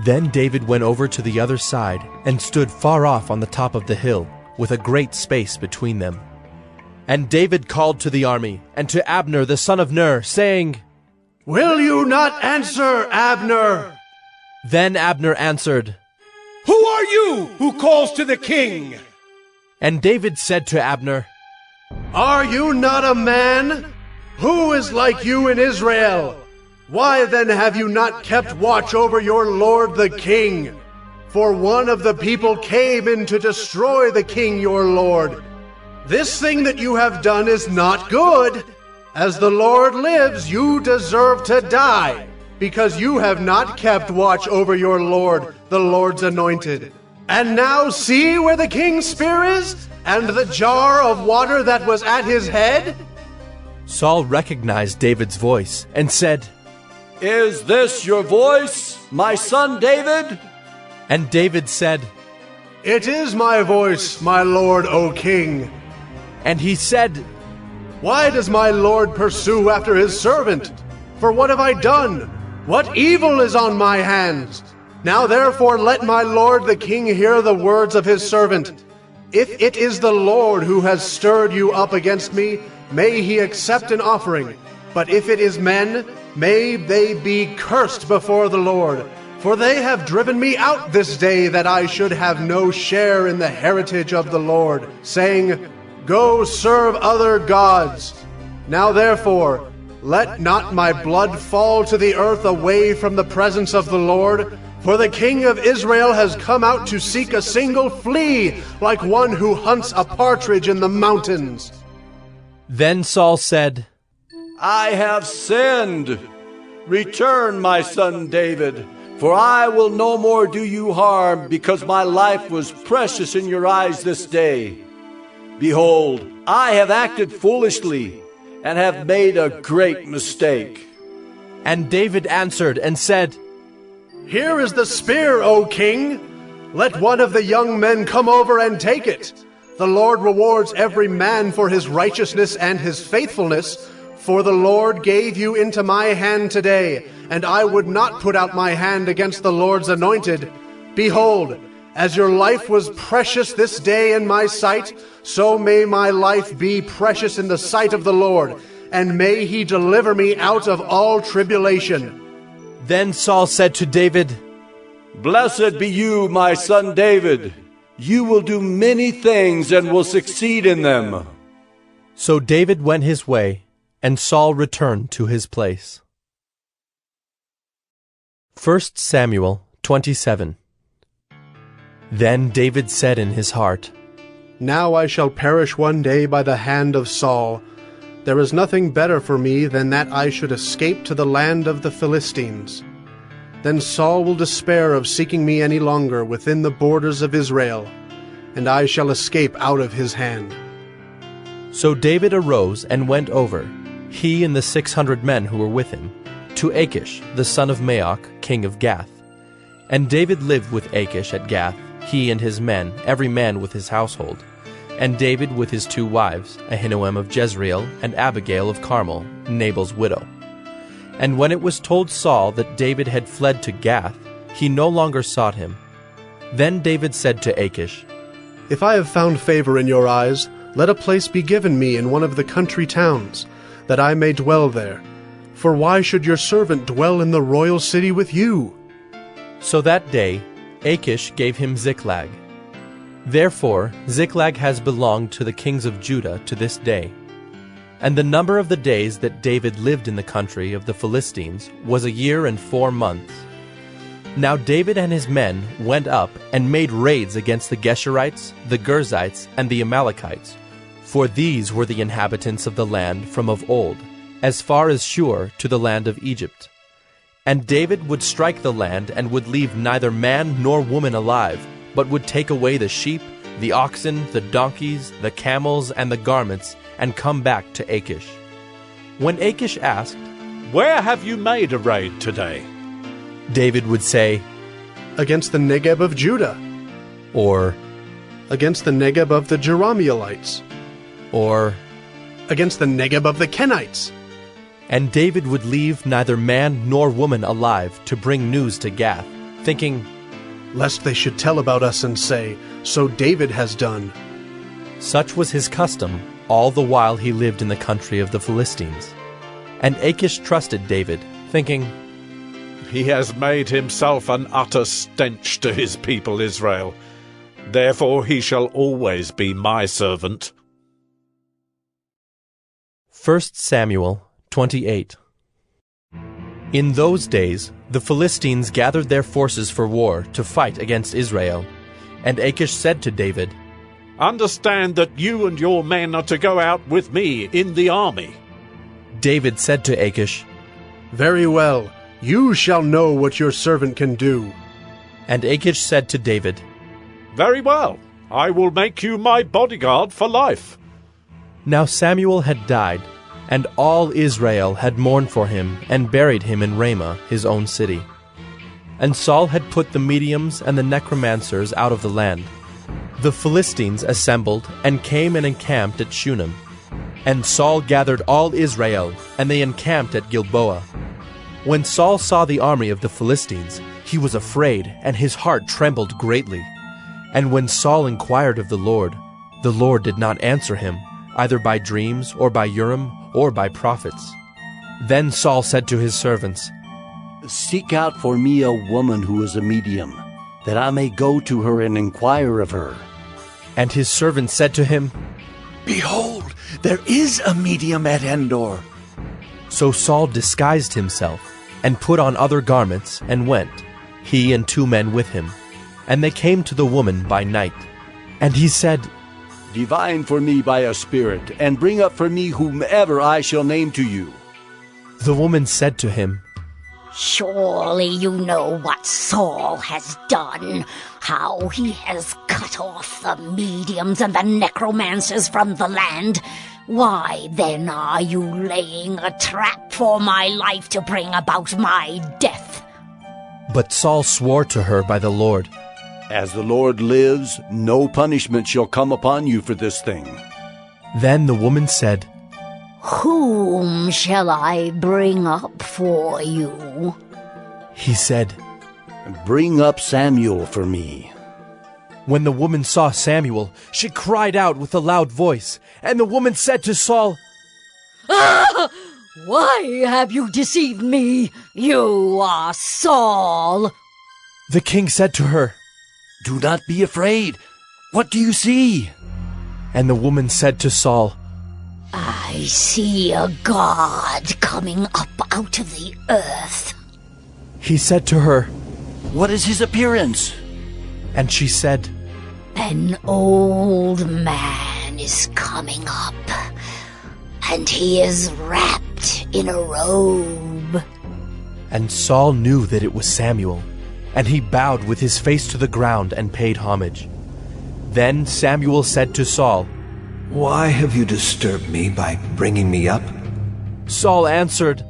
Then David went over to the other side, and stood far off on the top of the hill, with a great space between them. And David called to the army, and to Abner the son of Ner, saying, Will you not answer, Abner? Then Abner answered, Who are you who calls to the king? And David said to Abner, Are you not a man? Who is like you in Israel? Why then have you not kept watch over your lord the king? For one of the people came in to destroy the king your lord. This thing that you have done is not good. As the Lord lives, you deserve to die, because you have not kept watch over your Lord, the Lord's anointed. And now see where the king's spear is, and the jar of water that was at his head? Saul recognized David's voice and said, Is this your voice, my son David? And David said, It is my voice, my lord, O king. And he said, Why does my lord pursue after his servant? For what have I done? What evil is on my hands? Now therefore let my lord the king hear the words of his servant. If it is the Lord who has stirred you up against me, may he accept an offering. But if it is men, may they be cursed before the Lord. For they have driven me out this day, that I should have no share in the heritage of the Lord, saying, Go serve other gods. Now therefore, let not my blood fall to the earth away from the presence of the Lord, for the king of Israel has come out to seek a single flea, like one who hunts a partridge in the mountains. Then Saul said, I have sinned. Return, my son David, for I will no more do you harm, because my life was precious in your eyes this day. Behold, I have acted foolishly, and have made a great mistake. And David answered and said, Here is the spear, O king. Let one of the young men come over and take it. The Lord rewards every man for his righteousness and his faithfulness, for the Lord gave you into my hand today, and I would not put out my hand against the Lord's anointed. Behold, as your life was precious this day in my sight, so may my life be precious in the sight of the Lord, and may he deliver me out of all tribulation. Then Saul said to David, Blessed be you, my son David. You will do many things and will succeed in them. So David went his way, and Saul returned to his place. 1 Samuel 27. Then David said in his heart, Now I shall perish one day by the hand of Saul. There is nothing better for me than that I should escape to the land of the Philistines. Then Saul will despair of seeking me any longer within the borders of Israel, and I shall escape out of his hand. So David arose and went over, he and the 600 men who were with him, to Achish, the son of Maoch, king of Gath. And David lived with Achish at Gath, he and his men, every man with his household. And David with his 2 wives, Ahinoam of Jezreel and Abigail of Carmel, Nabal's widow. And when it was told Saul that David had fled to Gath, he no longer sought him. Then David said to Achish, If I have found favor in your eyes, let a place be given me in one of the country towns, that I may dwell there. For why should your servant dwell in the royal city with you? So that day Achish gave him Ziklag. Therefore Ziklag has belonged to the kings of Judah to this day. And the number of the days that David lived in the country of the Philistines was 1 year and 4 months. Now David and his men went up and made raids against the Geshurites, the Girzites, and the Amalekites, for these were the inhabitants of the land from of old, as far as Shur to the land of Egypt. And David would strike the land and would leave neither man nor woman alive, but would take away the sheep, the oxen, the donkeys, the camels, and the garments, and come back to Achish. When Achish asked, Where have you made a raid today? David would say, Against the Negeb of Judah. Or, Against the Negeb of the Jerahmeelites. Or, Against the Negeb of the Kenites. And David would leave neither man nor woman alive to bring news to Gath, thinking, Lest they should tell about us and say, So David has done. Such was his custom all the while he lived in the country of the Philistines. And Achish trusted David, thinking, He has made himself an utter stench to his people Israel. Therefore he shall always be my servant. 1 Samuel 28. In those days the Philistines gathered their forces for war to fight against Israel. And Achish said to David, Understand that you and your men are to go out with me in the army. David said to Achish, Very well, you shall know what your servant can do. And Achish said to David, Very well, I will make you my bodyguard for life. Now Samuel had died, and all Israel had mourned for him and buried him in Ramah, his own city. And Saul had put the mediums and the necromancers out of the land. The Philistines assembled and came and encamped at Shunem. And Saul gathered all Israel, and they encamped at Gilboa. When Saul saw the army of the Philistines, he was afraid, and his heart trembled greatly. And when Saul inquired of the Lord did not answer him, either by dreams, or by Urim, or by prophets. Then Saul said to his servants, Seek out for me a woman who is a medium, that I may go to her and inquire of her. And his servants said to him, Behold, there is a medium at Endor. So Saul disguised himself, and put on other garments, and went, he and 2 men with him. And they came to the woman by night. And he said, Divine for me by a spirit, and bring up for me whomever I shall name to you. The woman said to him, Surely you know what Saul has done, how he has cut off the mediums and the necromancers from the land. Why then are you laying a trap for my life to bring about my death? But Saul swore to her by the Lord, As the Lord lives, no punishment shall come upon you for this thing. Then the woman said, Whom shall I bring up for you? He said, Bring up Samuel for me. When the woman saw Samuel, she cried out with a loud voice, and the woman said to Saul, Why have you deceived me? You are Saul. The king said to her, Do not be afraid. What do you see? And the woman said to Saul, I see a god coming up out of the earth. He said to her, What is his appearance? And she said, An old man is coming up, and he is wrapped in a robe. And Saul knew that it was Samuel, and he bowed with his face to the ground and paid homage. Then Samuel said to Saul, Why have you disturbed me by bringing me up? Saul answered,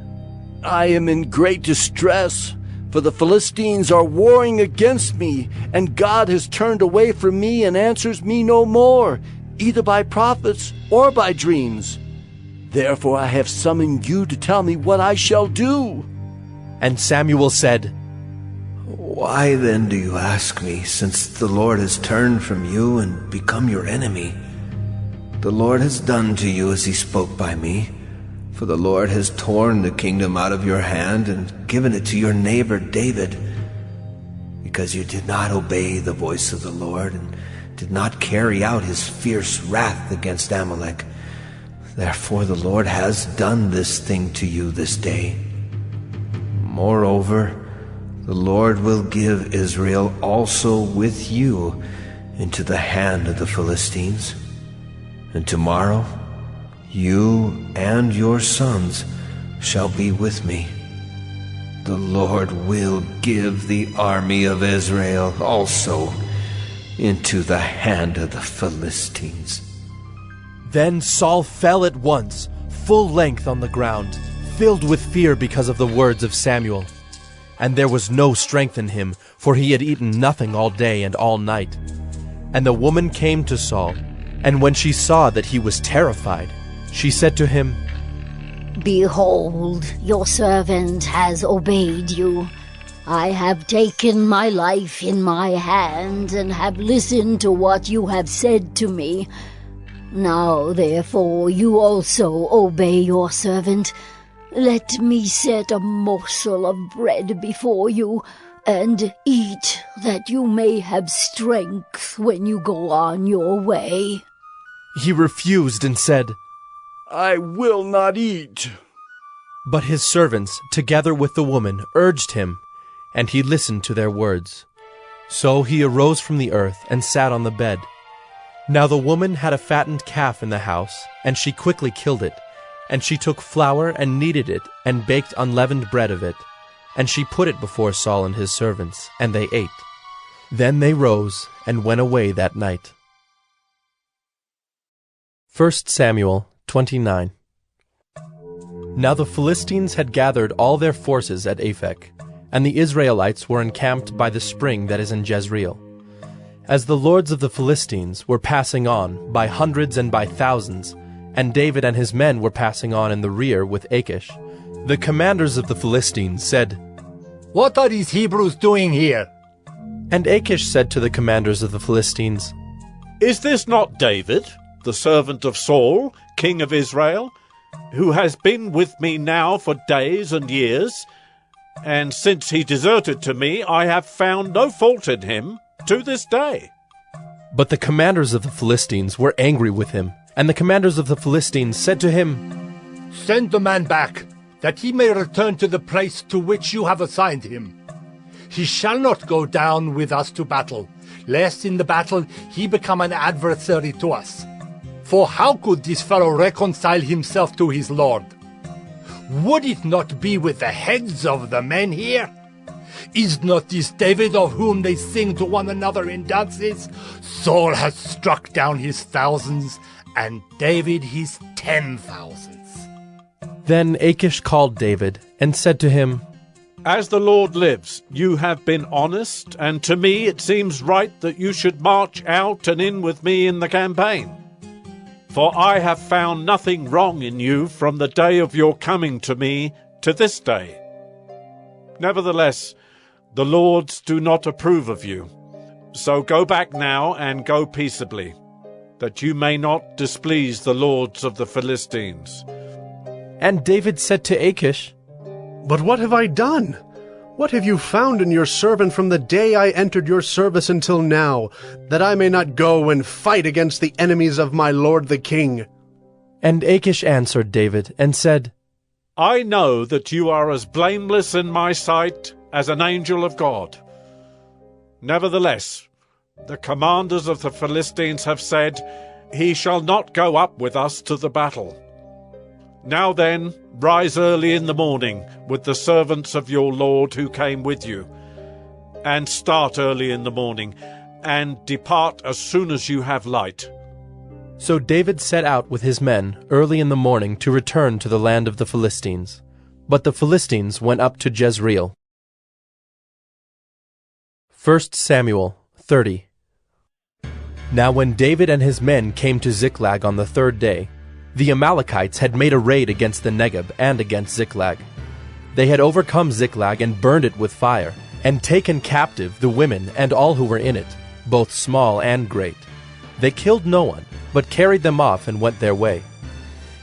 I am in great distress, for the Philistines are warring against me, and God has turned away from me and answers me no more, either by prophets or by dreams. Therefore I have summoned you to tell me what I shall do. And Samuel said, Why then do you ask me, since the Lord has turned from you and become your enemy? The Lord has done to you as he spoke by me, for the Lord has torn the kingdom out of your hand and given it to your neighbor David, because you did not obey the voice of the Lord and did not carry out his fierce wrath against Amalek. Therefore the Lord has done this thing to you this day. Moreover, the Lord will give Israel also with you into the hand of the Philistines. And tomorrow you and your sons shall be with me. The Lord will give the army of Israel also into the hand of the Philistines. Then Saul fell at once, full length on the ground, filled with fear because of the words of Samuel. And there was no strength in him, for he had eaten nothing all day and all night. And the woman came to Saul, and when she saw that he was terrified, she said to him, Behold, your servant has obeyed you. I have taken my life in my hand and have listened to what you have said to me. Now, therefore, you also obey your servant. Let me set a morsel of bread before you, and eat, that you may have strength when you go on your way. He refused and said, I will not eat. But his servants, together with the woman, urged him, and he listened to their words. So he arose from the earth and sat on the bed. Now the woman had a fattened calf in the house, and she quickly killed it, And she took flour and kneaded it, and baked unleavened bread of it. And she put it before Saul and his servants, and they ate. Then they rose and went away that night. 1 Samuel 29. Now the Philistines had gathered all their forces at Aphek, and the Israelites were encamped by the spring that is in Jezreel. As the lords of the Philistines were passing on by hundreds and by thousands, and David and his men were passing on in the rear with Achish, the commanders of the Philistines said, "What are these Hebrews doing here?" And Achish said to the commanders of the Philistines, "Is this not David, the servant of Saul, king of Israel, who has been with me now for days and years? And since he deserted to me, I have found no fault in him to this day." But the commanders of the Philistines were angry with him, and the commanders of the Philistines said to him, "Send the man back, that he may return to the place to which you have assigned him. He shall not go down with us to battle, lest in the battle he become an adversary to us. For how could this fellow reconcile himself to his lord? Would it not be with the heads of the men here? Is not this David of whom they sing to one another in dances? Saul has struck down his thousands, and David his 10,000s. Then Achish called David and said to him, "As the Lord lives, you have been honest, and to me it seems right that you should march out and in with me in the campaign. For I have found nothing wrong in you from the day of your coming to me to this day. Nevertheless, the lords do not approve of you. So go back now and go peaceably, that you may not displease the lords of the Philistines." And David said to Achish, "But what have I done? What have you found in your servant from the day I entered your service until now, that I may not go and fight against the enemies of my lord the king?" And Achish answered David and said, "I know that you are as blameless in my sight as an angel of God. Nevertheless, the commanders of the Philistines have said, 'He shall not go up with us to the battle.' Now then, rise early in the morning with the servants of your lord who came with you, and start early in the morning, and depart as soon as you have light." So David set out with his men early in the morning to return to the land of the Philistines. But the Philistines went up to Jezreel. 1 Samuel 30. Now when David and his men came to Ziklag on the third day, the Amalekites had made a raid against the Negeb and against Ziklag. They had overcome Ziklag and burned it with fire, and taken captive the women and all who were in it, both small and great. They killed no one, but carried them off and went their way.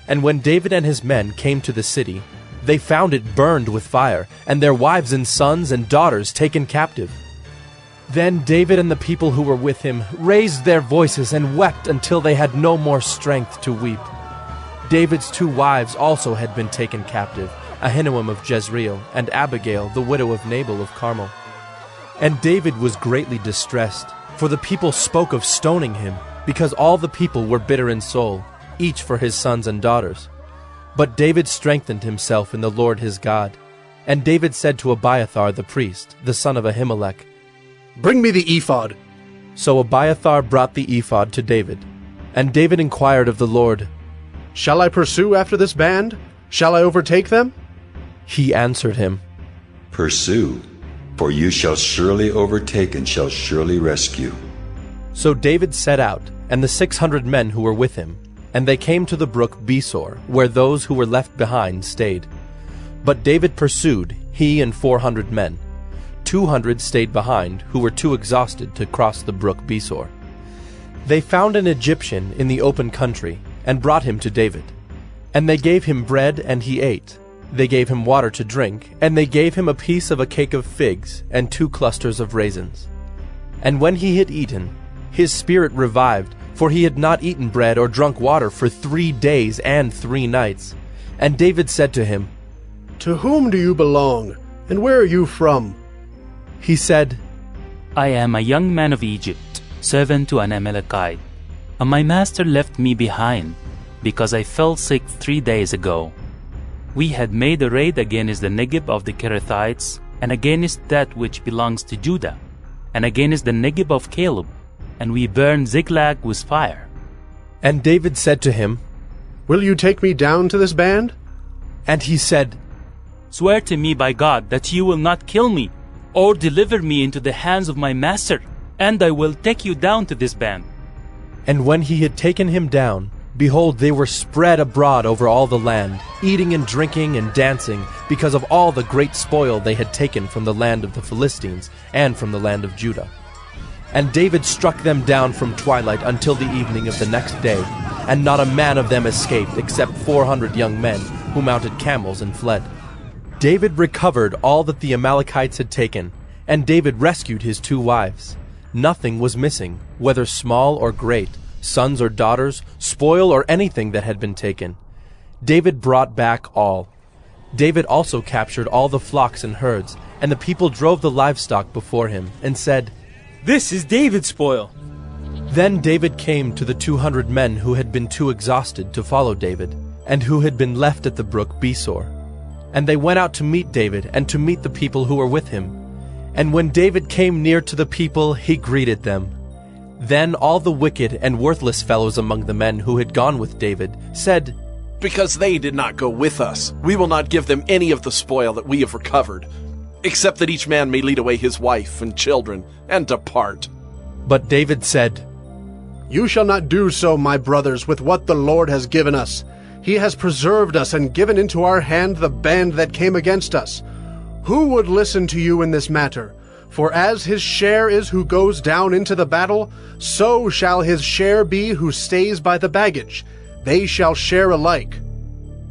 And when David and his men came to the city, they found it burned with fire, and their wives and sons and daughters taken captive. Then David and the people who were with him raised their voices and wept until they had no more strength to weep. David's 2 wives also had been taken captive, Ahinoam of Jezreel, and Abigail, the widow of Nabal of Carmel. And David was greatly distressed, for the people spoke of stoning him, because all the people were bitter in soul, each for his sons and daughters. But David strengthened himself in the Lord his God. And David said to Abiathar the priest, the son of Ahimelech, "Bring me the ephod." So Abiathar brought the ephod to David. And David inquired of the Lord, "Shall I pursue after this band? Shall I overtake them?" He answered him, "Pursue, for you shall surely overtake and shall surely rescue." So David set out, and the 600 men who were with him, and they came to the brook Besor, where those who were left behind stayed. But David pursued, he and 400 men. 200 stayed behind, who were too exhausted to cross the brook Besor. They found an Egyptian in the open country, and brought him to David. And they gave him bread, and he ate. They gave him water to drink, and they gave him a piece of a cake of figs, and 2 clusters of raisins. And when he had eaten, his spirit revived, for he had not eaten bread or drunk water for 3 days and 3 nights. And David said to him, "To whom do you belong, and where are you from?" He said, "I am a young man of Egypt, servant to an Amalekite. And my master left me behind, because I fell sick 3 days ago. We had made a raid against the Negeb of the Kerethites, and against that which belongs to Judah, and against the Negeb of Caleb, and we burned Ziklag with fire. And David said to him, Will you take me down to this band? And he said, Swear to me by God that you will not kill me, or deliver me into the hands of my master, and I will take you down to this band. And when he had taken him down, behold, they were spread abroad over all the land, eating and drinking and dancing, because of all the great spoil they had taken from the land of the Philistines and from the land of Judah. And David struck them down from twilight until the evening of the next day, and not a man of them escaped, except 400 young men, who mounted camels and fled. David recovered all that the Amalekites had taken, and David rescued his 2 wives. Nothing was missing, whether small or great, sons or daughters, spoil or anything that had been taken. David brought back all. David also captured all the flocks and herds, and the people drove the livestock before him, and said, This is David's spoil. Then David came to the 200 men who had been too exhausted to follow David, and who had been left at the brook Besor. And they went out to meet David, and to meet the people who were with him. And when David came near to the people, he greeted them. Then all the wicked and worthless fellows among the men who had gone with David said, Because they did not go with us, we will not give them any of the spoil that we have recovered, except that each man may lead away his wife and children, and depart. But David said, You shall not do so, my brothers, with what the Lord has given us. He has preserved us and given into our hand the band that came against us. Who would listen to you in this matter? For as his share is who goes down into the battle, so shall his share be who stays by the baggage. They shall share alike.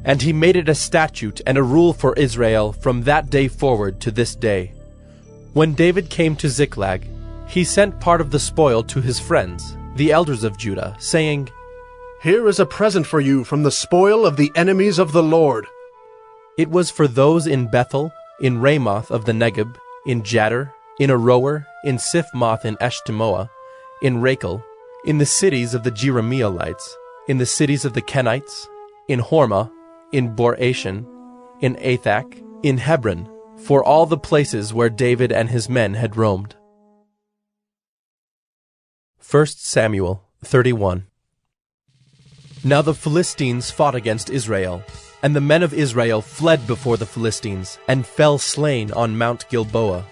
And he made it a statute and a rule for Israel from that day forward to this day. When David came to Ziklag, he sent part of the spoil to his friends, the elders of Judah, saying, Here is a present for you from the spoil of the enemies of the Lord. It was for those in Bethel, in Ramoth of the Negeb, in Jadar, in Aroer, in Siphmoth in Eshtemoa, in Rachel, in the cities of the Jerahmeelites, in the cities of the Kenites, in Hormah, in Bor-Ashan, in Athak, in Hebron, for all the places where David and his men had roamed. 1 Samuel 31. Now the Philistines fought against Israel, and the men of Israel fled before the Philistines, and fell slain on Mount Gilboa.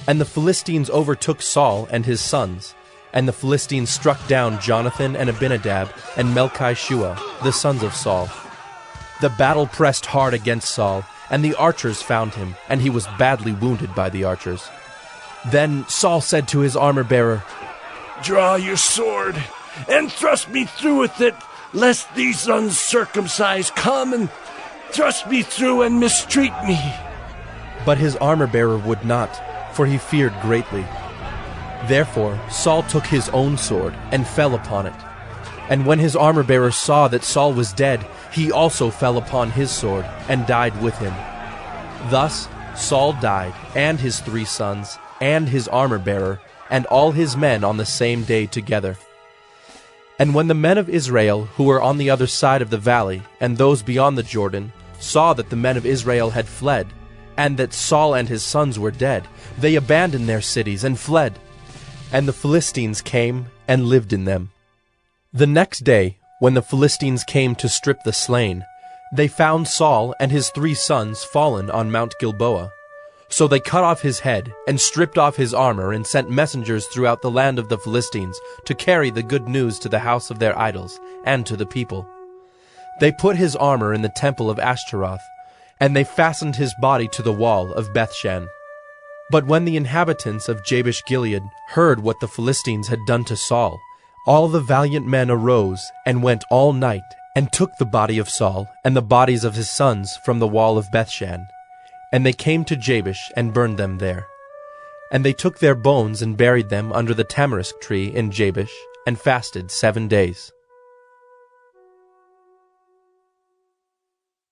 And the Philistines overtook Saul and his sons, and the Philistines struck down Jonathan and Abinadab and Melchi-Shua, the sons of Saul. The battle pressed hard against Saul, and the archers found him, and he was badly wounded by the archers. Then Saul said to his armor-bearer, Draw your sword, and thrust me through with it, lest these uncircumcised come and thrust me through and mistreat me. But his armor-bearer would not, for he feared greatly. Therefore Saul took his own sword and fell upon it. And when his armor-bearer saw that Saul was dead, he also fell upon his sword and died with him. Thus Saul died, and his 3 sons, and his armor-bearer, and all his men on the same day together. And when the men of Israel, who were on the other side of the valley, and those beyond the Jordan, saw that the men of Israel had fled, and that Saul and his sons were dead, they abandoned their cities and fled. And the Philistines came and lived in them. The next day, when the Philistines came to strip the slain, they found Saul and his 3 sons fallen on Mount Gilboa. So they cut off his head, and stripped off his armor, and sent messengers throughout the land of the Philistines to carry the good news to the house of their idols, and to the people. They put his armor in the temple of Ashtaroth, and they fastened his body to the wall of Bethshan. But when the inhabitants of Jabesh-Gilead heard what the Philistines had done to Saul, all the valiant men arose, and went all night, and took the body of Saul, and the bodies of his sons from the wall of Bethshan. And they came to Jabesh, and burned them there. And they took their bones, and buried them under the tamarisk tree in Jabesh, and fasted 7 days.